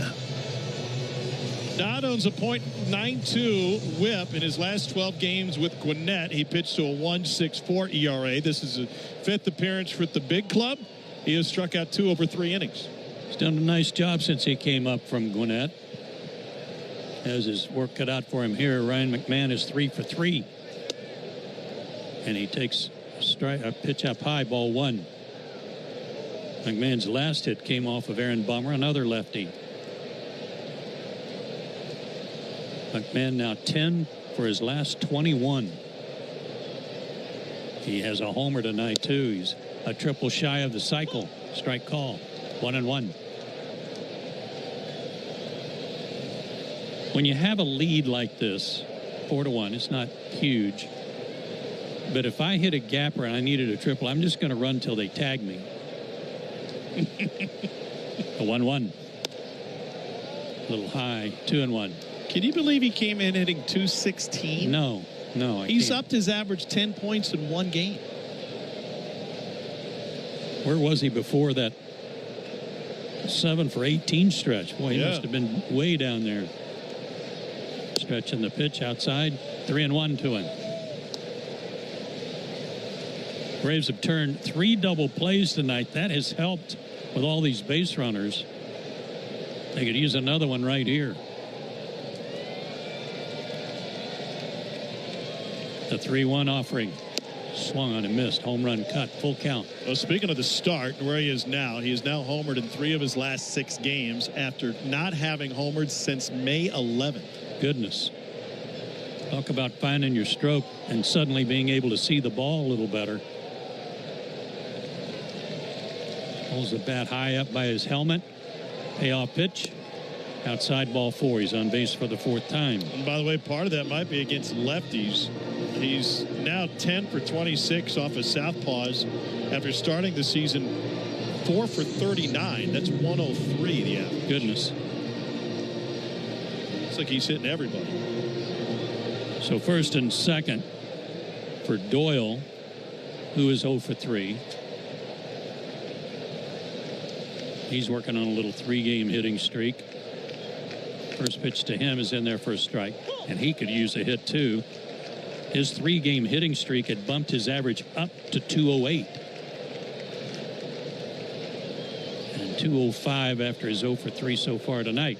Dodd owns a .92 whip in his last 12 games with Gwinnett. He pitched to a 1.64 ERA. This is his 5th appearance for the big club. He has struck out 2 over 3 innings. He's done a nice job since he came up from Gwinnett. Has his work cut out for him here. Ryan McMahon is 3 for 3. And he takes a pitch up high, ball 1. McMahon's last hit came off of Aaron Bummer, another lefty. McMahon now 10 for his last 21. He has a homer tonight, too. He's a triple shy of the cycle. Strike call. 1-1. When you have a lead like this, 4-1, it's not huge. But if I hit a gapper and I needed a triple, I'm just going to run till they tag me. A 1-1. A little high. 2-1. Can you believe he came in hitting .216? No. He's upped his average 10 points in one game. Where was he before that 7 for 18 stretch? Boy, he must have been way down there. Stretching the pitch outside. 3-1 to him. Braves have turned 3 double plays tonight. That has helped with all these base runners. They could use another one right here. The 3-1 offering. Swung on and missed. Home run cut. Full count. Well, speaking of the start, where he is now homered in 3 of his last 6 games after not having homered since May 11th. Goodness. Talk about finding your stroke and suddenly being able to see the ball a little better. Holds the bat high up by his helmet. Payoff pitch. Outside ball 4. He's on base for the 4th time. And by the way, part of that might be against lefties. He's now 10 for 26 off of southpaws after starting the season 4 for 39. That's 103 the average. Goodness. Looks like he's hitting everybody. So first and second for Doyle, who is 0 for 3. He's working on a little 3-game hitting streak. First pitch to him is in there for a strike, and he could use a hit too. His 3-game hitting streak had bumped his average up to 208. And 205 after his 0 for 3 so far tonight.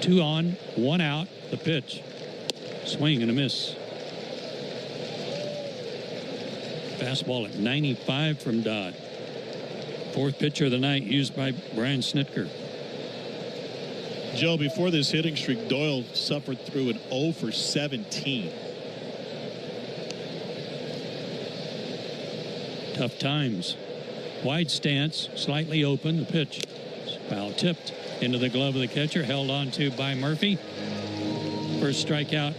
2 on, 1 out, the pitch. Swing and a miss. Fastball at 95 from Dodd. 4th pitcher of the night used by Brian Snitker. Joe, before this hitting streak, Doyle suffered through an 0 for 17. Tough times. Wide stance, slightly open. The pitch. Foul tipped into the glove of the catcher, held on to by Murphy. First strikeout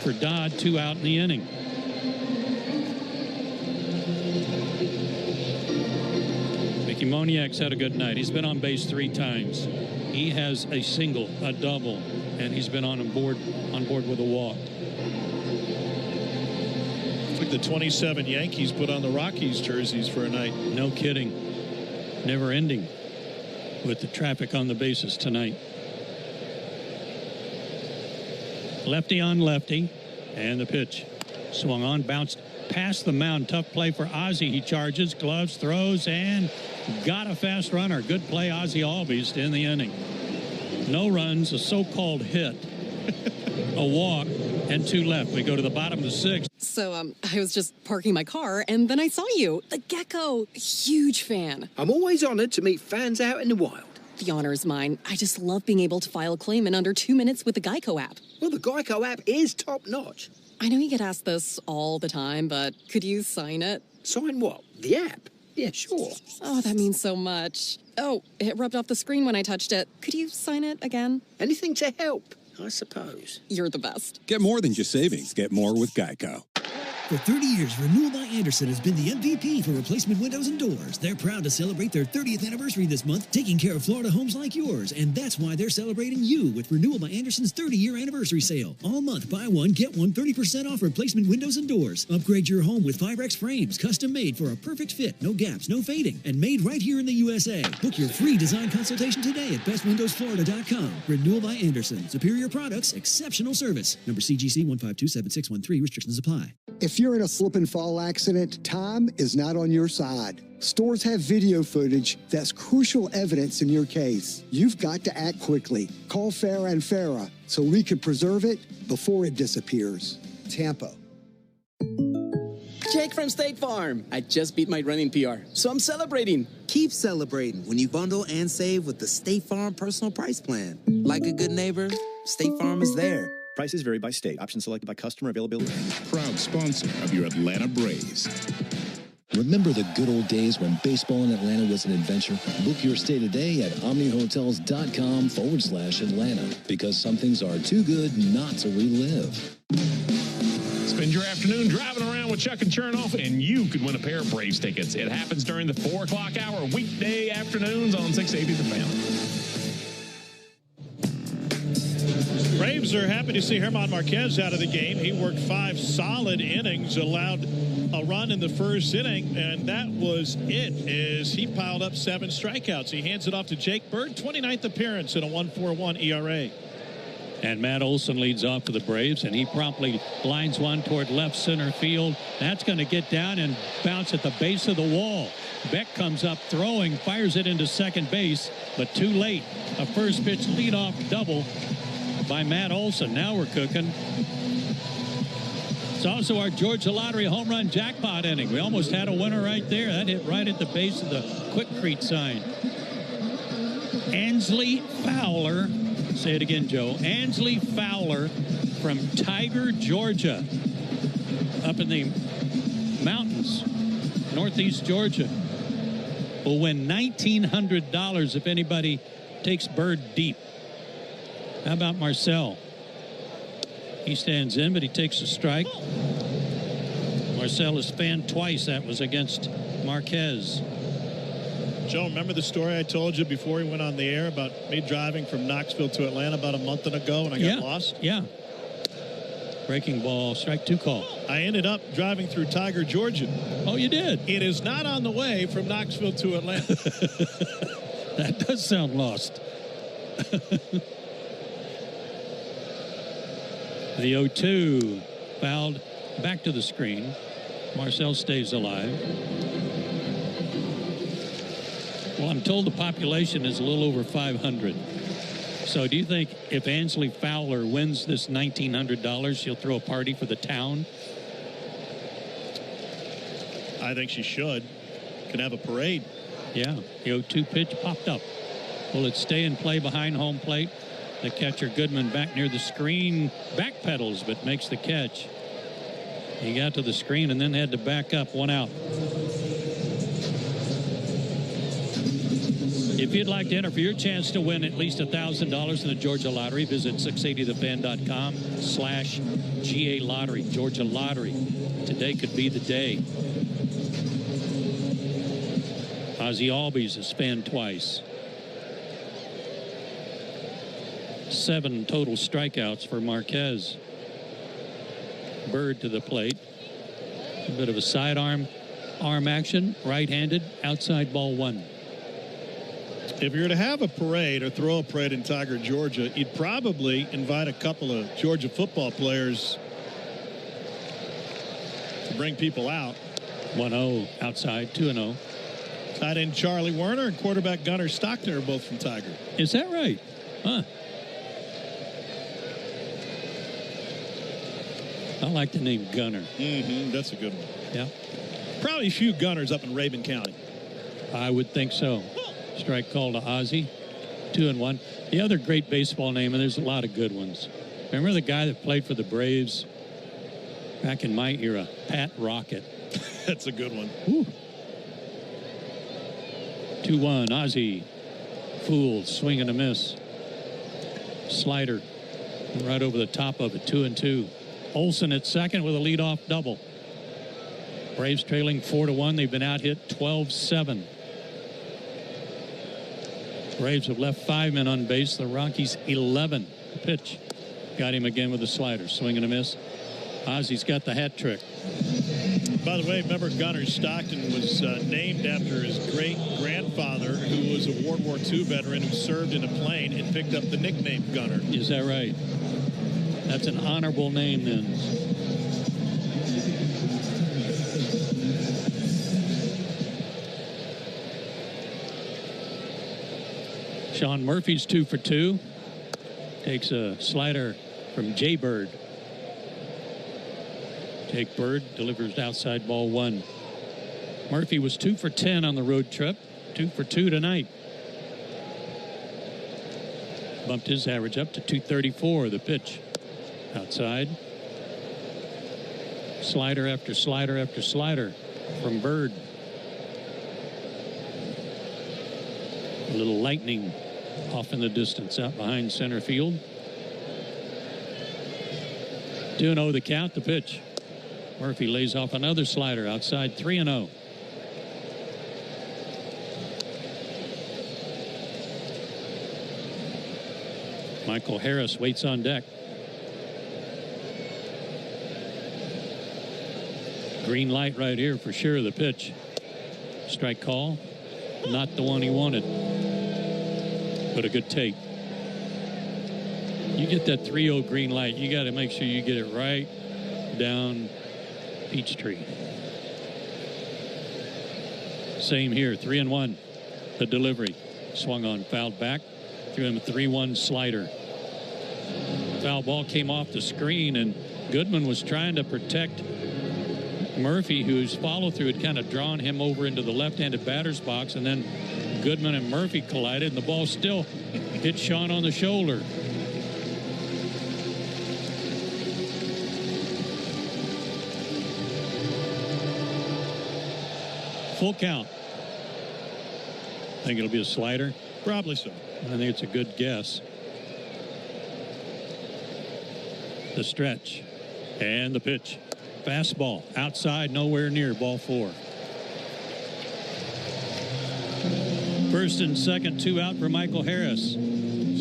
for Dodd, 2 out in the inning. Mickey Moniak's had a good night. He's been on base 3 times. He has a single, a double, and he's been on board with a walk. It's a think the 27 Yankees put on the Rockies jerseys for a night. No kidding. Never ending with the traffic on the bases tonight. Lefty on lefty. And the pitch. Swung on, bounced past the mound. Tough play for Ozzie. He charges, gloves, throws, and got a fast runner. Good play, Ozzie Albies, to end the inning. No runs, a so-called hit, a walk, and 2 left. We go to the bottom of the 6th. So, I was just parking my car, and then I saw you. The Gecko. Huge fan. I'm always honored to meet fans out in the wild. The honor is mine. I just love being able to file a claim in under 2 minutes with the Geico app. Well, the Geico app is top-notch. I know you get asked this all the time, but could you sign it? Sign what? The app? Yeah, sure. Oh, that means so much. Oh, it rubbed off the screen when I touched it. Could you sign it again? Anything to help, I suppose. You're the best. Get more than just savings. Get more with Geico. For 30 years, Renewal by Andersen has been the MVP for replacement windows and doors. They're proud to celebrate their 30th anniversary this month, taking care of Florida homes like yours. And that's why they're celebrating you with Renewal by Andersen's 30-year anniversary sale. All month, buy one, get one 30% off replacement windows and doors. Upgrade your home with Firex frames, custom made for a perfect fit, no gaps, no fading, and made right here in the USA. Book your free design consultation today at bestwindowsflorida.com. Renewal by Andersen. Superior products, exceptional service. Number CGC 1527613. Restrictions apply. If you're in a slip and fall accident, time is not on your side. Stores have video footage that's crucial evidence in your case. You've got to act quickly. Call Farah and Farah so we can preserve it before it disappears. Tampa. Jake from State Farm. I just beat my running PR, so I'm celebrating. Keep celebrating when you bundle and save with the State Farm Personal Price Plan. Like a good neighbor, State Farm is there. Prices vary by state. Options selected by customer availability. Proud sponsor of your Atlanta Braves. Remember the good old days when baseball in Atlanta was an adventure? Book your stay today at omnihotels.com/Atlanta, because some things are too good not to relive. Spend your afternoon driving around with Chuck and Chernoff, and you could win a pair of Braves tickets. It happens during the 4 o'clock hour, weekday afternoons on 680 The Fan. Braves are happy to see German Marquez out of the game. He worked 5 solid innings, allowed a run in the first inning, and that was it as he piled up 7 strikeouts. He hands it off to Jake Bird, 29th appearance in a 1.41 ERA. And Matt Olson leads off for the Braves, and he promptly lines one toward left center field. That's going to get down and bounce at the base of the wall. Beck comes up throwing, fires it into second base, but too late. A first pitch leadoff double by Matt Olson. Now we're cooking. It's also our Georgia Lottery home run jackpot inning. We almost had a winner right there. That hit right at the base of the Quikrete sign. Ansley Fowler. Say it again, Joe. Ansley Fowler from Tiger, Georgia. Up in the mountains, northeast Georgia. Will win $1,900 if anybody takes Bird deep. How about Marcel? He stands in, but he takes a strike. Marcel is fanned twice. That was against Marquez. Joe, remember the story I told you before he went on the air about me driving from Knoxville to Atlanta about a month ago and I got lost? Yeah. Breaking ball, strike 2 call. I ended up driving through Tiger, Georgia. Oh, you did? It is not on the way from Knoxville to Atlanta. That does sound lost. The 0-2 fouled back to the screen. Marcel stays alive. Well, I'm told the population is a little over 500. So do you think if Ansley Fowler wins this $1,900, she'll throw a party for the town? I think she should. Could have a parade. Yeah, the 0-2 pitch popped up. Will it stay in play behind home plate? The catcher, Goodman, back near the screen, backpedals, but makes the catch. He got to the screen and then had to back up, 1 out. If you'd like to enter for your chance to win at least $1,000 in the Georgia Lottery, visit 680thefan.com/GA Lottery. Georgia Lottery. Today could be the day. Ozzie Albies has fanned twice. 7 total strikeouts for Marquez. Bird to the plate. A bit of a sidearm action, right-handed, outside ball 1. If you're to have a parade or throw a parade in Tiger, Georgia, you'd probably invite a couple of Georgia football players to bring people out. 1-0 outside, 2-0. Tight end Charlie Werner and quarterback Gunnar Stockton are both from Tiger. Is that right? Huh. I like the name Gunnar. That's a good one. Yeah. Probably a few Gunners up in Rabun County. I would think so. Strike call to Ozzie. 2-1. The other great baseball name, and there's a lot of good ones. Remember the guy that played for the Braves back in my era? Pat Rocket. That's a good one. 2-1. Ozzie. Fool. Swing and a miss. Slider. Right over the top of it. 2-2. Olsen at second with a leadoff double. Braves trailing 4-1. They've been out hit 12-7. Braves have left 5 men on base. The Rockies 11. The pitch. Got him again with a slider. Swing and a miss. Ozzie's got the hat trick. By the way, remember Gunnar Stockton was named after his great-grandfather, who was a World War II veteran who served in a plane and picked up the nickname Gunnar. Is that right? That's an honorable name then. Sean Murphy's 2 for 2. Takes a slider from Jay Bird. Jake Bird delivers outside ball 1. Murphy was 2 for 10 on the road trip. 2 for 2 tonight. Bumped his average up to 234. The pitch. Outside. Slider after slider after slider from Bird. A little lightning off in the distance out behind center field. 2-0 the count. The pitch. Murphy lays off another slider outside. 3-0. Michael Harris waits on deck. Green light right here for sure. The pitch. Strike call. Not the one he wanted. But a good take. You get that 3-0 green light, you got to make sure you get it right down Peachtree. Same here. 3-1. The delivery. Swung on, fouled back. Threw him a 3-1 slider. Foul ball came off the screen, and Goodman was trying to protect Murphy, whose follow-through had kind of drawn him over into the left-handed batter's box, and then Goodman and Murphy collided, and the ball still hit Sean on the shoulder. Full count. Think it'll be a slider? Probably so. I think it's a good guess. The stretch and the pitch. Fastball outside, nowhere near, ball 4. First and second, 2 out for Michael Harris.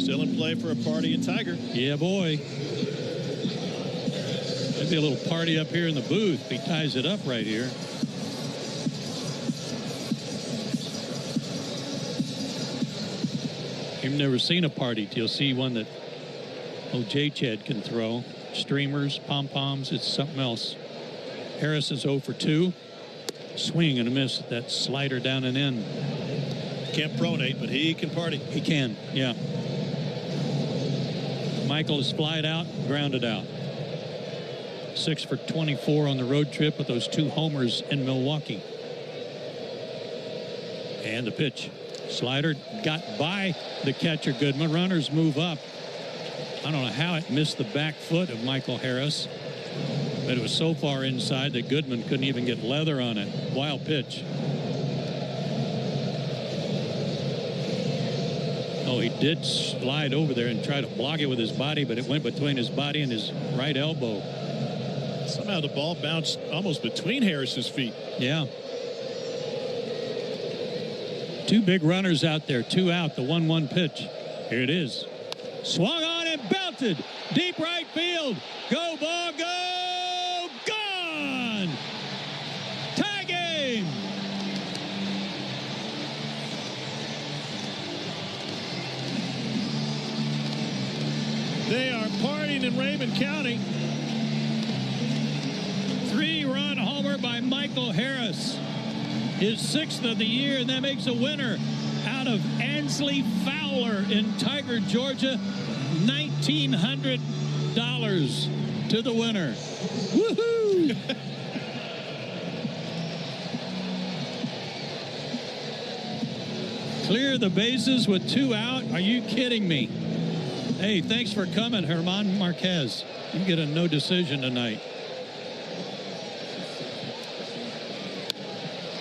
Still in play for a party in Tiger. Yeah, boy. There'd be a little party up here in the booth if he ties it up right here. You've never seen a party till you see one that old J-Chad can throw. Streamers, pom-poms, it's something else. Harris is 0 for 2. Swing and a miss. That slider down and in. Can't pronate, but he can party. He can, yeah. Michael is flied out, grounded out. 6 for 24 on the road trip with those 2 homers in Milwaukee. And the pitch. Slider got by the catcher Goodman. Runners move up. I don't know how it missed the back foot of Michael Harris, but it was so far inside that Goodman couldn't even get leather on it. Wild pitch. Oh, he did slide over there and try to block it with his body, but it went between his body and his right elbow. Somehow the ball bounced almost between Harris's feet. Yeah. 2 big runners out there, 2 out, the 1-1 pitch. Here it is. Swung on and belted. Deep right field. Go, ball, go. Gone. They are partying in Raymond County. 3-run homer by Michael Harris. His 6th of the year, and that makes a winner out of Ansley Fowler in Tiger, Georgia. $1,900 to the winner. Woohoo! Clear the bases with 2 out. Are you kidding me? Hey, thanks for coming, Herman Marquez. You get a no decision tonight.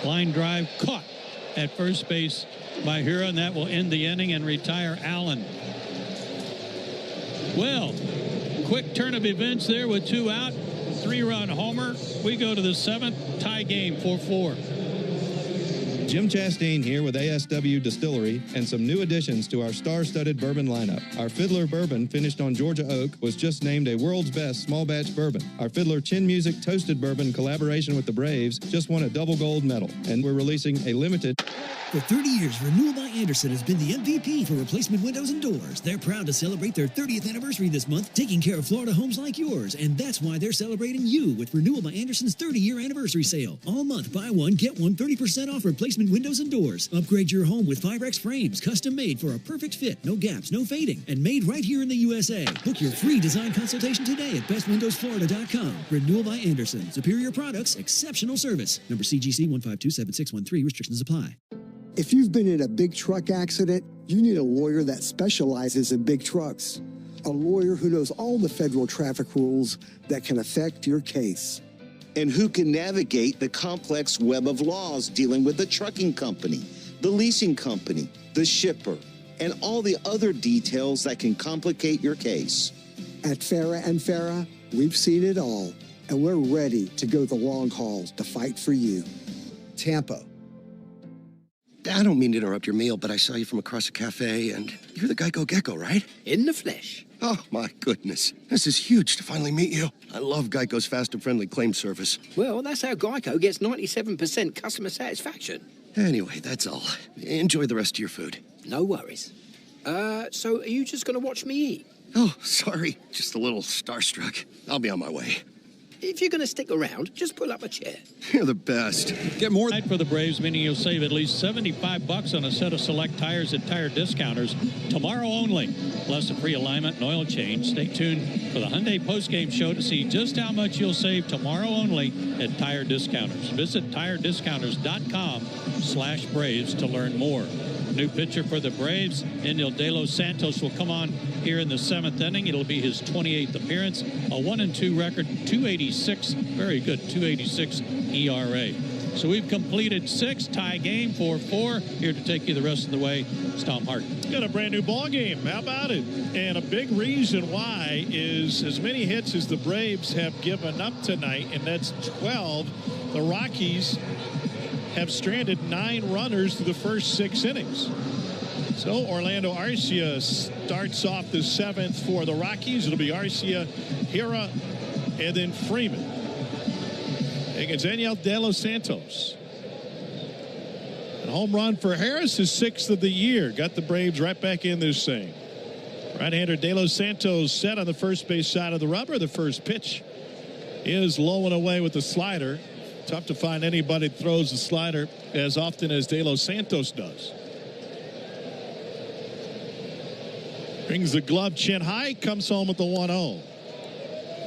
Line drive caught at first base by Hira, and that will end the inning and retire Allen. Well, quick turn of events there with 2 out. 3-run homer. We go to the 7th, tie game 4-4. Jim Chastain here with ASW Distillery and some new additions to our star-studded bourbon lineup. Our Fiddler Bourbon, finished on Georgia Oak, was just named a world's best small batch bourbon. Our Fiddler Chin Music Toasted Bourbon, collaboration with the Braves, just won a double gold medal. And we're releasing a limited... For 30 years, Renewal by Andersen has been the MVP for replacement windows and doors. They're proud to celebrate their 30th anniversary this month, taking care of Florida homes like yours. And that's why they're celebrating you with Renewal by Andersen's 30-year anniversary sale. All month, buy one, get one 30% off replacement windows and doors. Upgrade your home with Firex frames, custom made for a perfect fit, no gaps, no fading, and made right here in the USA. Book your free design consultation today at bestwindowsflorida.com. Renewal by Andersen. Superior products, exceptional service. Number CGC 1527613. Restrictions apply. If you've been in a big truck accident, you need a lawyer that specializes in big trucks. A lawyer who knows all the federal traffic rules that can affect your case. And who can navigate the complex web of laws dealing with the trucking company, the leasing company, the shipper, and all the other details that can complicate your case. At Farah & Farah, we've seen it all, and we're ready to go the long haul to fight for you. Tampa. I don't mean to interrupt your meal, but I saw you from across a cafe, and you're the Geico Gecko, right? In the flesh. Oh, my goodness. This is huge to finally meet you. I love Geico's fast and friendly claim service. Well, that's how Geico gets 97% customer satisfaction. Anyway, that's all. Enjoy the rest of your food. No worries. So are you just going to watch me eat? Oh, sorry. Just a little starstruck. I'll be on my way. If you're going to stick around, just pull up a chair. You're the best. Get more for the Braves, meaning you'll save at least $75 on a set of select tires at Tire Discounters tomorrow only. Plus a free alignment and oil change. Stay tuned for the Hyundai Postgame Show to see just how much you'll save tomorrow only at Tire Discounters. Visit tirediscounters.com/Braves to learn more. New pitcher for the Braves, Enil De Los Santos, will come on here in the 7th inning. It'll be his 28th appearance. A 1-2 record, 286, very good, 286 ERA. So we've completed 6, tie game 4-4. Here to take you the rest of the way is Tom Hart. Got a brand new ball game. How about it? And a big reason why is as many hits as the Braves have given up tonight, and that's 12. The Rockies have stranded 9 runners through the first 6 innings. So Orlando Arcia starts off the 7th for the Rockies. It'll be Arcia, Hira, and then Freeman against Enil De Los Santos. A home run for Harris, his 6th of the year. Got the Braves right back in this thing. Right-hander De Los Santos set on the first base side of the rubber. The first pitch is low and away with the slider. Tough to find anybody that throws the slider as often as De Los Santos does. Brings the glove chin high, comes home with the 1-0.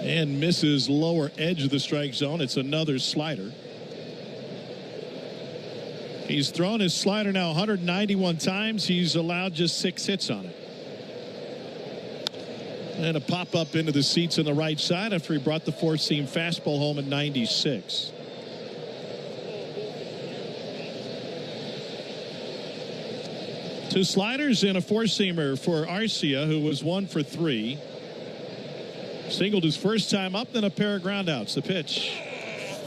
And misses lower edge of the strike zone. It's another slider. He's thrown his slider now 191 times. He's allowed just 6 hits on it. And a pop up into the seats on the right side after he brought the 4-seam fastball home at 96. Two sliders and a 4-seamer for Arcia, who was 1 for 3. Singled his first time up, then a pair of groundouts. The pitch.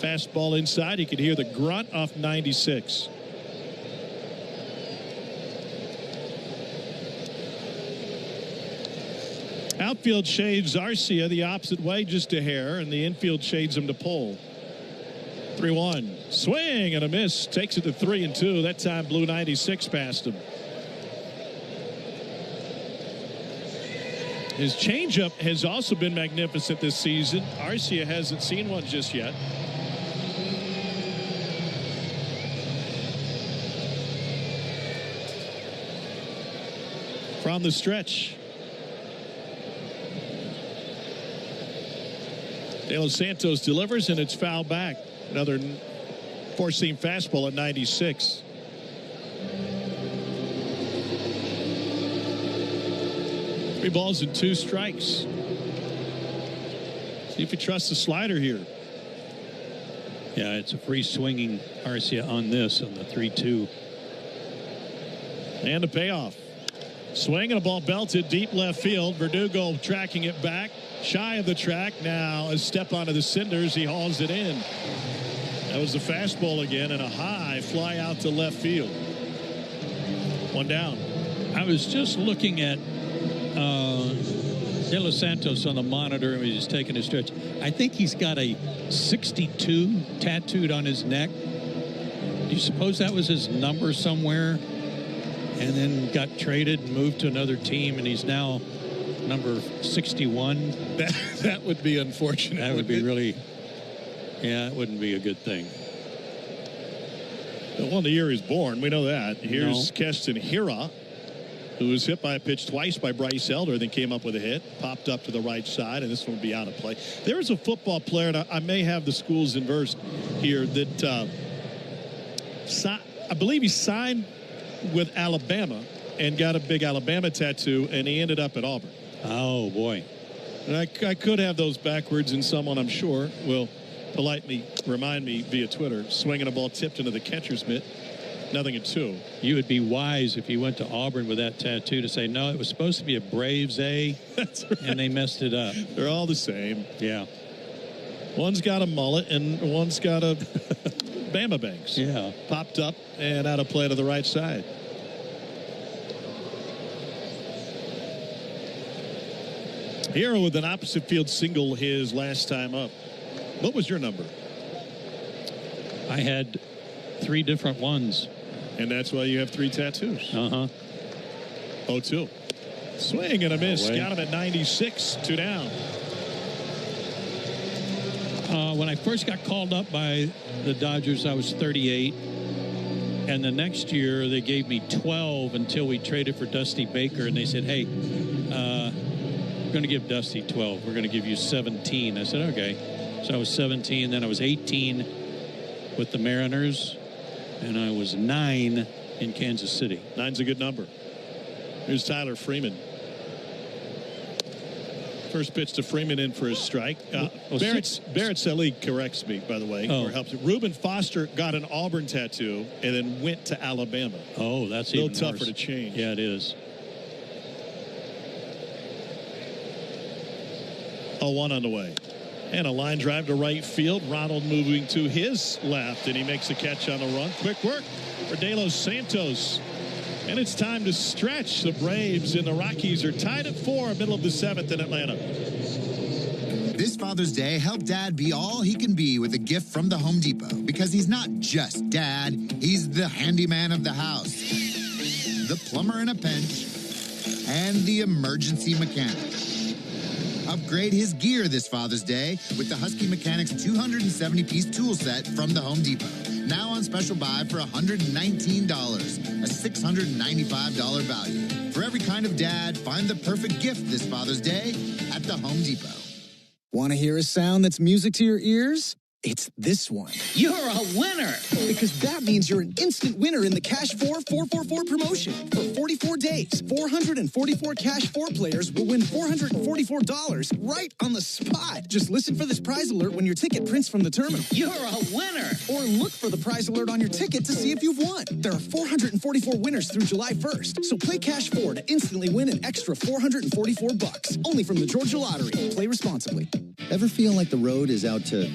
Fastball inside. You could hear the grunt off 96. Outfield shades Arcia the opposite way just a hair, and the infield shades him to pull. 3-1. Swing and a miss. Takes it to 3-2. That time blew 96 past him. His changeup has also been magnificent this season. Arcia hasn't seen one just yet. From the stretch, De Los Santos delivers, and it's fouled back. Another four-seam fastball at 96. Three balls and two strikes. See if you trust the slider here. Yeah, it's a free swinging Arcia on this on the 3-2. And a payoff. Swing and a ball belted deep left field. Verdugo tracking it back. Shy of the track. Now a step onto the cinders. He hauls it in. That was the fastball again, and a high fly out to left field. One down. I was just looking at De Los Santos on the monitor when he's taking a stretch. I think he's got a 62 tattooed on his neck. Do you suppose that was his number somewhere? And then got traded and moved to another team, and he's now number 61. That would be unfortunate. That would be really, yeah, it wouldn't be a good thing. Well, the year he's born, we know that. Here's Keston Hiura, who was hit by a pitch twice by Bryce Elder, then came up with a hit, popped up to the right side, and this one would be out of play. There is a football player, and I may have the schools inversed here, that I believe he signed with Alabama and got a big Alabama tattoo, and he ended up at Auburn. Oh, boy. And I could have those backwards, and someone I'm sure will politely remind me via Twitter. Swinging a ball tipped into the catcher's mitt. 0-2. You would be wise if you went to Auburn with that tattoo to say, no, it was supposed to be a Braves A. That's right. And they messed it up. They're all the same. Yeah. One's got a mullet and one's got a Bama Banks. Yeah. Popped up and out of play to the right side. Hero with an opposite field single his last time up. What was your number? I had 3 different ones. And that's why you have 3 tattoos. Uh-huh. 0-2. Swing and a miss. Got him at 96. 2 down. When I first got called up by the Dodgers, I was 38. And the next year, they gave me 12 until we traded for Dusty Baker. And they said, hey, we're going to give Dusty 12. We're going to give you 17. I said, okay. So I was 17. Then I was 18 with the Mariners. And I was 9 in Kansas City. 9's a good number. Here's Tyler Freeman. First pitch to Freeman in for his strike. Barrett Selig corrects me, by the way, or helps. Reuben Foster got an Auburn tattoo and then went to Alabama. Oh, that's a little even tougher worse to change. Yeah, it is. 0-1 on the way. And a line drive to right field. Ronald moving to his left, and he makes a catch on the run. Quick work for De Los Santos. And it's time to stretch. The Braves and the Rockies are tied at 4, middle of the 7th in Atlanta. This Father's Day, help Dad be all he can be with a gift from the Home Depot. Because he's not just Dad, he's the handyman of the house, the plumber in a pinch, and the emergency mechanic. Upgrade his gear this Father's Day with the Husky Mechanics 270-piece tool set from the Home Depot. Now on special buy for $119, a $695 value. For every kind of dad, find the perfect gift this Father's Day at the Home Depot. Want to hear a sound that's music to your ears? It's this one. You're a winner! Because that means you're an instant winner in the Cash 4 444 promotion. For 44 days, 444 Cash 4 players will win $444 right on the spot. Just listen for this prize alert when your ticket prints from the terminal. You're a winner! Or look for the prize alert on your ticket to see if you've won. There are 444 winners through July 1st. So play Cash 4 to instantly win an extra $444. Only from the Georgia Lottery. Play responsibly. Ever feel like the road is out to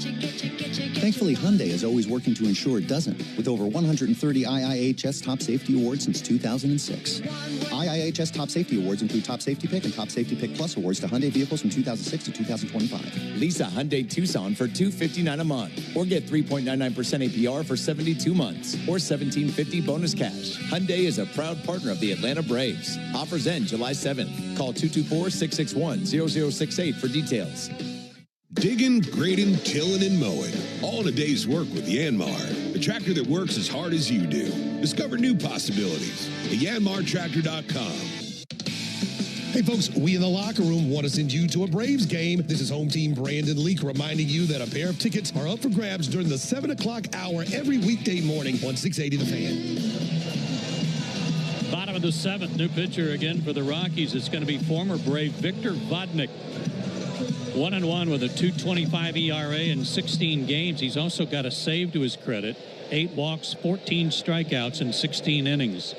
Thankfully, Hyundai is always working to ensure it doesn't, with over 130 IIHS Top Safety Awards since 2006. IIHS Top Safety Awards include Top Safety Pick and Top Safety Pick Plus awards to Hyundai vehicles from 2006 to 2025. Lease a Hyundai Tucson for $259 a month, or get 3.99% APR for 72 months, or $1,750 bonus cash. Hyundai is a proud partner of the Atlanta Braves. Offers end July 7th. Call 224-661-0068 for details. Digging, grading, tilling, and mowing. All in a day's work with Yanmar, the tractor that works as hard as you do. Discover new possibilities at yanmartractor.com. Hey folks, we in the locker room want to send you to a Braves game. This is home team Brandon Leak reminding you that a pair of tickets are up for grabs during the 7 o'clock hour every weekday morning on 680 The Fan. Bottom of the 7th, new pitcher again for the Rockies. It's going to be former Brave Victor Vodnik. 1-1 with a 2.25 ERA in 16 games. He's also got a save to his credit. 8 walks, 14 strikeouts in 16 innings.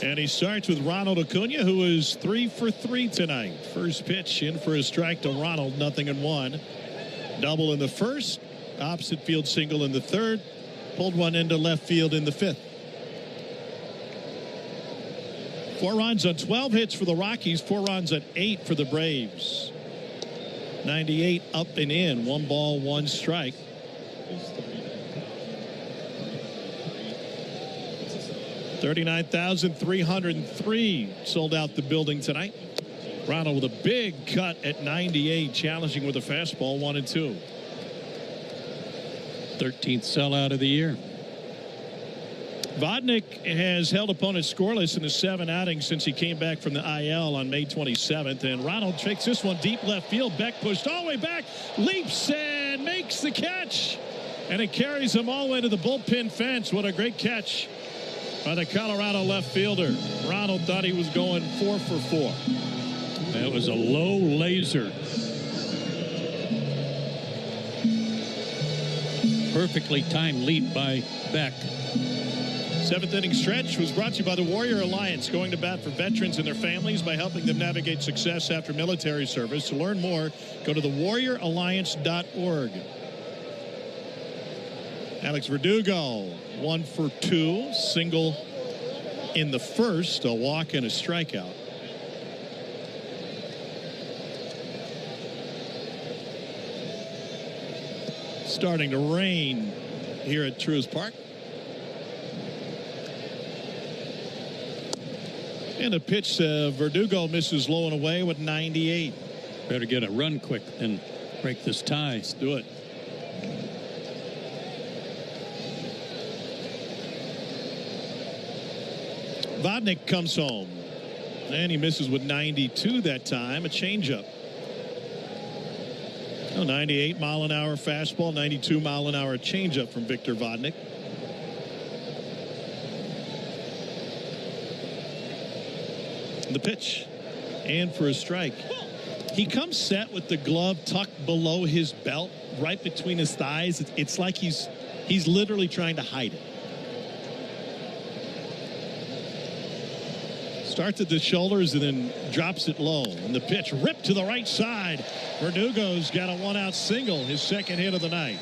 And he starts with Ronald Acuna, who is 3 for 3 tonight. First pitch in for a strike to Ronald, 0-1. Double in the first, opposite field single in the third, pulled one into left field in the fifth. 4 runs on 12 hits for the Rockies, 4 runs on 8 for the Braves. 98 up and in, 1 ball, 1 strike. $39,303 sold out the building tonight. Ronald with a big cut at 98, challenging with a fastball, 1-2. 13th sellout of the year. Vodnik has held opponents scoreless in the 7 outings since he came back from the IL on May 27th. And Ronald takes this one deep left field. Beck pushed all the way back, leaps and makes the catch. And it carries him all the way to the bullpen fence. What a great catch by the Colorado left fielder. Ronald thought he was going 4 for 4. That was a low laser. Perfectly timed leap by Beck. 7th inning stretch was brought to you by the Warrior Alliance, going to bat for veterans and their families by helping them navigate success after military service. To learn more, go to thewarrioralliance.org. Alex Verdugo, 1 for 2, single in the first, a walk and a strikeout. Starting to rain here at Truist Park. And a pitch, Verdugo misses low and away with 98. Better get a run quick and break this tie. Let's do it. Vodnik comes home. And he misses with 92 that time. A changeup. 98 mile an hour fastball, 92 mile an hour changeup from Victor Vodnik. The pitch, and for a strike. He comes set with the glove tucked below his belt, right between his thighs. It's like he's literally trying to hide it. Starts at the shoulders and then drops it low. And the pitch ripped to the right side. Verdugo's got a 1-out single, his 2nd hit of the night.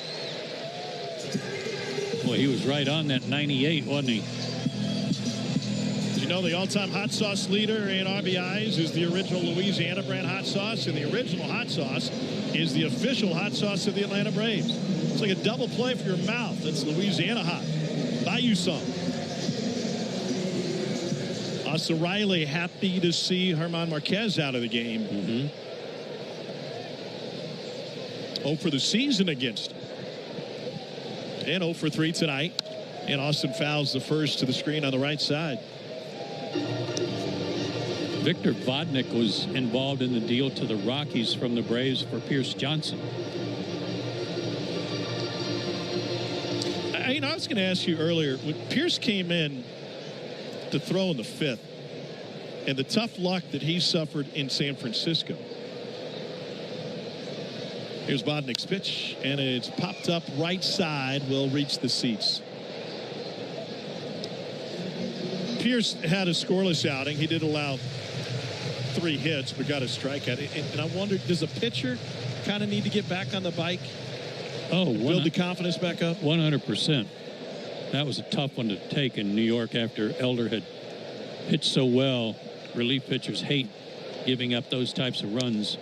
Boy, he was right on that 98, wasn't he? You know, the all-time hot sauce leader in RBIs is the original Louisiana brand hot sauce, and the original hot sauce is the official hot sauce of the Atlanta Braves. It's like a double play for your mouth. That's Louisiana hot. Buy you some. Austin Riley happy to see Herman Marquez out of the game. 0 for the season against him. And 0 for 3 tonight. And Austin fouls the first to the screen on the right side. Victor Vodnik was involved in the deal to the Rockies from the Braves for Pierce Johnson. I was going to ask you earlier, when Pierce came in to throw in the 5th, and the tough luck that he suffered in San Francisco. Here's Vodnik's pitch, and it's popped up right side, will reach the seats. Pierce had a scoreless outing. He did allow 3 hits, but got a strikeout. And I wondered, does a pitcher kind of need to get back on the bike build the confidence back up? 100%. That was a tough one to take in New York after Elder had pitched so well. Relief pitchers hate giving up those types of runs.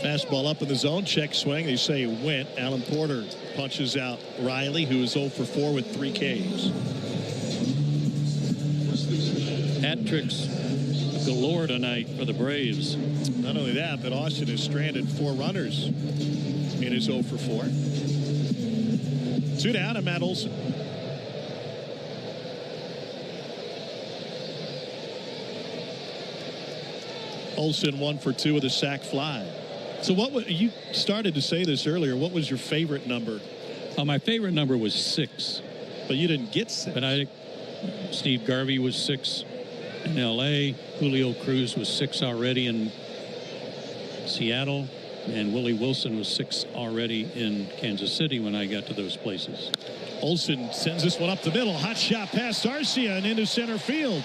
Fastball up in the zone, check swing. They say it went. Alan Porter punches out Riley, who is 0 for 4 with 3 Ks. Hat tricks galore tonight for the Braves. Not only that, but Austin has stranded 4 runners in his 0 for 4. 2 down, and Matt Olson. Olson 1 for 2 with a sac fly. So you started to say this earlier. What was your favorite number? My favorite number was 6. But you didn't get 6. But Steve Garvey was 6 in L.A. Julio Cruz was 6 already in Seattle. And Willie Wilson was 6 already in Kansas City when I got to those places. Olson sends this one up the middle. Hot shot past Arcia and into center field.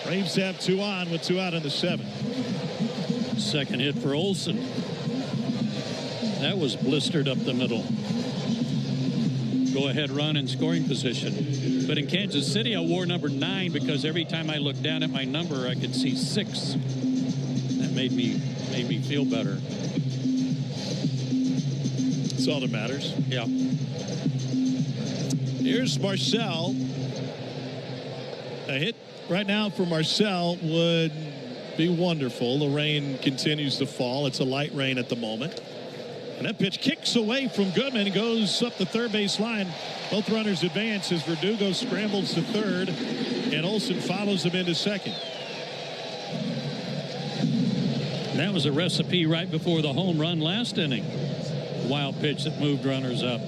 Braves have 2 on with 2 out in the 7th. Second hit for Olson. That was blistered up the middle. Go ahead run in scoring position. But in Kansas City, I wore number 9 because every time I looked down at my number, I could see 6. That made me feel better. That's all that matters. Yeah. Here's Marcel. A hit right now for Marcel would be wonderful. The rain continues to fall. It's a light rain at the moment. And that pitch kicks away from Goodman and goes up the third base line. Both runners advance as Verdugo scrambles to third, and Olson follows him into second. That was a recipe right before the home run last inning. Wild pitch that moved runners up.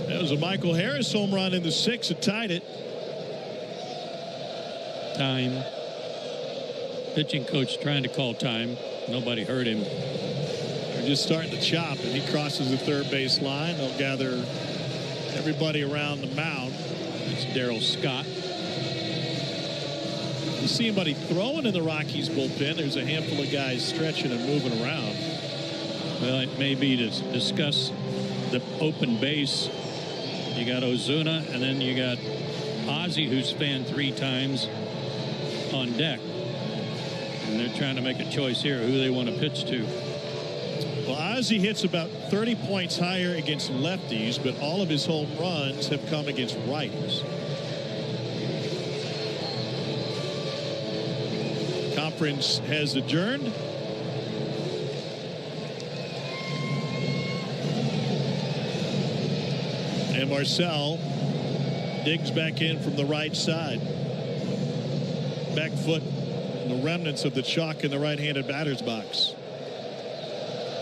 That was a Michael Harris home run in the 6th. It tied it. Time. Pitching coach trying to call time. Nobody heard him. They're just starting to chop, and he crosses the third base line. They'll gather everybody around the mound. It's Darryl Scott. You see anybody throwing in the Rockies bullpen. There's a handful of guys stretching and moving around. Well, it may be to discuss the open base. You got Ozuna, and then you got Ozzie, who's fanned 3 times on deck. And they're trying to make a choice here who they want to pitch to. Well, Ozzie hits about 30 points higher against lefties, but all of his home runs have come against righties. Conference has adjourned. And Marcel digs back in from the right side. Back foot, the remnants of the chalk in the right-handed batter's box.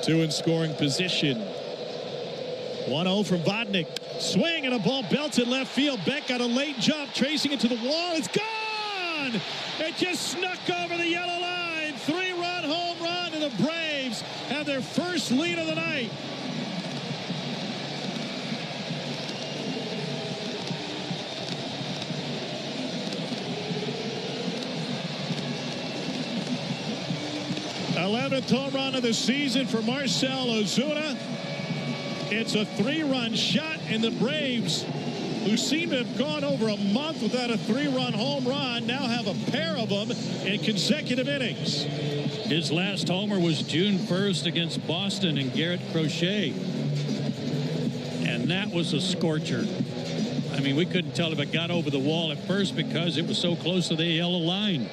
2 in scoring position. 1-0 from Vodnik. Swing and a ball belted left field. Beck got a late jump, tracing it to the wall. It's gone! It just snuck over the yellow line. 3-run home run, and the Braves have their first lead of the night. th home run of the season for Marcell Ozuna. It's a 3-run shot, and the Braves, who seem to have gone over a month without a 3-run home run, now have a pair of them in consecutive innings. His last homer was June 1st against Boston and Garrett Crochet. And that was a scorcher. I mean, we couldn't tell if it got over the wall at first because it was so close to the yellow line.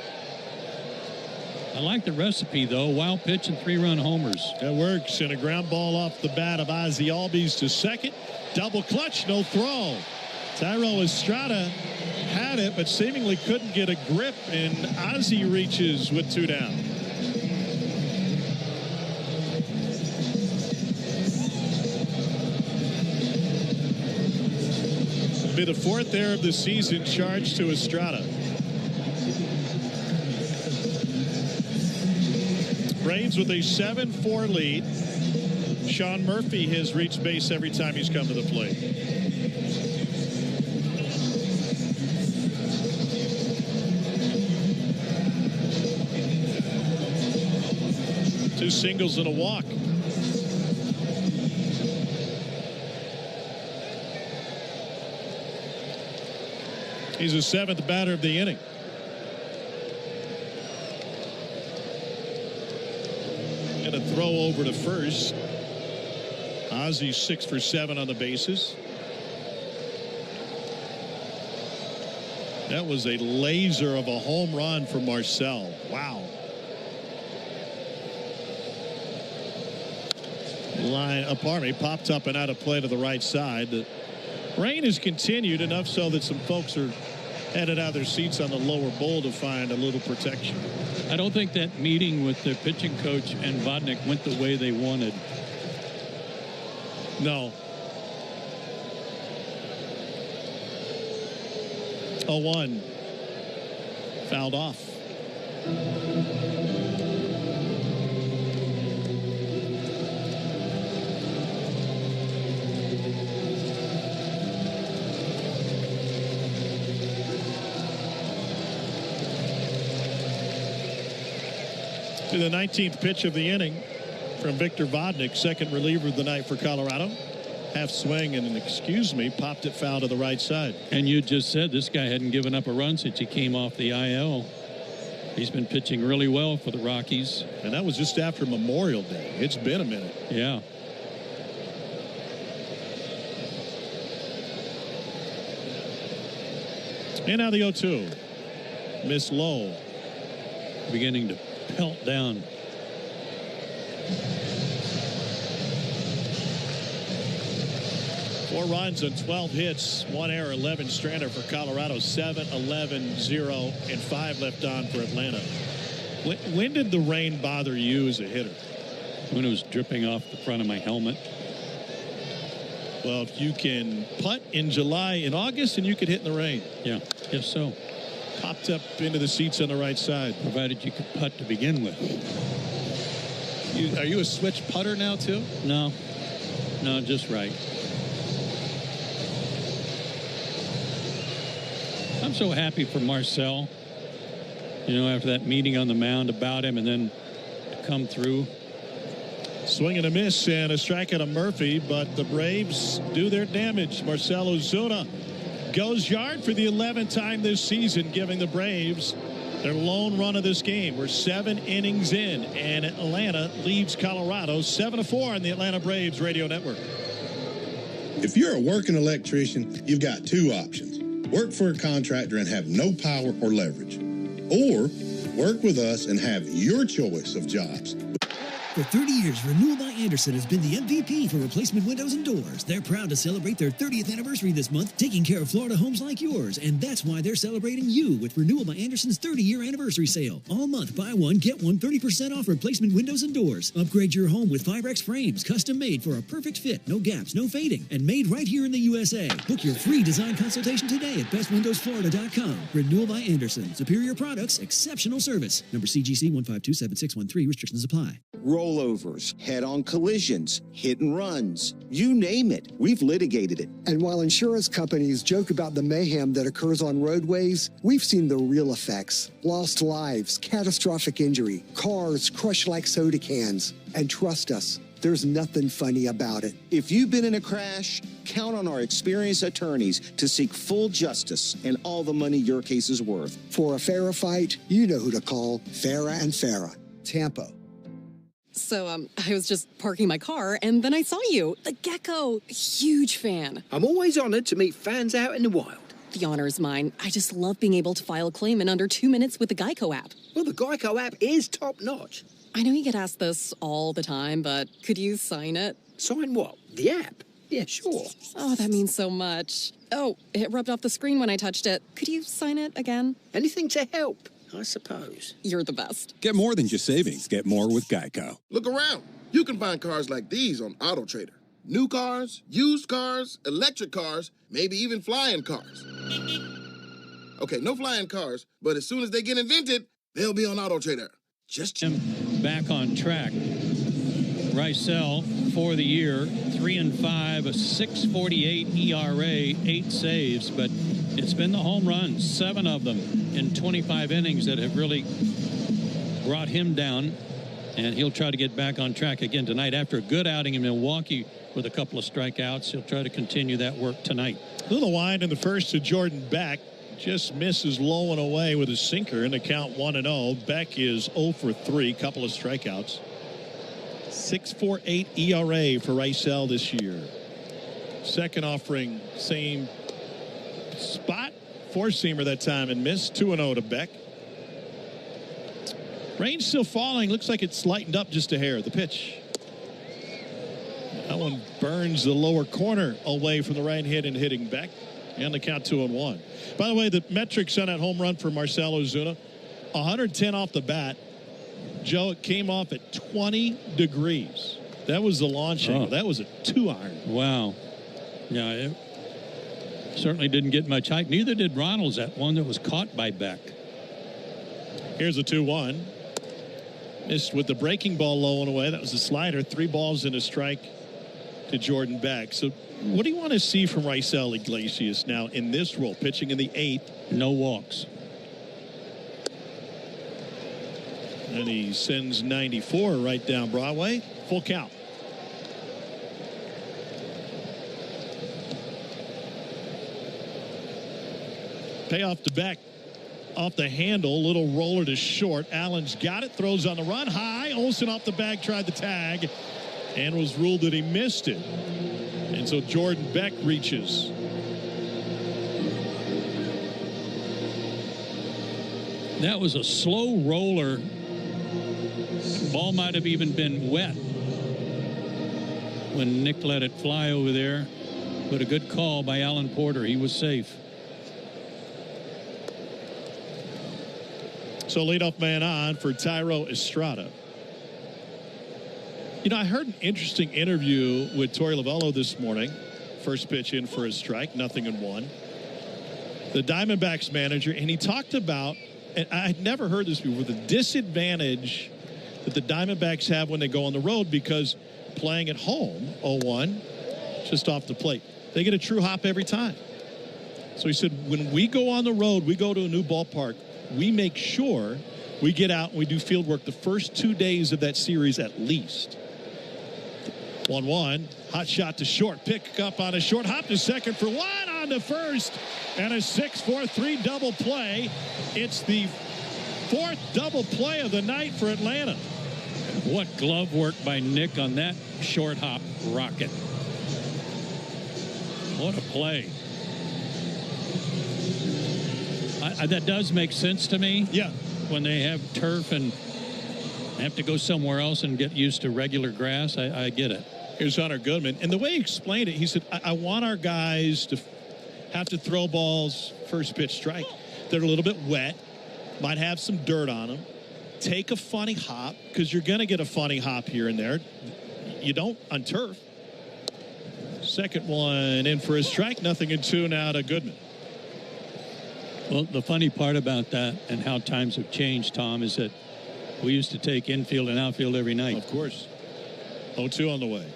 I like the recipe, though. Wild pitch and 3-run homers. That works. And a ground ball off the bat of Ozzie Albies to second. Double clutch, no throw. Thairo Estrada had it, but seemingly couldn't get a grip, and Ozzie reaches with 2 down. It'll be the 4th error of the season charged to Estrada. Braves with a 7-4 lead. Sean Murphy has reached base every time he's come to the plate. Two singles and a walk. He's the seventh batter of the inning. And a throw over to first. Ozzy 6 for 7 on the bases. That was a laser of a home run for Marcel. Wow. Popped up and out of play to the right side. The rain has continued enough so that some folks are headed out of their seats on the lower bowl to find a little protection. I don't think that meeting with the pitching coach and Vodnik went the way they wanted. No. 0-1. Fouled off. To the 19th pitch of the inning from Victor Vodnik, second reliever of the night for Colorado. Half swing and popped it foul to the right side. And you just said this guy hadn't given up a run since he came off the IL. He's been pitching really well for the Rockies. And that was just after Memorial Day. It's been a minute. Yeah. And now the 0-2. Miss low. Beginning to pelt down. Four runs and 12 hits, 1 error, 11 stranded for Colorado, 7, 11, 0, and 5 left on for Atlanta. When did the rain bother you as a hitter? When it was dripping off the front of my helmet. Well, if you can putt in July and August, and you could hit in the rain. Yeah, if so. Popped up into the seats on the right side. Provided you could putt to begin with. Are you a switch putter now, too? No, just right. I'm so happy for Marcel. You know, after that meeting on the mound about him and then to come through. Swing and a miss and a strikeout of Murphy, but the Braves do their damage. Marcell Ozuna goes yard for the 11th time this season, giving the Braves their lone run of this game. We're 7 innings in, and Atlanta leads Colorado 7-4 on the Atlanta Braves radio network. If you're a working electrician, you've got 2 options. Work for a contractor and have no power or leverage. Or work with us and have your choice of jobs. For 30 years, Renewal by Andersen has been the MVP for replacement windows and doors. They're proud to celebrate their 30th anniversary this month, taking care of Florida homes like yours. And that's why they're celebrating you with Renewal by Andersen's 30-year anniversary sale. All month, buy one, get one 30% off replacement windows and doors. Upgrade your home with Firex frames, custom made for a perfect fit, no gaps, no fading, and made right here in the USA. Book your free design consultation today at bestwindowsflorida.com. Renewal by Andersen. Superior products, exceptional service. Number CGC 1527613. Restrictions apply. Rollovers, head-on collisions, hit and runs, you name it. We've litigated it. And while insurance companies joke about the mayhem that occurs on roadways, we've seen the real effects. Lost lives, catastrophic injury, cars crushed like soda cans. And trust us, there's nothing funny about it. If you've been in a crash, count on our experienced attorneys to seek full justice and all the money your case is worth. For a fairer fight, you know who to call. Farah and Farah. Tampa. So, I was just parking my car, and then I saw you. The gecko. Huge fan. I'm always honored to meet fans out in the wild. The honor is mine. I just love being able to file a claim in under 2 minutes with the Geico app. Well, the Geico app is top-notch. I know you get asked this all the time, but could you sign it? Sign what? The app? Yeah, sure. Oh, that means so much. Oh, it rubbed off the screen when I touched it. Could you sign it again? Anything to help, I suppose. You're the best. Get more than just savings. Get more with Geico. Look around. You can find cars like these on AutoTrader. New cars, used cars, electric cars, maybe even flying cars. Okay, no flying cars, but as soon as they get invented, they'll be on AutoTrader. Just back on track. Rysel for the year, 3-5, a 6.48 ERA, 8 saves, but it's been the home runs, 7 of them in 25 innings that have really brought him down, and he'll try to get back on track again tonight after a good outing in Milwaukee with a couple of strikeouts. He'll try to continue that work tonight. A little wind in the first to Jordan Beck. just misses low and away with a sinker in the count 1-0. Beck is 0 for 3, couple of strikeouts. 6.48 ERA for Rysel this year. Second offering, same spot. Four-seamer that time and missed. 2-0 to Beck. Rain's still falling. Looks like it's lightened up just a hair. The pitch. That one burns the lower corner away from the right hit and hitting Beck. And the count 2-1. By the way, the metrics on that home run for Marcell Ozuna, 110 off the bat. Joe, it came off at 20 degrees. That was the launch angle. That was a 2-iron. Wow. Yeah, it certainly didn't get much height. Neither did Ronald's, that one that was caught by Beck. Here's a 2-1. Missed with the breaking ball low and away. That was a slider. 3 balls and a strike to Jordan Beck. So what do you want to see from Rysel Iglesias now in this role, pitching in the 8th? No walks. And he sends 94 right down Broadway. Full count. Payoff to Beck. Off the handle, little roller to short. Allen's got it, throws on the run high. Olsen off the bag, tried the tag, and was ruled that he missed it. And so Jordan Beck reaches. That was a slow roller. Ball might have even been wet when Nick let it fly over there. But a good call by Alan Porter. He was safe. So leadoff man on for Thairo Estrada. You know, I heard an interesting interview with Torey Lovello this morning. First pitch in for a strike, 0-1. The Diamondbacks manager, and he talked about, and I had never heard this before, the disadvantage that the Diamondbacks have when they go on the road, because playing at home, 0-1, just off the plate, they get a true hop every time. So he said, when we go on the road, we go to a new ballpark, we make sure we get out and we do field work the first 2 days of that series at least. 1-1, hot shot to short, pick up on a short, hop to second for 1, on to first, and a 6-4-3 double play. It's the 4th double play of the night for Atlanta. What glove work by Nick on that short hop rocket. What a play. That does make sense to me. Yeah. When they have turf and have to go somewhere else and get used to regular grass, I get it. Here's Hunter Goodman. And the way he explained it, he said, I want our guys to have to throw balls first pitch strike. They're a little bit wet, might have some dirt on them. Take a funny hop, because you're going to get a funny hop here and there. You don't on turf. Second one in for a strike, 0-2 now to Goodman. Well, the funny part about that and how times have changed, Tom, is that we used to take infield and outfield every night. Of course. 0-2 on the way.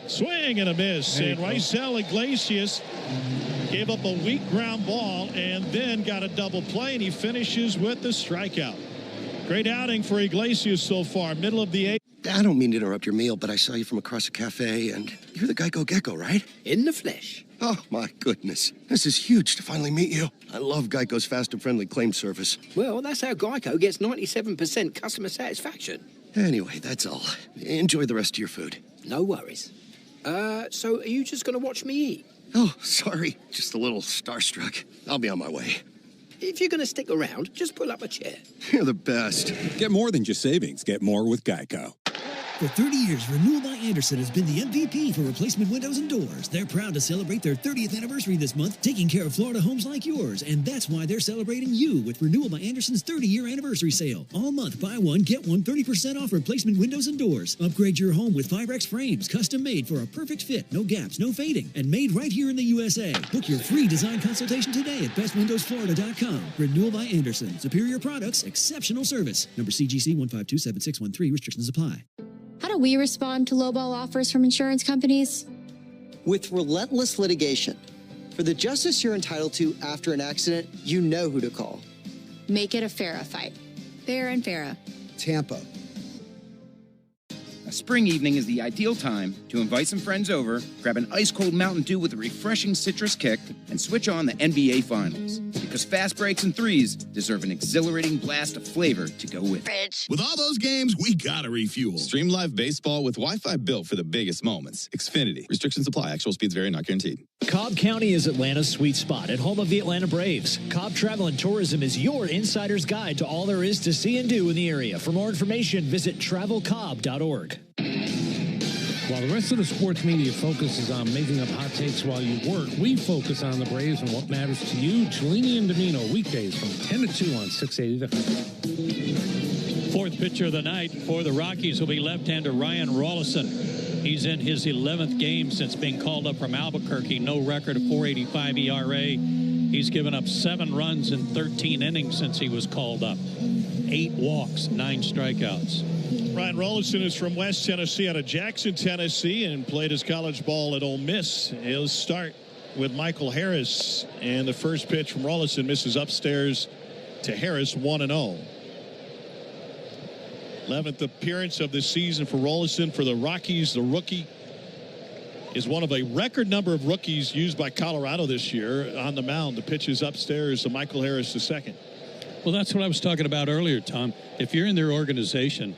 Swing and a miss. And Rysel Iglesias gave up a weak ground ball and then got a double play, and he finishes with the strikeout. Great outing for Iglesias so far. Middle of the 8th. I don't mean to interrupt your meal, but I saw you from across a cafe, and you're the Geico Gecko, right? In the flesh. Oh, my goodness. This is huge to finally meet you. I love Geico's fast and friendly claim service. Well, that's how Geico gets 97% customer satisfaction. Anyway, that's all. Enjoy the rest of your food. No worries. So are you just going to watch me eat? Oh, sorry. Just a little starstruck. I'll be on my way. If you're going to stick around, just pull up a chair. You're the best. Get more than just savings. Get more with Geico. For 30 years, Renewal by Andersen has been the MVP for replacement windows and doors. They're proud to celebrate their 30th anniversary this month, taking care of Florida homes like yours. And that's why they're celebrating you with Renewal by Andersen's 30-year anniversary sale. All month, buy one, get one 30% off replacement windows and doors. Upgrade your home with Firex frames, custom made for a perfect fit, no gaps, no fading, and made right here in the USA. Book your free design consultation today at bestwindowsflorida.com. Renewal by Andersen. Superior products, exceptional service. Number CGC 1527613. Restrictions apply. How do we respond to lowball offers from insurance companies? With relentless litigation. For the justice you're entitled to after an accident, you know who to call. Make it a FARA fight. Fair and FARA. Tampa. A spring evening is the ideal time to invite some friends over, grab an ice-cold Mountain Dew with a refreshing citrus kick, and switch on the NBA Finals. because fast breaks and threes deserve an exhilarating blast of flavor to go with it. With all those games, we gotta refuel. Stream live baseball with Wi-Fi built for the biggest moments. Xfinity. Restrictions apply. Actual speeds vary, not guaranteed. Cobb County is Atlanta's sweet spot and home of the Atlanta Braves. Cobb Travel and Tourism is your insider's guide to all there is to see and do in the area. For more information, visit travelcobb.org. While the rest of the sports media focuses on making up hot takes while you work, we focus on the Braves and what matters to you. Cellini and Domino, weekdays from 10 to 2 on 680 The Fan. Fourth pitcher of the night for the Rockies will be left-hander Ryan Rollison. He's in his 11th game since being called up from Albuquerque. No record of .485 ERA. He's given up 7 runs in 13 innings since he was called up. 8 walks, 9 strikeouts. Ryan Rollison is from West Tennessee out of Jackson, Tennessee, and played his college ball at Ole Miss. He'll start with Michael Harris, and the first pitch from Rollison misses upstairs to Harris, 1-0. 11th appearance of the season for Rollison for the Rockies. The rookie is one of a record number of rookies used by Colorado this year on the mound. The pitch is upstairs to Michael Harris II. Well, that's what I was talking about earlier, Tom. If you're in their organization,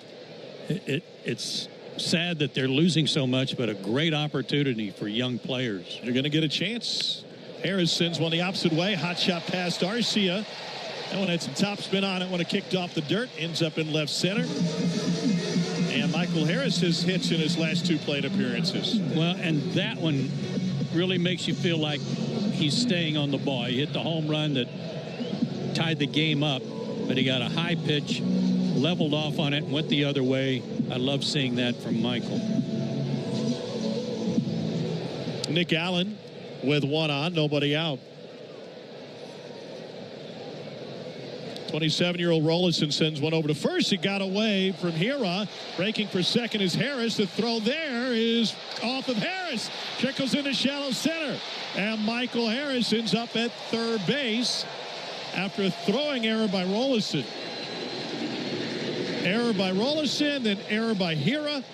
it's sad that they're losing so much, but a great opportunity for young players. You're going to get a chance. Harris sends one the opposite way. Hot shot past Arcia. That one had some topspin on it when it kicked off the dirt. Ends up in left center. And Michael Harris has hits in his last 2 plate appearances. Well, and that one really makes you feel like he's staying on the ball. He hit the home run that tied the game up, but he got a high pitch, leveled off on it, and went the other way. I love seeing that from Michael. Nick Allen with 1 on, nobody out. 27-year-old Rollison sends one over to first. It got away from Hira. Breaking for second is Harris. The throw there is off of Harris. Trickles into shallow center. And Michael Harris ends up at third base after a throwing error by Rollison. Error by Rollison, then error by Hira.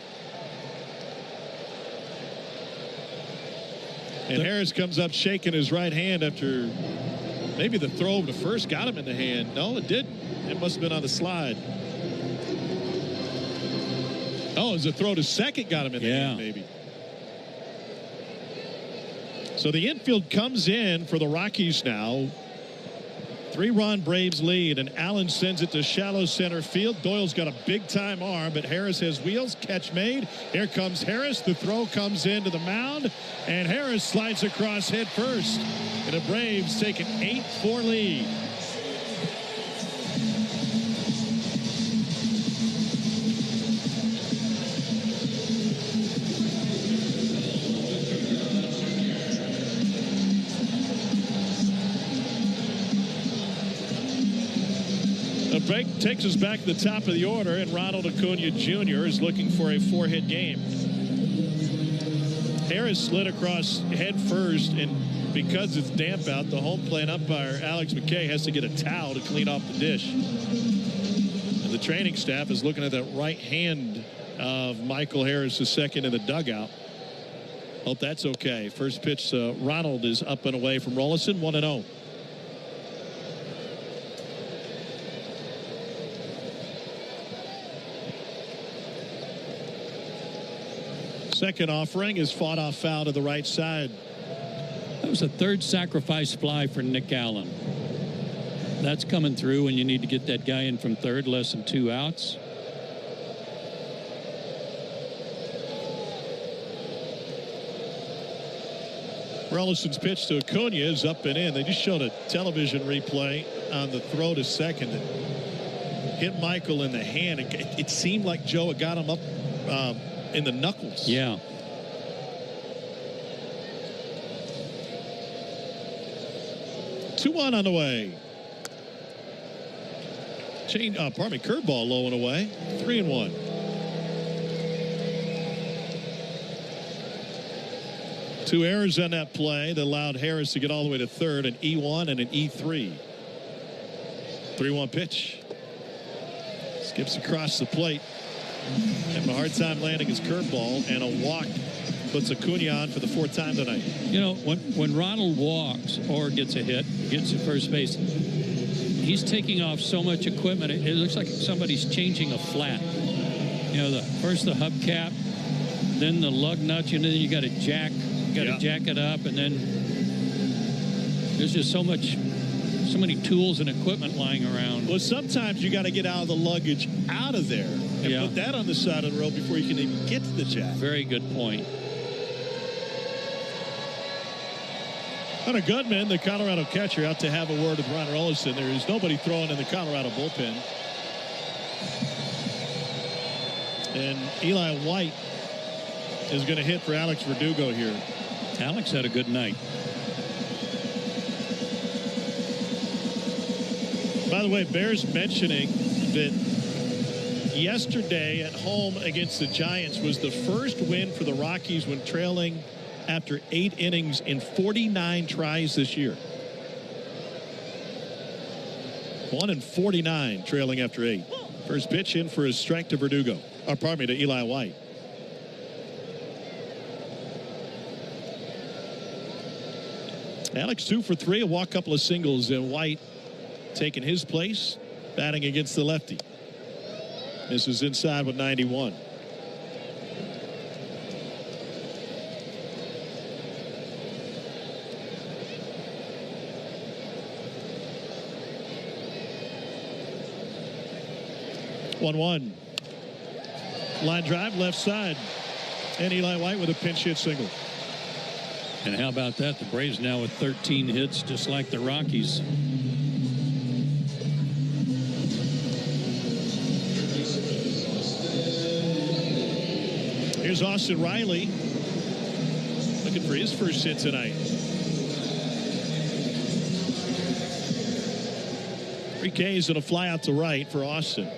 And Harris comes up shaking his right hand after maybe the throw over to first got him in the hand. No, it didn't. It must have been on the slide. Oh, it was a throw to second got him in the hand, maybe. So the infield comes in for the Rockies now. 3-run Braves lead, and Allen sends it to shallow center field. Doyle's got a big-time arm, but Harris has wheels. Catch made. Here comes Harris. The throw comes into the mound, and Harris slides across head first. And the Braves take an 8-4 lead. Break takes us back to the top of the order, and Ronald Acuna Jr. is looking for a 4-hit game. Harris slid across head first, and because it's damp out, the home plate umpire, Alex McKay, has to get a towel to clean off the dish. And the training staff is looking at that right hand of Michael Harris II in the dugout. Hope that's okay. First pitch, Ronald is up and away from Rollison, 1-0. Second offering is fought off foul to the right side. That was a third sacrifice fly for Nick Allen. That's coming through, and you need to get that guy in from third, less than 2 outs. Rollison's pitch to Acuna is up and in. They just showed a television replay on the throw to second that hit Michael in the hand. It seemed like Joe had got him up in the knuckles. Yeah. Two on the way. Curveball low and away. 3-1. Two errors on that play that allowed Harris to get all the way to third, an E1 and an E3. 3-1 pitch. Skips across the plate. Having a hard time landing his curveball, and a walk puts Acuna on for the 4th time tonight. You know, when Ronald walks or gets a hit, gets to first base, he's taking off so much equipment. It looks like somebody's changing a flat. You know, first the hubcap, then the lug nuts, and then you got to jack it up, and then there's just so many tools and equipment lying around. Well, sometimes you got to get out of the luggage out of there and put that on the side of the road before you can even get to the jack. Very good point. Hunter Goodman, the Colorado catcher, out to have a word with Ron Rolison. There is nobody throwing in the Colorado bullpen. And Eli White is going to hit for Alex Verdugo here. Alex had a good night. By the way, Bears mentioning that yesterday at home against the Giants was the first win for the Rockies when trailing after 8 innings in 49 tries this year. 1 in 49 trailing after 8. First pitch in for his strike to Verdugo. Or pardon me, to Eli White. Alex 2 for 3, a walk, couple of singles, and White taking his place, batting against the lefty. This is inside with 91. One. Line drive left side, and Eli White with a pinch hit single. And how about that? The Braves now with 13 hits, just like the Rockies. Here's Austin Riley looking for his first hit tonight. 3 Ks and a fly out to right for Austin.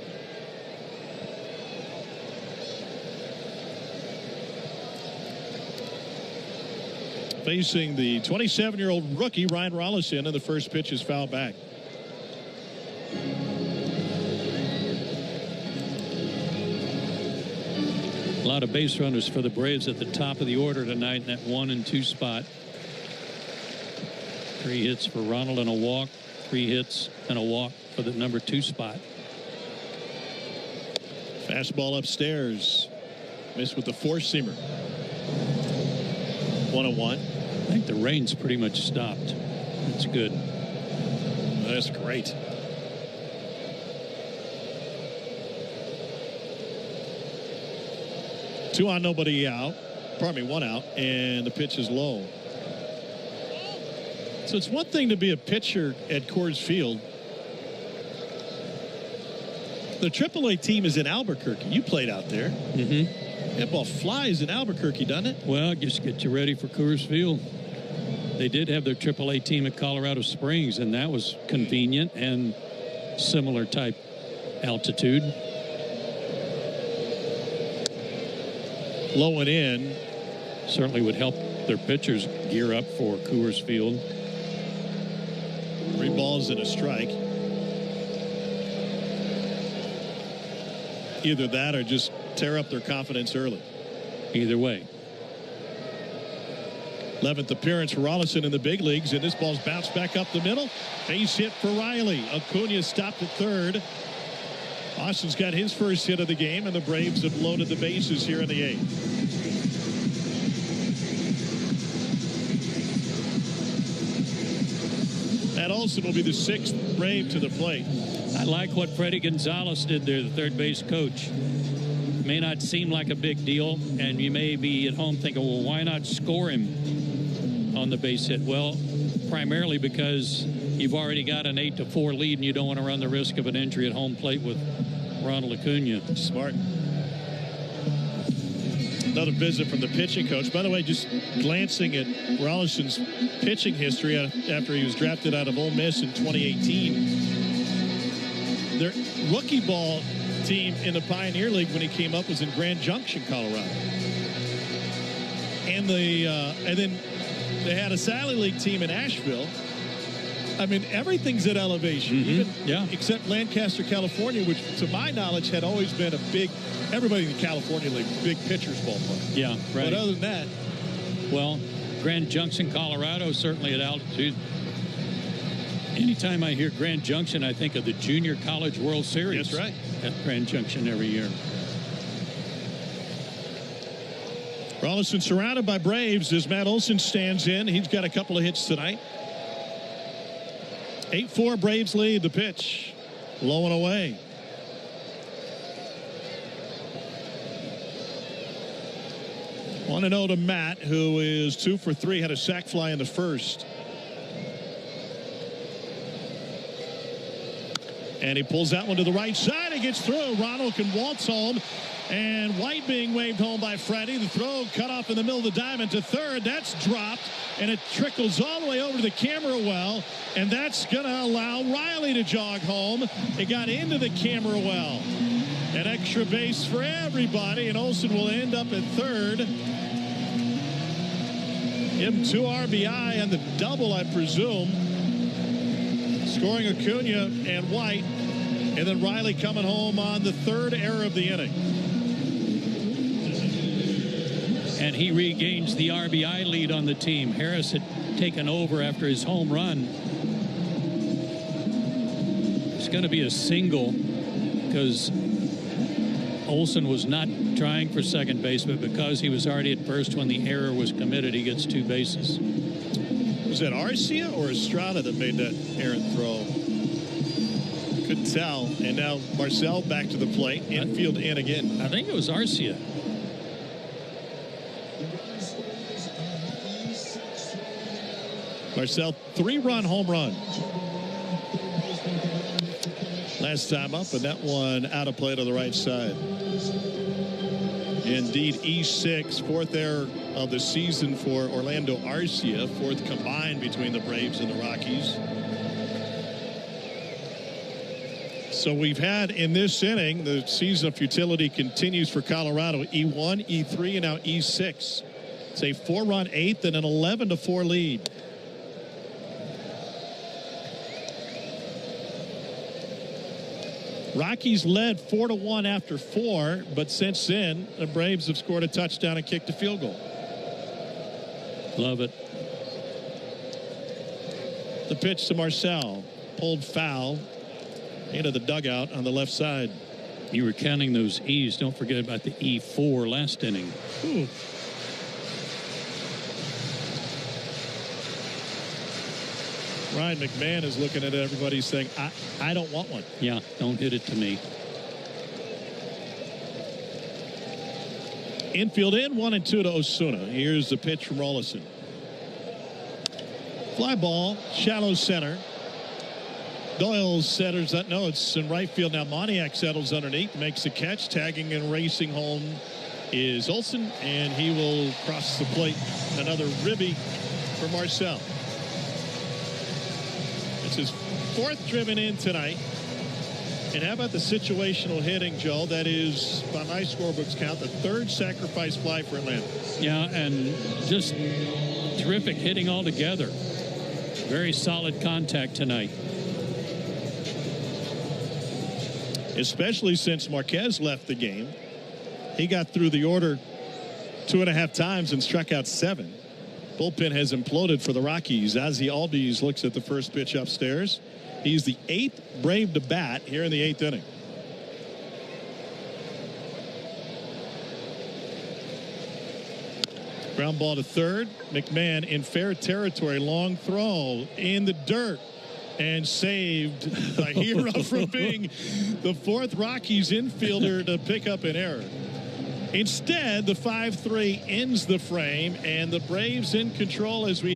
Facing the 27-year-old rookie, Ryan Rolison, and the first pitch is fouled back. A lot of base runners for the Braves at the top of the order tonight in that 1 and 2 spot. 3 hits for Ronald and a walk. 3 hits and a walk for the number 2 spot. Fastball upstairs. Missed with the four-seamer. 1-1. I think the rain's pretty much stopped. That's good. That's great. Two on, nobody out. Pardon me, 1 out, and the pitch is low. So it's one thing to be a pitcher at Coors Field. The AAA team is in Albuquerque. You played out there. Mm-hmm. That ball flies in Albuquerque, doesn't it? Well, just get you ready for Coors Field. They did have their AAA team at Colorado Springs, and that was convenient and similar type altitude. Low and in. Certainly would help their pitchers gear up for Coors Field. 3 balls and a strike. Either that or just tear up their confidence early. Either way. 11th appearance for Rolison in the big leagues, and this ball's bounced back up the middle. Base hit for Riley. Acuna stopped at third. Austin's got his first hit of the game, and the Braves have loaded the bases here in the 8th. Matt Olson will be the 6th Brave to the plate. I like what Freddie Gonzalez did there, the third base coach. It may not seem like a big deal, and you may be at home thinking, well, why not score him on the base hit? Well, primarily because you've already got an 8-4 lead, and you don't want to run the risk of an injury at home plate with Ronald Acuna. Smart. Another visit from the pitching coach. By the way, just glancing at Rollison's pitching history after he was drafted out of Ole Miss in 2018. Their rookie ball team in the Pioneer League when he came up was in Grand Junction, Colorado. And then they had a Sally League team in Asheville. I mean, everything's at elevation, even except Lancaster, California, which, to my knowledge, had always been a big, everybody in the California League, big pitcher's ballpark. Yeah, right. But other than that, Well, Grand Junction, Colorado, certainly at altitude. Anytime I hear Grand Junction, I think of the Junior College World Series. That's right. At Grand Junction every year. Rolison surrounded by Braves as Matt Olson stands in. He's got a couple of hits tonight. 8-4 Braves lead. The pitch. Low and away. Want to know to Matt, who is 2 for 3, had a sac fly in the first. And he pulls that one to the right side. It gets through. Ronald can waltz home. And White being waved home by Freddie. The throw cut off in the middle of the diamond to third. That's dropped. And it trickles all the way over to the camera well. And that's going to allow Riley to jog home. It got into the camera well. An extra base for everybody. And Olson will end up at third. Him 2 RBI and the double, I presume. Scoring Acuna and White. And then Riley coming home on the third error of the inning. And he regains the RBI lead on the team. Harris had taken over after his home run. It's going to be a single because Olson was not trying for second base, but because he was already at first when the error was committed, he gets 2 bases. Was that Arcia or Estrada that made that errant throw? Couldn't tell. And now Marcel back to the plate. Infield in again. I think it was Arcia. Marcel, 3-run home run. Last time up, and that one out of play to the right side. Indeed, E6, 4th error of the season for Orlando Arcia, 4th combined between the Braves and the Rockies. So we've had in this inning, the season of futility continues for Colorado. E1, E3, and now E6. It's a 4-run 8th and an 11-4 lead. Rockies led 4-1 after 4, but since then, the Braves have scored a touchdown and kicked a field goal. Love it. The pitch to Marcel. Pulled foul into the dugout on the left side. You were counting those E's. Don't forget about the E4 last inning. Ooh. Ryan McMahon is looking at everybody saying, I don't want one. Yeah, don't hit it to me. Infield in, 1-2 to Osuna. Here's the pitch from Rolison. Fly ball, shallow center. Doyle centers that. No, it's in right field now. Moniak settles underneath, makes the catch. Tagging and racing home is Olson, and he will cross the plate. Another ribby for Marcel. It's his 4th driven in tonight. And how about the situational hitting, Joe? That is, by my scorebook's count, the 3rd sacrifice fly for Atlanta. Yeah, and just terrific hitting altogether. Very solid contact tonight. Especially since Marquez left the game. He got through the order 2.5 times and struck out 7. Bullpen has imploded for the Rockies. Ozzie Albies looks at the first pitch upstairs. He's the 8th Brave to bat here in the 8th inning. Ground ball to third. McMahon in fair territory. Long throw in the dirt. And saved by Hero from being the 4th Rockies infielder to pick up an error. Instead, the 5-3 ends the frame, and the Braves in control as we...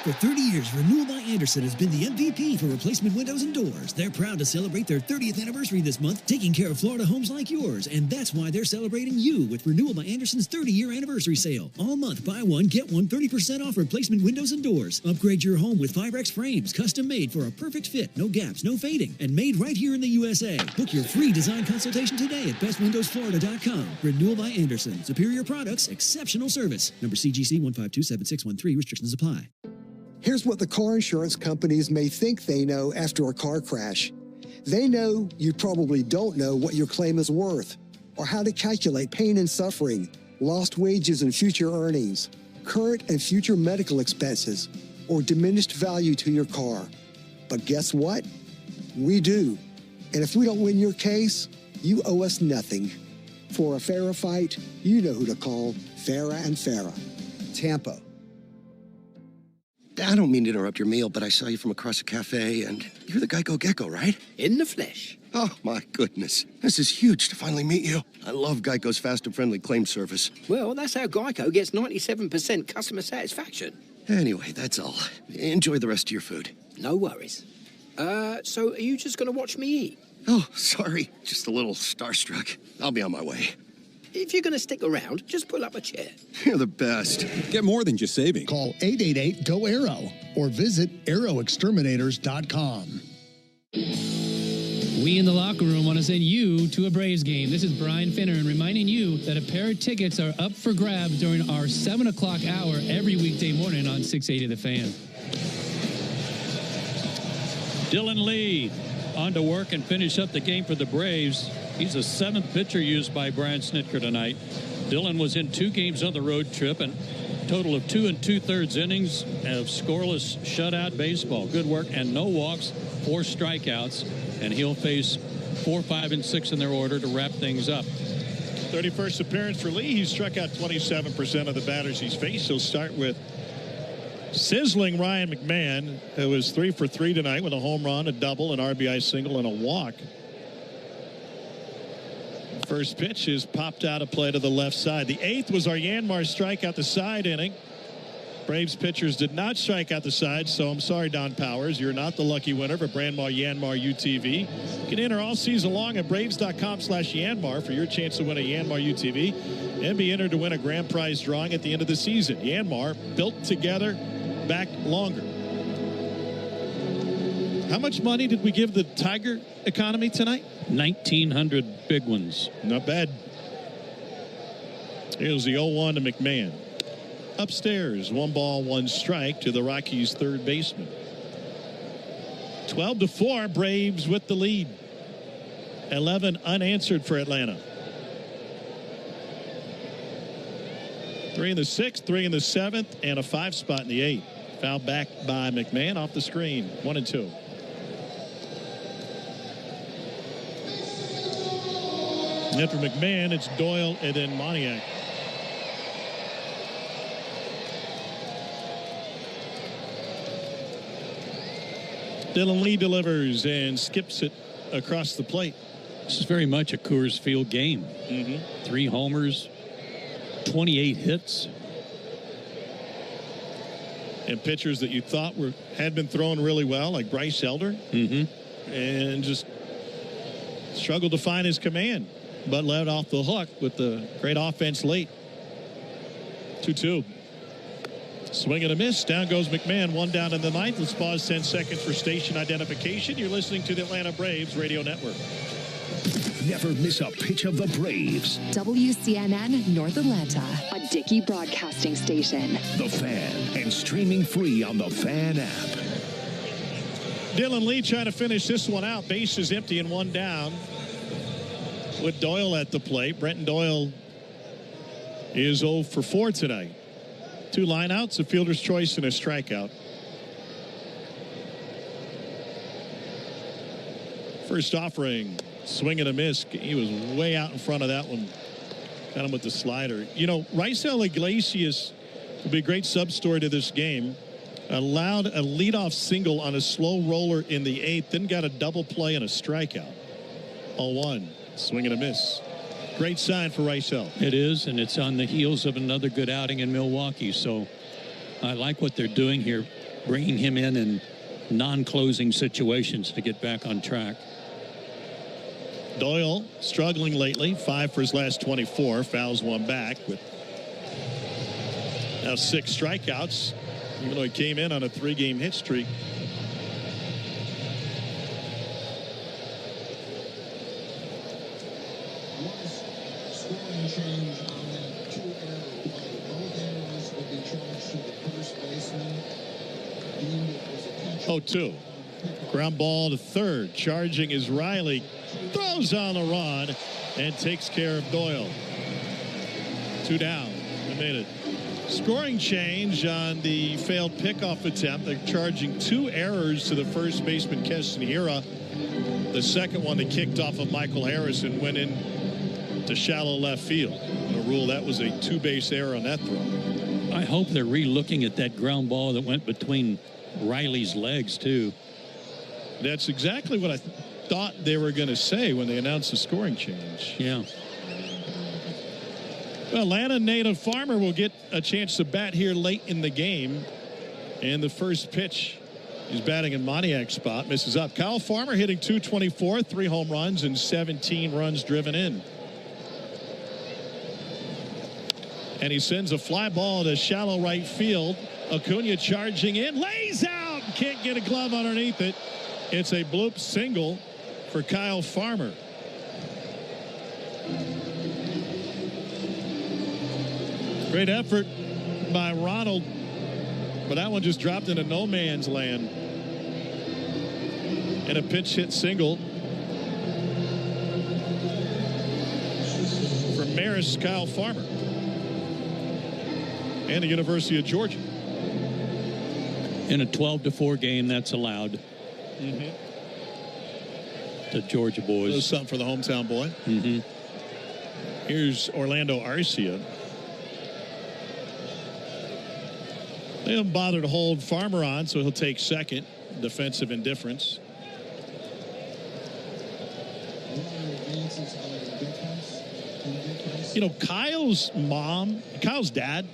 For 30 years, Renewal by Andersen has been the MVP for replacement windows and doors. They're proud to celebrate their 30th anniversary this month, taking care of Florida homes like yours. And that's why they're celebrating you with Renewal by Andersen's 30-year anniversary sale. All month, buy one, get one 30% off replacement windows and doors. Upgrade your home with 5X frames, custom made for a perfect fit, no gaps, no fading, and made right here in the USA. Book your free design consultation today at bestwindowsflorida.com. Renewal by Andersen. Superior products, exceptional service. Number CGC 1527613. Restrictions apply. Here's what the car insurance companies may think they know after a car crash. They know you probably don't know what your claim is worth, or how to calculate pain and suffering, lost wages and future earnings. current and future medical expenses, or diminished value to your car. But guess what? We do. And if we don't win your case, you owe us nothing. For a fairer fight, you know who to call. Farah and Farah. Tampa. I don't mean to interrupt your meal, but I saw you from across a cafe, and you're the Geico Gecko, right? In the flesh. Oh, my goodness. This is huge to finally meet you. I love Geico's fast and friendly claim service. Well, that's how Geico gets 97% customer satisfaction. Anyway, that's all. Enjoy the rest of your food. No worries. So are you just going to watch me eat? Oh, sorry. Just a little starstruck. I'll be on my way. If you're going to stick around, just pull up a chair. You're the best. Get more than just savings. Call 888-GO-ARROW or visit arrowexterminators.com. We in the locker room want to send you to a Braves game. This is Brian Finneran reminding you that a pair of tickets are up for grabs during our 7 o'clock hour every weekday morning on 680 The Fan. Dylan Lee on to work and finish up the game for the Braves. He's the 7th pitcher used by Brian Snitker tonight. Dylan was in 2 games on the road trip and total of 2 2/3 innings of scoreless shutout baseball. Good work and no walks, 4 strikeouts, and he'll face 4, 5, and 6 in their order to wrap things up. 31st appearance for Lee. He struck out 27% of the batters he's faced. He'll start with sizzling Ryan McMahon, who was 3 for 3 tonight with a home run, a double, an RBI single, and a walk. First pitch is popped out of play to the left side. The 8th was our Yanmar strikeout the side inning. Braves pitchers did not strike out the side, so I'm sorry, Don Powers. You're not the lucky winner for Brandmar Yanmar UTV. You can enter all season long at Braves.com/Yanmar for your chance to win a Yanmar UTV and be entered to win a grand prize drawing at the end of the season. Yanmar, built together, back longer. How much money did we give the Tiger economy tonight? 1,900 big ones. Not bad. Here's the 0-1 to McMahon. Upstairs, 1 ball, 1 strike to the Rockies' third baseman. 12-4, Braves with the lead. 11 unanswered for Atlanta. 3 in the 6th, 3 in the 7th, and a 5 spot in the 8th. Foul back by McMahon off the screen. 1-2. After McMahon, it's Doyle and then Moniak. Dylan Lee delivers and skips it across the plate. This is very much a Coors Field game. 3 homers, 28 hits. And pitchers that you thought had been throwing really well, like Bryce Elder, and just struggled to find his command, but let off the hook with the great offense late. 2-2. Swing and a miss. Down goes McMahon. 1 down in the 9th. Let's pause 10 seconds for station identification. You're listening to the Atlanta Braves Radio Network. Never miss a pitch of the Braves. WCNN North Atlanta, a Dickey broadcasting station. The Fan, and streaming free on the Fan app. Dylan Lee trying to finish this one out. Base is empty and 1 down with Doyle at the plate. Brenton Doyle is 0 for 4 tonight. 2 lineouts, a fielder's choice, and a strikeout. First offering, swing and a miss. He was way out in front of that one. Got him with the slider. You know, Raisel Iglesias will be a great sub-story to this game. Allowed a leadoff single on a slow roller in the 8th, then got a double play and a strikeout. 0-1, swing and a miss. Great sign for Raisel. It is, and it's on the heels of another good outing in Milwaukee. So I like what they're doing here, bringing him in non-closing situations to get back on track. Doyle struggling lately, 5 for his last 24, fouls 1 back with now 6 strikeouts, even though he came in on a 3-game hit streak. Oh, 2. Ground ball to third. Charging is Riley. Throws on the run and takes care of Doyle. 2 down. They made it Scoring change on the failed pickoff attempt. They're charging 2 errors to the first baseman, Castanera. The second one that kicked off of Michael Harris and went in to shallow left field. A rule that was a 2-base error on that throw. I hope they're re-looking at that ground ball that went between Riley's legs, too. That's exactly what I thought they were going to say when they announced the scoring change. Yeah. Atlanta native Farmer will get a chance to bat here late in the game. And the first pitch is batting in Moniak's spot. Misses up. Kyle Farmer hitting .224, 3 home runs and 17 runs driven in. And he sends a fly ball to shallow right field. Acuna charging in, lays out, can't get a glove underneath it. It's a bloop single for Kyle Farmer. Great effort by Ronald, but that one just dropped into no man's land. And a pinch hit single for Maris Kyle Farmer and the University of Georgia. In a 12-4 game, that's allowed. The Georgia boys. A little something for the hometown boy. Here's Orlando Arcia. They haven't bothered to hold Farmer on, so he'll take second. Defensive indifference. You know, Kyle's dad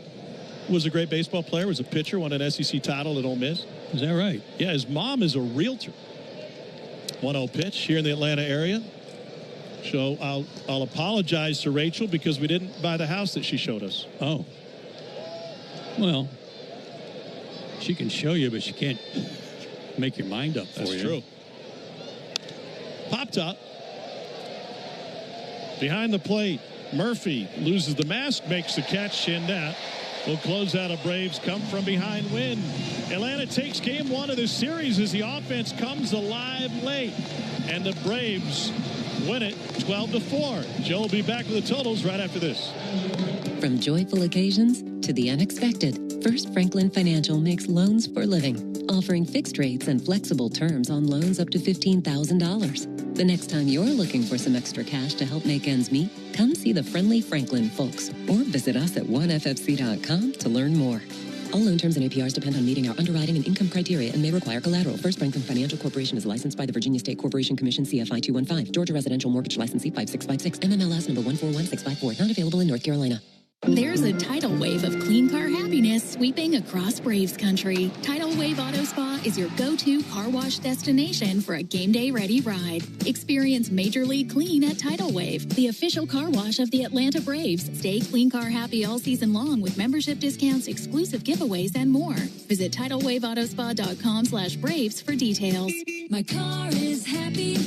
was a great baseball player, was a pitcher, won an SEC title at Ole Miss. Is that right? Yeah, his mom is a realtor. 1-0 pitch here in the Atlanta area. So I'll apologize to Rachel because we didn't buy the house that she showed us. Oh. Well, she can show you, but she can't make your mind up for you. That's true. Popped up. Behind the plate, Murphy loses the mask, makes the catch, and that will close out a Braves come from behind win. Atlanta takes game 1 of the series as the offense comes alive late, and the Braves win it 12-4. Joe will be back with the totals right after this. From joyful occasions to the unexpected, First Franklin Financial makes loans for living, offering fixed rates and flexible terms on loans up to $15,000. The next time you're looking for some extra cash to help make ends meet, come see the friendly Franklin folks or visit us at oneffc.com to learn more. All loan terms and APRs depend on meeting our underwriting and income criteria and may require collateral. First Franklin Financial Corporation is licensed by the Virginia State Corporation Commission, CFI 215. Georgia Residential Mortgage Licensee 5656. MMLS number 141654. Not available in North Carolina. There's a tidal wave of clean car happiness sweeping across Braves country. Tidal Wave Auto Spa is your go-to car wash destination for a game day ready ride. Experience Major League Clean at Tidal Wave, the official car wash of the Atlanta Braves. Stay clean car happy all season long with membership discounts, exclusive giveaways, and more. Visit TidalWaveAutoSpa.com/Braves for details. My car is happy.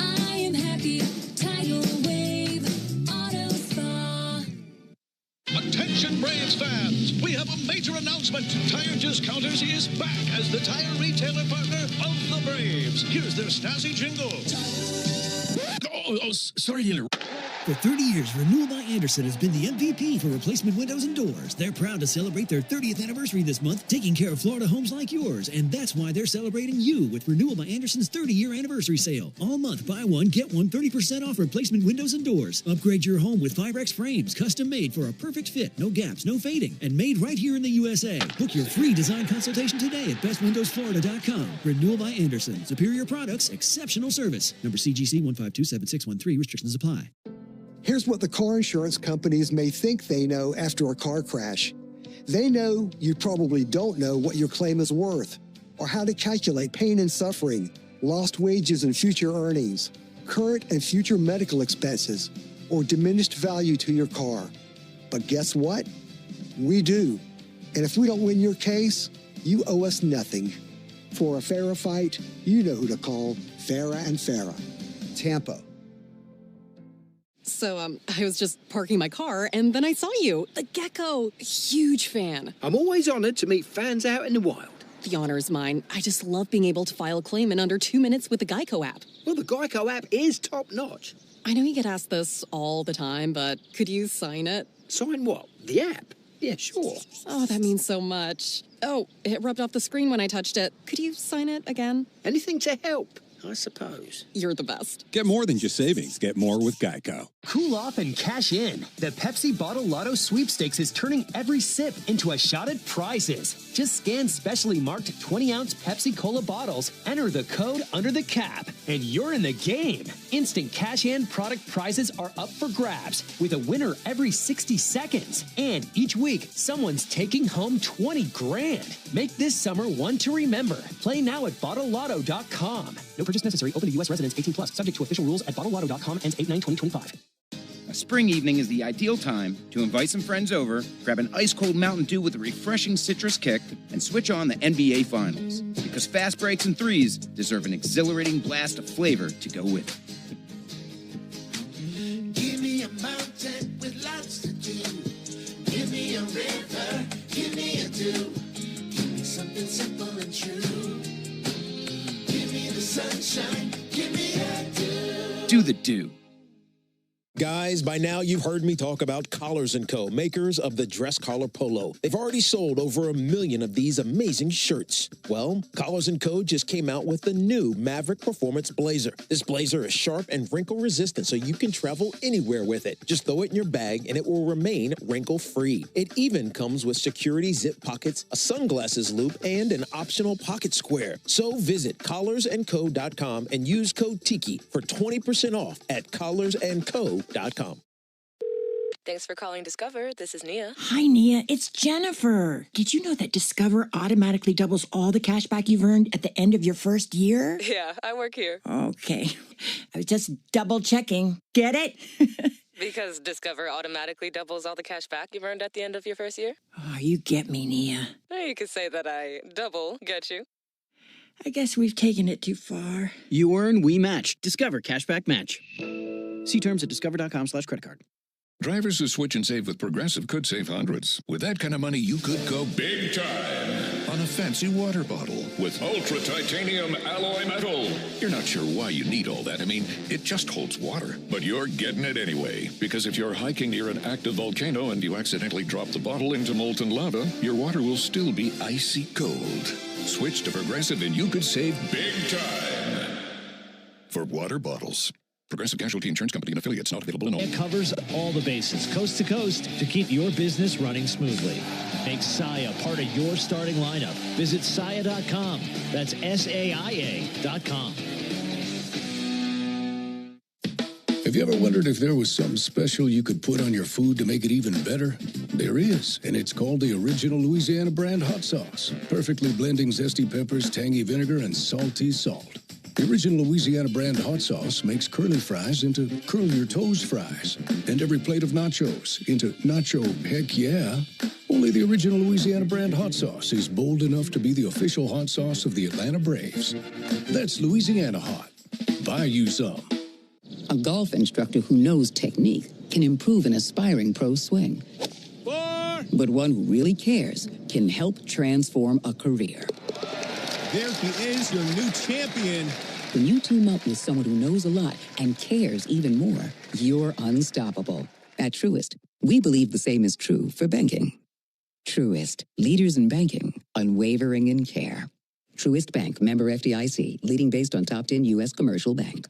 I am happy. Tidal Wave Auto Spa. Attention Braves fans, we have a major announcement. Tire Discounters is back as the tire retailer partner of the Braves. Here's their snazzy jingle. Sorry to interrupt. For 30 years, Renewal by Andersen has been the MVP for replacement windows and doors. They're proud to celebrate their 30th anniversary this month, taking care of Florida homes like yours. And that's why they're celebrating you with Renewal by Andersen's 30-year anniversary sale. All month, buy one, get one 30% off replacement windows and doors. Upgrade your home with Firex frames, custom made for a perfect fit, no gaps, no fading, and made right here in the USA. Book your free design consultation today at bestwindowsflorida.com. Renewal by Andersen. Superior products, exceptional service. Number CGC 1527613. Restrictions apply. Here's what the car insurance companies may think they know after a car crash. They know you probably don't know what your claim is worth, or how to calculate pain and suffering, lost wages and future earnings, current and future medical expenses, or diminished value to your car. But guess what? We do. And if we don't win your case, you owe us nothing. For a fairer fight, you know who to call. Farah and Farah. Tampa. So, I was just parking my car, and then I saw you. The gecko. Huge fan. I'm always honored to meet fans out in the wild. The honor is mine. I just love being able to file a claim in under 2 minutes with the Geico app. Well, the Geico app is top-notch. I know you get asked this all the time, but could you sign it? Sign what? The app? Yeah, sure. Oh, that means so much. Oh, it rubbed off the screen when I touched it. Could you sign it again? Anything to help, I suppose. You're the best. Get more than just savings. Get more with Geico. Cool off and cash in. The Pepsi Bottle Lotto Sweepstakes is turning every sip into a shot at prizes. Just scan specially marked 20-ounce Pepsi Cola bottles, enter the code under the cap, and you're in the game. Instant cash-in product prizes are up for grabs, with a winner every 60 seconds. And each week, someone's taking home 20 grand. Make this summer one to remember. Play now at BottleLotto.com. No purchase necessary. Open to U.S. residents 18+. Subject to official rules at BottleLotto.com. Ends 8/9/2025. A spring evening is the ideal time to invite some friends over, grab an ice-cold Mountain Dew with a refreshing citrus kick, and switch on the NBA Finals. Because fast breaks and threes deserve an exhilarating blast of flavor to go with it. Give me a mountain with lots to do. Give me a river, give me a dew. Give me something simple and true. Give me the sunshine, give me a dew. Do the dew. Guys, by now you've heard me talk about Collars & Co., makers of the dress collar polo. They've already sold over 1 million of these amazing shirts. Well, Collars & Co. just came out with the new Maverick Performance Blazer. This blazer is sharp and wrinkle resistant, so you can travel anywhere with it. Just throw it in your bag and it will remain wrinkle-free. It even comes with security zip pockets, a sunglasses loop, and an optional pocket square. So visit collarsandco.com and use code TIKI for 20% off at collarsandco.com. Thanks for calling Discover. This is Nia. Hi, Nia. It's Jennifer. Did you know that Discover automatically doubles all the cash back you've earned at the end of your first year? Yeah, I work here. Okay. I was just double checking. Get it? Because Discover automatically doubles all the cash back you've earned at the end of your first year? Oh, you get me, Nia. You could say that I double get you. I guess we've taken it too far. You earn, we match. Discover Cashback Match. See terms at discover.com/creditcard. Drivers who switch and save with Progressive could save hundreds. With that kind of money, you could go big time on a fancy water bottle with ultra titanium alloy metal. You're not sure why you need all that. I mean, it just holds water. But you're getting it anyway. Because if you're hiking near an active volcano and you accidentally drop the bottle into molten lava, your water will still be icy cold. Switch to Progressive and you could save big time. For water bottles. Progressive Casualty Insurance Company and affiliates, not available in all. It covers all the bases, coast to coast, to keep your business running smoothly. Make Saia part of your starting lineup. Visit Saia.com. That's SAIA.com. Have you ever wondered if there was something special you could put on your food to make it even better? There is, and it's called the Original Louisiana Brand Hot Sauce. Perfectly blending zesty peppers, tangy vinegar, and salty salt. The Original Louisiana Brand Hot Sauce makes curly fries into curl your toes fries, and every plate of nachos into nacho heck yeah. Only the Original Louisiana Brand Hot Sauce is bold enough to be the official hot sauce of the Atlanta Braves. That's Louisiana Hot. Buy you some. A golf instructor who knows technique can improve an aspiring pro's swing. But one who really cares can help transform a career. There he is, your new champion. When you team up with someone who knows a lot and cares even more, you're unstoppable. At Truist, we believe the same is true for banking. Truist, leaders in banking, unwavering in care. Truist Bank, member FDIC, leading based on top 10 U.S. commercial bank.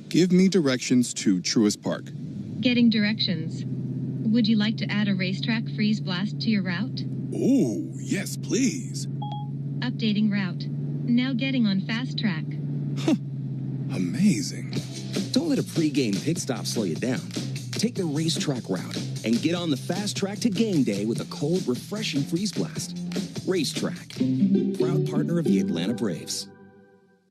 Give me directions to Truist Park. Getting directions. Would you like to add a racetrack freeze blast to your route? Oh, yes, please. Updating route. Now getting on fast track. Amazing. Don't let a pregame pit stop slow you down. Take the racetrack route and get on the fast track to game day with a cold, refreshing freeze blast. Racetrack, proud partner of the Atlanta Braves.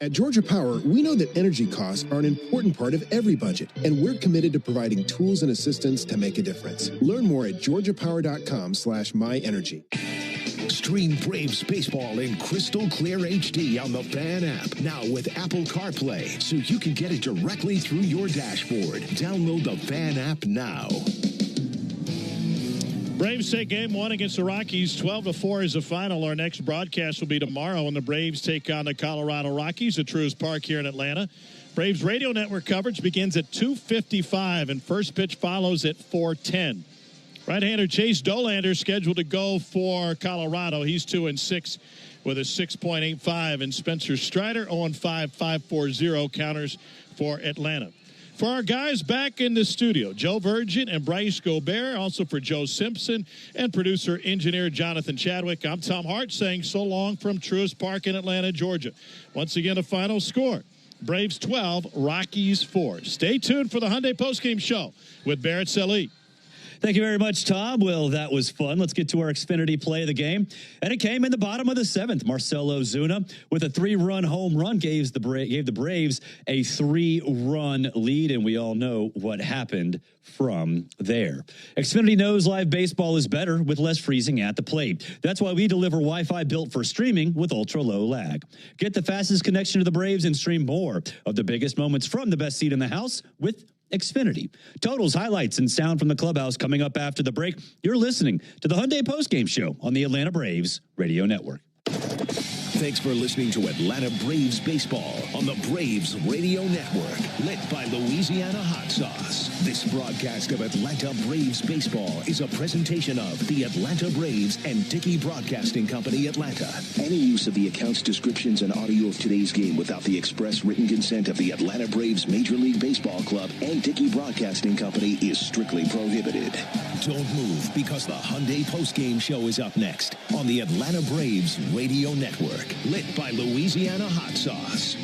At Georgia Power, we know that energy costs are an important part of every budget, and we're committed to providing tools and assistance to make a difference. Learn more at georgiapower.com/myenergy. Stream Braves baseball in crystal clear HD on the Fan app. Now with Apple CarPlay, so you can get it directly through your dashboard. Download the Fan app now. Braves take game one against the Rockies. 12-4 is the final. Our next broadcast will be tomorrow when the Braves take on the Colorado Rockies at Truist Park here in Atlanta. Braves radio network coverage begins at 2:55, and first pitch follows at 4:10. Right-hander Chase Dolander scheduled to go for Colorado. He's 2-6 with a 6.85, and Spencer Strider 0-5, 5.40 counters for Atlanta. For our guys back in the studio, Joe Virgin and Bryce Gobert, also for Joe Simpson and producer-engineer Jonathan Chadwick, I'm Tom Hart saying so long from Truist Park in Atlanta, Georgia. Once again, a final score. Braves 12, Rockies 4. Stay tuned for the Hyundai Postgame Show with Barrett Sallee. Thank you very much, Tom. Well, that was fun. Let's get to our Xfinity play of the game. And it came in the bottom of the 7th. Marcell Ozuna with a 3-run home run gave the Braves a 3-run lead, and we all know what happened from there. Xfinity knows live baseball is better with less freezing at the plate. That's why we deliver Wi-Fi built for streaming with ultra-low lag. Get the fastest connection to the Braves and stream more of the biggest moments from the best seat in the house with Xfinity. Totals, highlights, and sound from the clubhouse coming up after the break. You're listening to the Hyundai Postgame Show on the Atlanta Braves Radio Network. Thanks for listening to Atlanta Braves Baseball on the Braves Radio Network, lit by Louisiana Hot Sauce. This broadcast of Atlanta Braves Baseball is a presentation of the Atlanta Braves and Dickey Broadcasting Company, Atlanta. Any use of the accounts, descriptions, and audio of today's game without the express written consent of the Atlanta Braves Major League Baseball Club and Dickey Broadcasting Company is strictly prohibited. Don't move, because the Hyundai Postgame Show is up next on the Atlanta Braves Radio Network, lit by Louisiana Hot Sauce.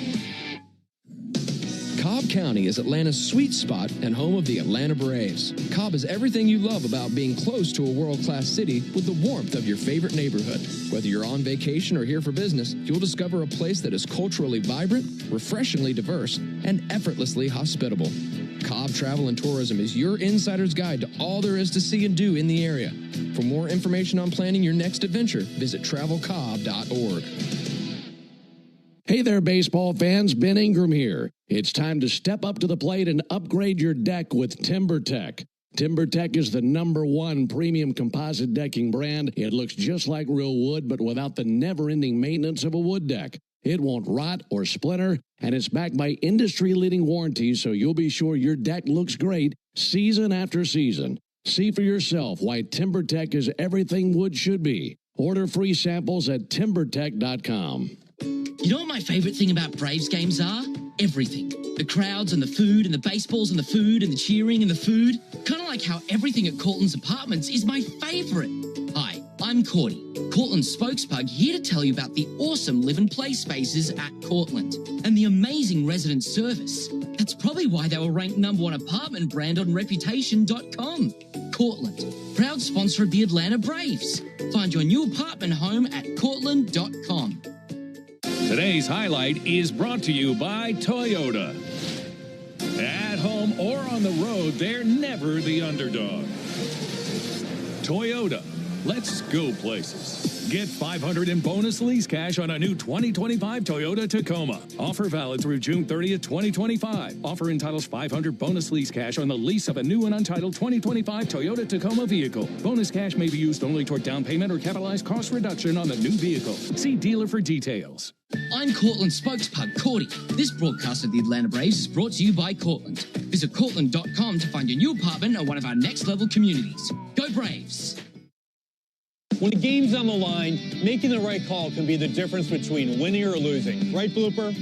Cobb County is Atlanta's sweet spot and home of the Atlanta Braves. Cobb is everything you love about being close to a world-class city with the warmth of your favorite neighborhood. Whether you're on vacation or here for business, you'll discover a place that is culturally vibrant, refreshingly diverse, and effortlessly hospitable. Cobb Travel and Tourism is your insider's guide to all there is to see and do in the area. For more information on planning your next adventure, visit travelcobb.org. Hey there, baseball fans. Ben Ingram here. It's time to step up to the plate and upgrade your deck with TimberTech. TimberTech is the #1 premium composite decking brand. It looks just like real wood, but without the never-ending maintenance of a wood deck. It won't rot or splinter, and it's backed by industry-leading warranties, so you'll be sure your deck looks great season after season. See for yourself why TimberTech is everything wood should be. Order free samples at timbertech.com. You know what my favorite thing about Braves games are? Everything. The crowds and the food and the baseballs and the food and the cheering and the food. Kind of like how everything at Cortland's Apartments is my favorite. Hi, I'm Cordy, Cortland's spokespug, here to tell you about the awesome live and play spaces at Cortland and the amazing resident service. That's probably why they were ranked #1 apartment brand on Reputation.com. Cortland, proud sponsor of the Atlanta Braves. Find your new apartment home at Cortland.com. Today's highlight is brought to you by Toyota. At home or on the road, they're never the underdog. Toyota, let's go places. Get $500 in bonus lease cash on a new 2025 Toyota Tacoma. Offer valid through June 30th, 2025. Offer entitles $500 bonus lease cash on the lease of a new and untitled 2025 Toyota Tacoma vehicle. Bonus cash may be used only toward down payment or capitalized cost reduction on the new vehicle. See dealer for details. I'm Cortland spokespug Cordy. This broadcast of the Atlanta Braves is brought to you by Cortland. Visit Cortland.com to find your new apartment or one of our next level communities. Go Braves! When a game's on the line, making the right call can be the difference between winning or losing. Right, Blooper?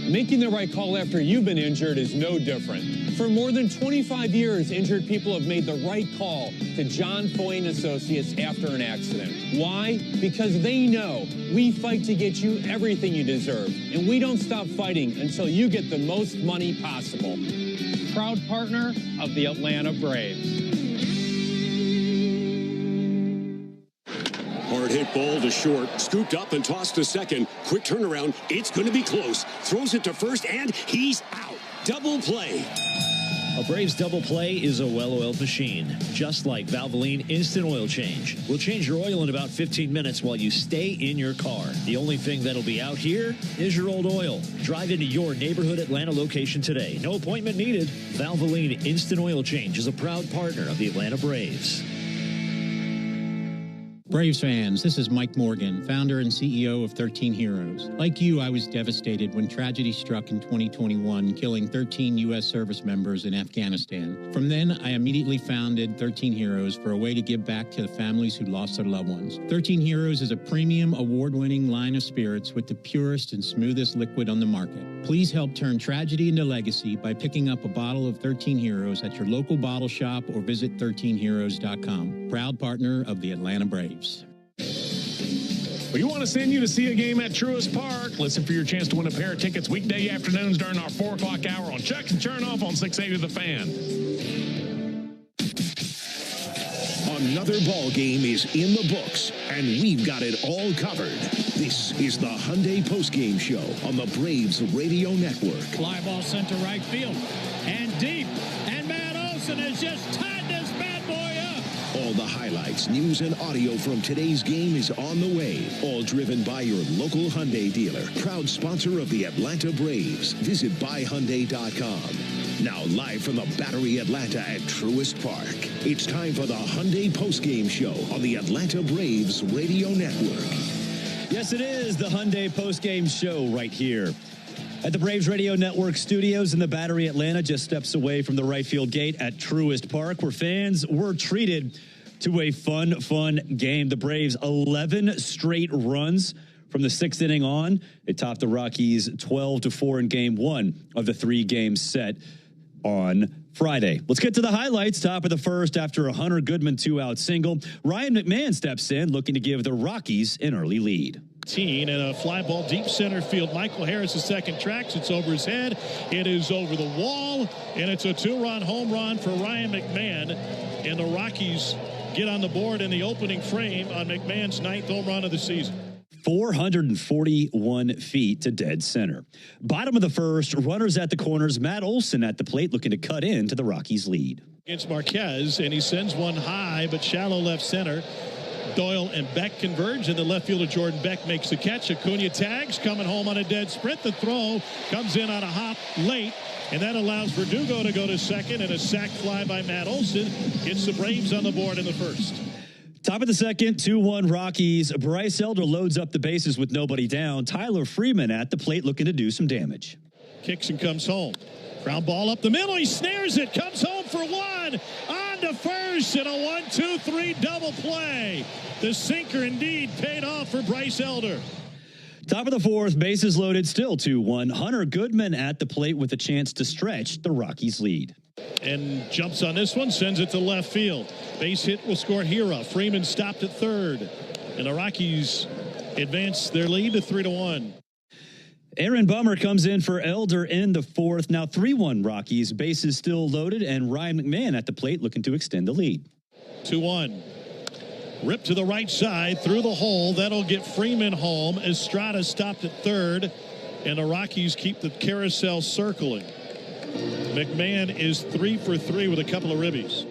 Making the right call after you've been injured is no different. For more than 25 years, injured people have made the right call to John Foy & Associates after an accident. Why? Because they know we fight to get you everything you deserve, and we don't stop fighting until you get the most money possible. Proud partner of the Atlanta Braves. Hard hit ball to short, scooped up and tossed to second. Quick turnaround, it's going to be close. Throws it to first, and he's out. Double play. A Braves double play is a well-oiled machine, just like Valvoline Instant Oil Change. We'll change your oil in about 15 minutes while you stay in your car. The only thing that'll be out here is your old oil. Drive into your neighborhood Atlanta location today. No appointment needed. Valvoline Instant Oil Change is a proud partner of the Atlanta Braves. Braves fans, this is Mike Morgan, founder and CEO of 13 Heroes. Like you, I was devastated when tragedy struck in 2021, killing 13 U.S. service members in Afghanistan. From then, I immediately founded 13 Heroes for a way to give back to the families who lost their loved ones. 13 Heroes is a premium, award-winning line of spirits with the purest and smoothest liquid on the market. Please help turn tragedy into legacy by picking up a bottle of 13 Heroes at your local bottle shop or visit 13heroes.com. Proud partner of the Atlanta Braves. We want to send you to see a game at Truist Park. Listen for your chance to win a pair of tickets weekday afternoons during our 4 o'clock hour on Chuck and Chernoff on 680 The Fan. Another ball game is in the books, and we've got it all covered. This is the Hyundai Postgame Show on the Braves Radio Network. Fly ball sent to right field and deep, and Matt Olson has just tied this bad boy up. All the highlights, news, and audio from today's game is on the way. All driven by your local Hyundai dealer. Proud sponsor of the Atlanta Braves. Visit buyhyundai.com. Now live from the Battery Atlanta at Truist Park. It's time for the Hyundai Postgame Show on the Atlanta Braves Radio Network. Yes, it is the Hyundai Postgame Show right here at the Braves Radio Network studios in the Battery Atlanta, just steps away from the right field gate at Truist Park, where fans were treated to a fun game. The Braves 11 straight runs from the 6th inning on. They topped the Rockies 12-4 in game 1 of the 3-game set on Friday. Let's get to the highlights. Top of the first after a Hunter Goodman 2-out single. Ryan McMahon steps in, looking to give the Rockies an early lead. And a fly ball deep center field. Michael Harris, the second tracks. It's over his head. It is over the wall, and it's a 2-run home run for Ryan McMahon. And the Rockies get on the board in the opening frame on McMahon's 9th home run of the season. 441 feet to dead center. Bottom of the first, runners at the corners. Matt Olson at the plate looking to cut into the Rockies' lead. Against Marquez, and he sends one high, but shallow left center. Doyle and Beck converge, and the left fielder Jordan Beck makes the catch. Acuna tags, coming home on a dead sprint. The throw comes in on a hop late, and that allows Verdugo to go to second, and a sac fly by Matt Olson gets the Braves on the board in the first. Top of the second, 2-1 Rockies. Bryce Elder loads up the bases with nobody down. Tyler Freeman at the plate looking to do some damage. Kicks and comes home. Ground ball up the middle. He snares it. Comes home for one. On to first, and a 1-2-3 double play. The sinker indeed paid off for Bryce Elder. Top of the fourth, bases loaded, still 2-1. Hunter Goodman at the plate with a chance to stretch the Rockies' lead. And jumps on this one, sends it to left field. Base hit will score Hira. Freeman stopped at third. And the Rockies advance their lead to 3-1. Aaron Bummer comes in for Elder in the fourth. Now 3-1 Rockies. Bases still loaded, and Ryan McMahon at the plate looking to extend the lead. 2-1. Rip to the right side through the hole. That'll get Freeman home. Estrada stopped at third, and the Rockies keep the carousel circling. McMahon is 3 for 3 with a couple of ribbies.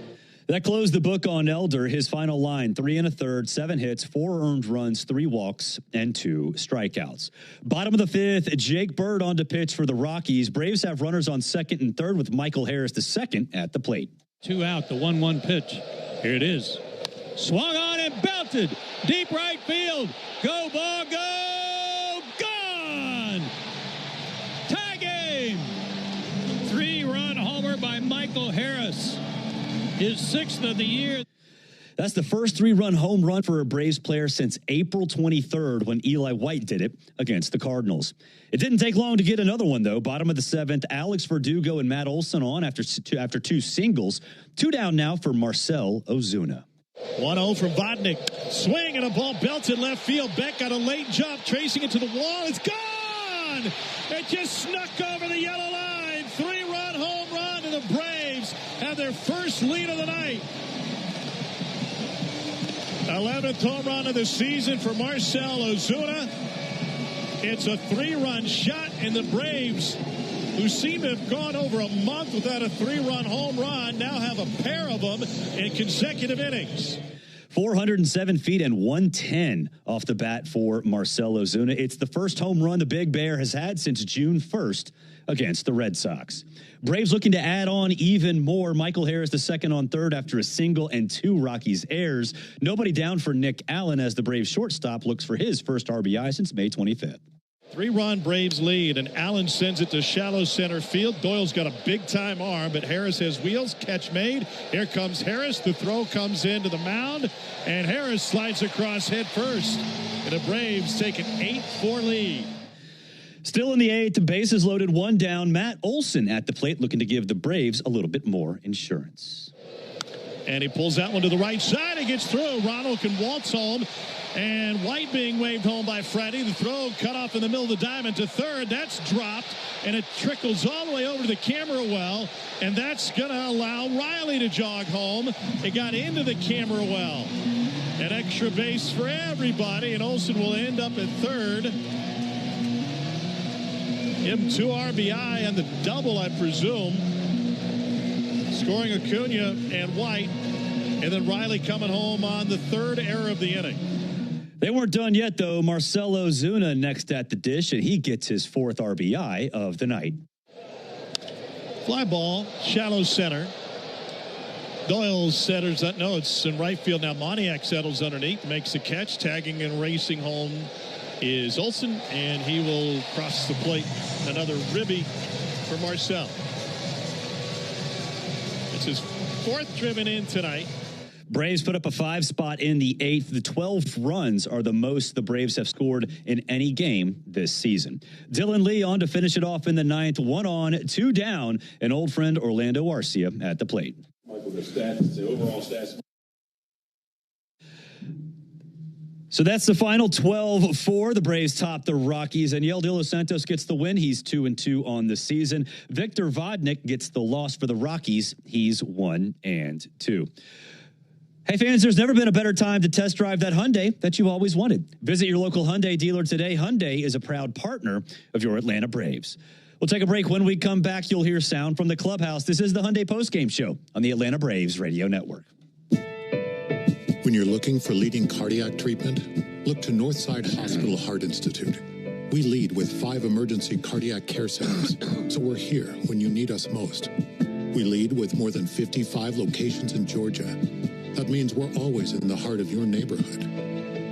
That closed the book on Elder. His final line, 3 1/3, 7 hits, 4 earned runs, 3 walks, and 2 strikeouts. Bottom of the fifth, Jake Bird on to pitch for the Rockies. Braves have runners on second and third with Michael Harris the second at the plate. 2 out, the 1-1 pitch. Here it is. Swung on and belted. Deep right field. Go ball, go! Gone! Tie game! 3-run homer by Michael Harris. His 6th of the year. That's the first 3-run home run for a Braves player since April 23rd when Eli White did it against the Cardinals. It didn't take long to get another one, though. Bottom of the seventh, Alex Verdugo and Matt Olson on after 2 singles. 2 down now for Marcell Ozuna. 1-0 from Vodnik. Swing and a ball belted left field. Beck got a late jump, tracing it to the wall. It's gone! It just snuck over the yellow line. 3-run home run, and the Braves have their first lead of the night. 11th home run of the season for Marcell Ozuna. It's a 3-run shot, and the Braves, who seem to have gone over a month without a 3-run home run, now have a pair of them in consecutive innings. 407 feet and 110 off the bat for Marcell Ozuna. It's the first home run the Big Bear has had since June 1st against the Red Sox. Braves looking to add on even more. Michael Harris, the second on third after a single and 2 Rockies errors. Nobody down for Nick Allen as the Braves shortstop looks for his first RBI since May 25th. 3-run Braves lead, and Allen sends it to shallow center field. Doyle's got a big-time arm, but Harris has wheels. Catch made. Here comes Harris. The throw comes into the mound, and Harris slides across head first. And the Braves take an 8-4 lead. Still in the 8th, bases loaded, 1 down. Matt Olson at the plate looking to give the Braves a little bit more insurance. And he pulls that one to the right side. It gets through. Ronald can waltz home. And White being waved home by Freddie. The throw cut off in the middle of the diamond to third. That's dropped, and it trickles all the way over to the camera well. And that's going to allow Riley to jog home. It got into the camera well. An extra base for everybody, and Olson will end up at third. Him 2 RBI and the double, I presume. Scoring Acuna and White. And then Riley coming home on the 3rd error of the inning. They weren't done yet, though. Marcell Ozuna next at the dish, and he gets his 4th RBI of the night. Fly ball, shallow center. Doyle setters that. No, it's in right field now. Moniak settles underneath, makes the catch. Tagging and racing home is Olson, and he will cross the plate. Another ribby for Marcell. It's his 4th driven in tonight. Braves put up a 5 spot in the 8th. The 12 runs are the most the Braves have scored in any game this season. Dylan Lee on to finish it off in the 9th. 1 on, 2 down, and old friend Orlando Arcia at the plate. Michael, the stats, the overall stats. So that's the final 12-4. The Braves top the Rockies, and Yel De Los Santos gets the win. He's 2-2 on the season. Victor Vodnik gets the loss for the Rockies. He's 1-2. Hey fans, there's never been a better time to test drive that Hyundai that you've always wanted. Visit your local Hyundai dealer today. Hyundai is a proud partner of your Atlanta Braves. We'll take a break. When we come back, you'll hear sound from the clubhouse. This is the Hyundai Postgame Show on the Atlanta Braves Radio Network. When you're looking for leading cardiac treatment, look to Northside Hospital Heart Institute. We lead with 5 emergency cardiac care centers, so we're here when you need us most. We lead with more than 55 locations in Georgia. That means we're always in the heart of your neighborhood.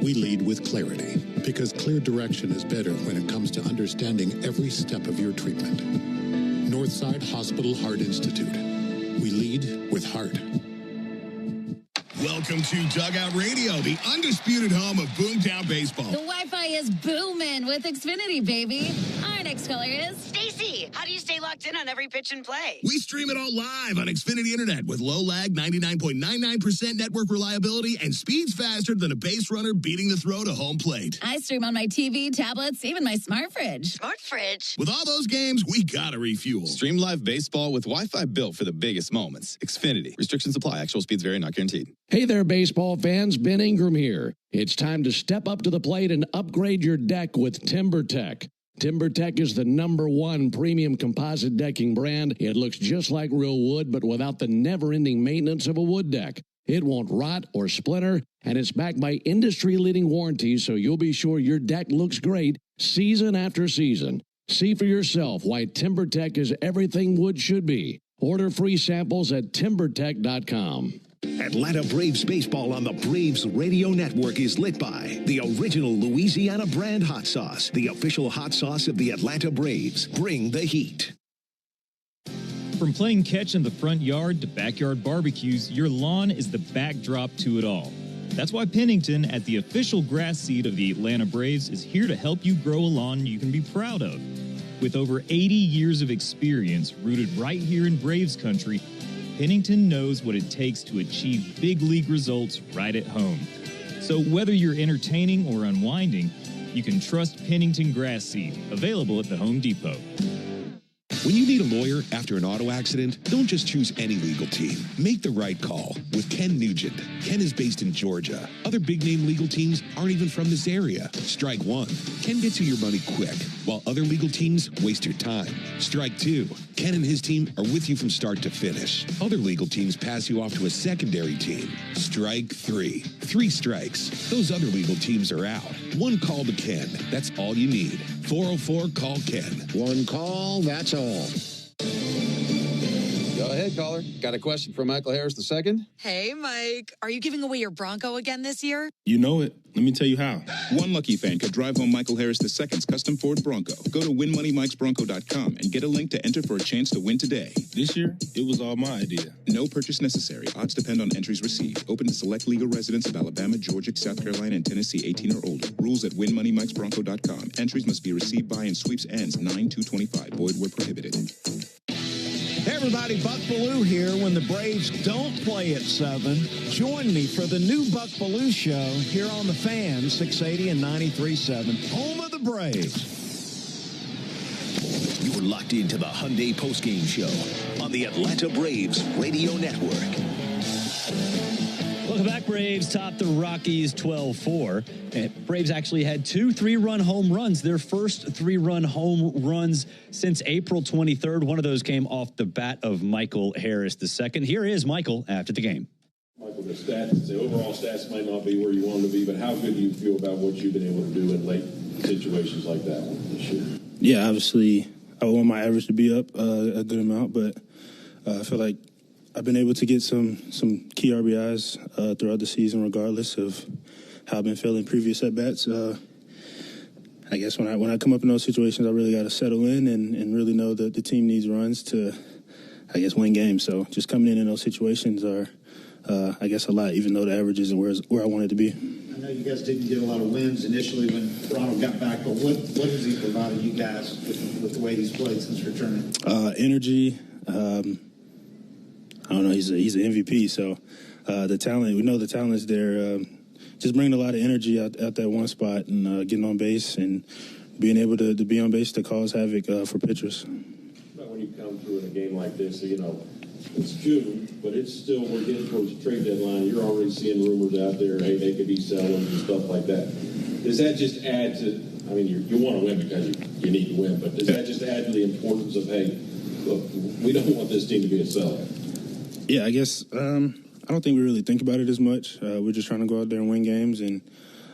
We lead with clarity, because clear direction is better when it comes to understanding every step of your treatment. Northside Hospital Heart Institute. We lead with heart. Welcome to Dugout Radio, the undisputed home of Boomtown Baseball. The Wi-Fi is booming with Xfinity, baby. Our next caller is Stacy. How do you stay locked in on every pitch and play? We stream it all live on Xfinity Internet with low lag, 99.99% network reliability, and speeds faster than a base runner beating the throw to home plate. I stream on my TV, tablets, even my smart fridge. Smart fridge? With all those games, we gotta refuel. Stream live baseball with Wi-Fi built for the biggest moments. Xfinity. Restrictions apply. Actual speeds vary, not guaranteed. Hey there, baseball fans. Ben Ingram here. It's time to step up to the plate and upgrade your deck with TimberTech. TimberTech is the #1 premium composite decking brand. It looks just like real wood, but without the never-ending maintenance of a wood deck. It won't rot or splinter, and it's backed by industry-leading warranties, so you'll be sure your deck looks great season after season. See for yourself why TimberTech is everything wood should be. Order free samples at timbertech.com. Atlanta Braves baseball on the Braves Radio Network is lit by the original Louisiana brand hot sauce, the official hot sauce of the Atlanta Braves. Bring the heat. From playing catch in the front yard to backyard barbecues, your lawn is the backdrop to it all. That's why Pennington, at the official grass seed of the Atlanta Braves, is here to help you grow a lawn you can be proud of. With over 80 years of experience rooted right here in Braves country, Pennington knows what it takes to achieve big league results right at home. So whether you're entertaining or unwinding, you can trust Pennington Grass Seed, available at the Home Depot. When you need a lawyer after an auto accident, don't just choose any legal team. Make the right call with Ken Nugent. Ken is based in Georgia. Other big-name legal teams aren't even from this area. Strike one. Ken gets you your money quick. while other legal teams waste your time. Strike 2. Ken and his team are with you from start to finish. Other legal teams pass you off to a secondary team. Strike 3. 3 strikes. Those other legal teams are out. One call to Ken. That's all you need. 404-CALL-KEN. One call, that's all. Go ahead, caller. Got a question for Michael Harris II? Hey, Mike. Are you giving away your Bronco again this year? You know it. Let me tell you how. One lucky fan could drive home Michael Harris II's custom Ford Bronco. Go to winmoneymikesbronco.com and get a link to enter for a chance to win today. This year, it was all my idea. No purchase necessary. Odds depend on entries received. Open to select legal residents of Alabama, Georgia, South Carolina, and Tennessee 18 or older. Rules at winmoneymikesbronco.com. Entries must be received by and sweeps ends 9/2/25. Void where prohibited. Hey everybody, Buck Bellew here. When the Braves don't play at 7, join me for the new Buck Bellew Show here on the Fan, 680 and 93.7, home of the Braves. You're locked into the Hyundai Postgame Show on the Atlanta Braves Radio Network. Welcome back, Braves top the Rockies 12-4. Braves actually had 2 3-run home runs, their first 3-run home runs since April 23rd. One of those came off the bat of Michael Harris II. Here is Michael after the game. Michael, the stats, the overall stats might not be where you want them to be, but how good do you feel about what you've been able to do in late situations like that one this year? Yeah, obviously, I want my average to be up a good amount, but I feel like I've been able to get some key RBIs throughout the season, regardless of how I've been feeling previous at-bats. I guess when I come up in those situations, I really got to settle in and really know that the team needs runs to, I guess, win games. So just coming in those situations are, I guess, a lot, even though the average isn't where I wanted to be. I know you guys didn't get a lot of wins initially when Ronald got back, but what has he provided you guys with the way he's played since returning? Energy. I don't know. He's an MVP, so the talent. We know the talent is there. Just bringing a lot of energy out that one spot and getting on base and being able to be on base to cause havoc for pitchers. But when you come through in a game like this, you know, it's June, but it's still, we're getting towards the trade deadline. You're already seeing rumors out there, hey, they could be selling and stuff like that. Does that just add to, I mean, you want to win because you need to win, but does that just add to the importance of, hey, look, we don't want this team to be a sellout? Yeah, I guess I don't think we really think about it as much. We're just trying to go out there and win games, and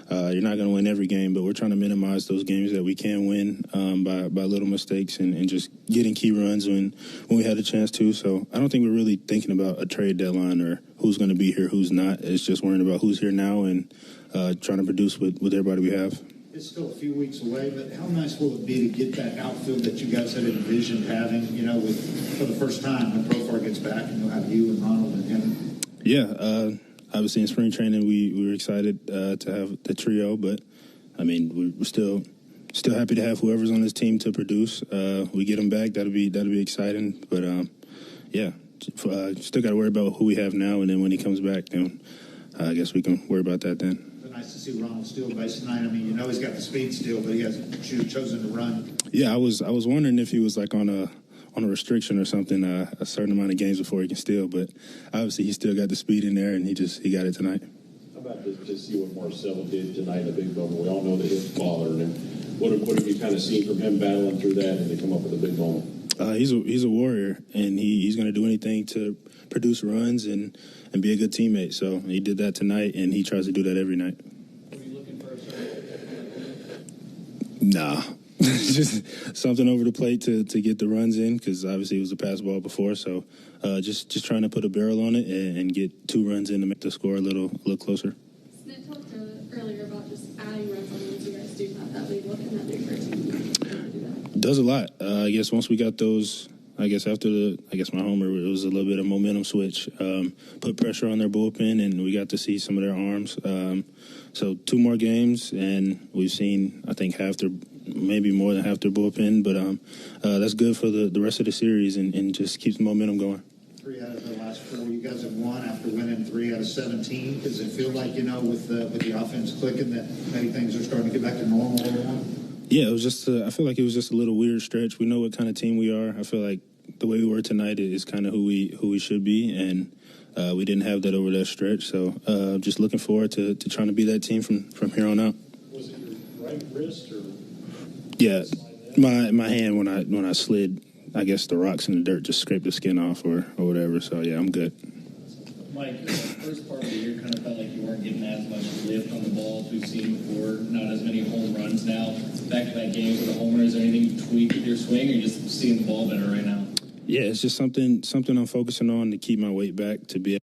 you're not going to win every game, but we're trying to minimize those games that we can win by little mistakes and just getting key runs when we had a chance to. So I don't think we're really thinking about a trade deadline or who's going to be here, who's not. It's just worrying about who's here now and trying to produce with everybody we have. It's still a few weeks away, but how nice will it be to get that outfield that you guys had envisioned having, you know, for the first time when Profar gets back and you'll have you and Ronald and him? Yeah, obviously in spring training we were excited to have the trio, but I mean we're still happy to have whoever's on this team to produce. We get them back, that'll be exciting. But yeah, still got to worry about who we have now, and then when he comes back, then I guess we can worry about that then. Nice to see Ronald steal base tonight. I mean, you know he's got the speed still, but he hasn't chosen to run. Yeah, I was wondering if he was like on a restriction or something, a certain amount of games before he can steal, but obviously he still got the speed in there, and he got it tonight. How about to see what Marcelo did tonight in the big moment? We all know that his father, and what have you kind of seen from him battling through that and to come up with a big moment? He's a warrior, and he's going to do anything to produce runs and be a good teammate. So he did that tonight, and he tries to do that every night. Were you looking for a certain? Nah. Just something over the plate to get the runs in, because obviously it was a pass ball before. So just trying to put a barrel on it and get 2 runs in to make the score a little closer. Snit talked earlier about just adding runs on once you guys do have that lead. What can that do for a team to do that? Does a lot. I guess once we got those, after my homer, it was a little bit of momentum switch. Put pressure on their bullpen, and we got to see some of their arms. So 2 more games, and we've seen, I think, maybe more than half their bullpen. But that's good for the rest of the series and just keeps the momentum going. 3 out of the last 4 you guys have won after winning 3 out of 17. Does it feel like, you know, with the offense clicking, that maybe things are starting to get back to normal? Yeah, it was just. I feel like it was just a little weird stretch. We know what kind of team we are. I feel like the way we were tonight is kind of who we should be, and we didn't have that over that stretch. So just looking forward to trying to be that team from here on out. Was it your right wrist or? Yeah, My hand when I slid, I guess the rocks in the dirt just scraped the skin off or whatever. So yeah, I'm good. Mike, the first part of the year kind of felt like you weren't getting as much lift on the ball as we've seen before. Not as many home runs now. Back-to-back games with a homer. Is there anything you tweaked with your swing, or are you just seeing the ball better right now? Yeah, it's just something I'm focusing on to keep my weight back to be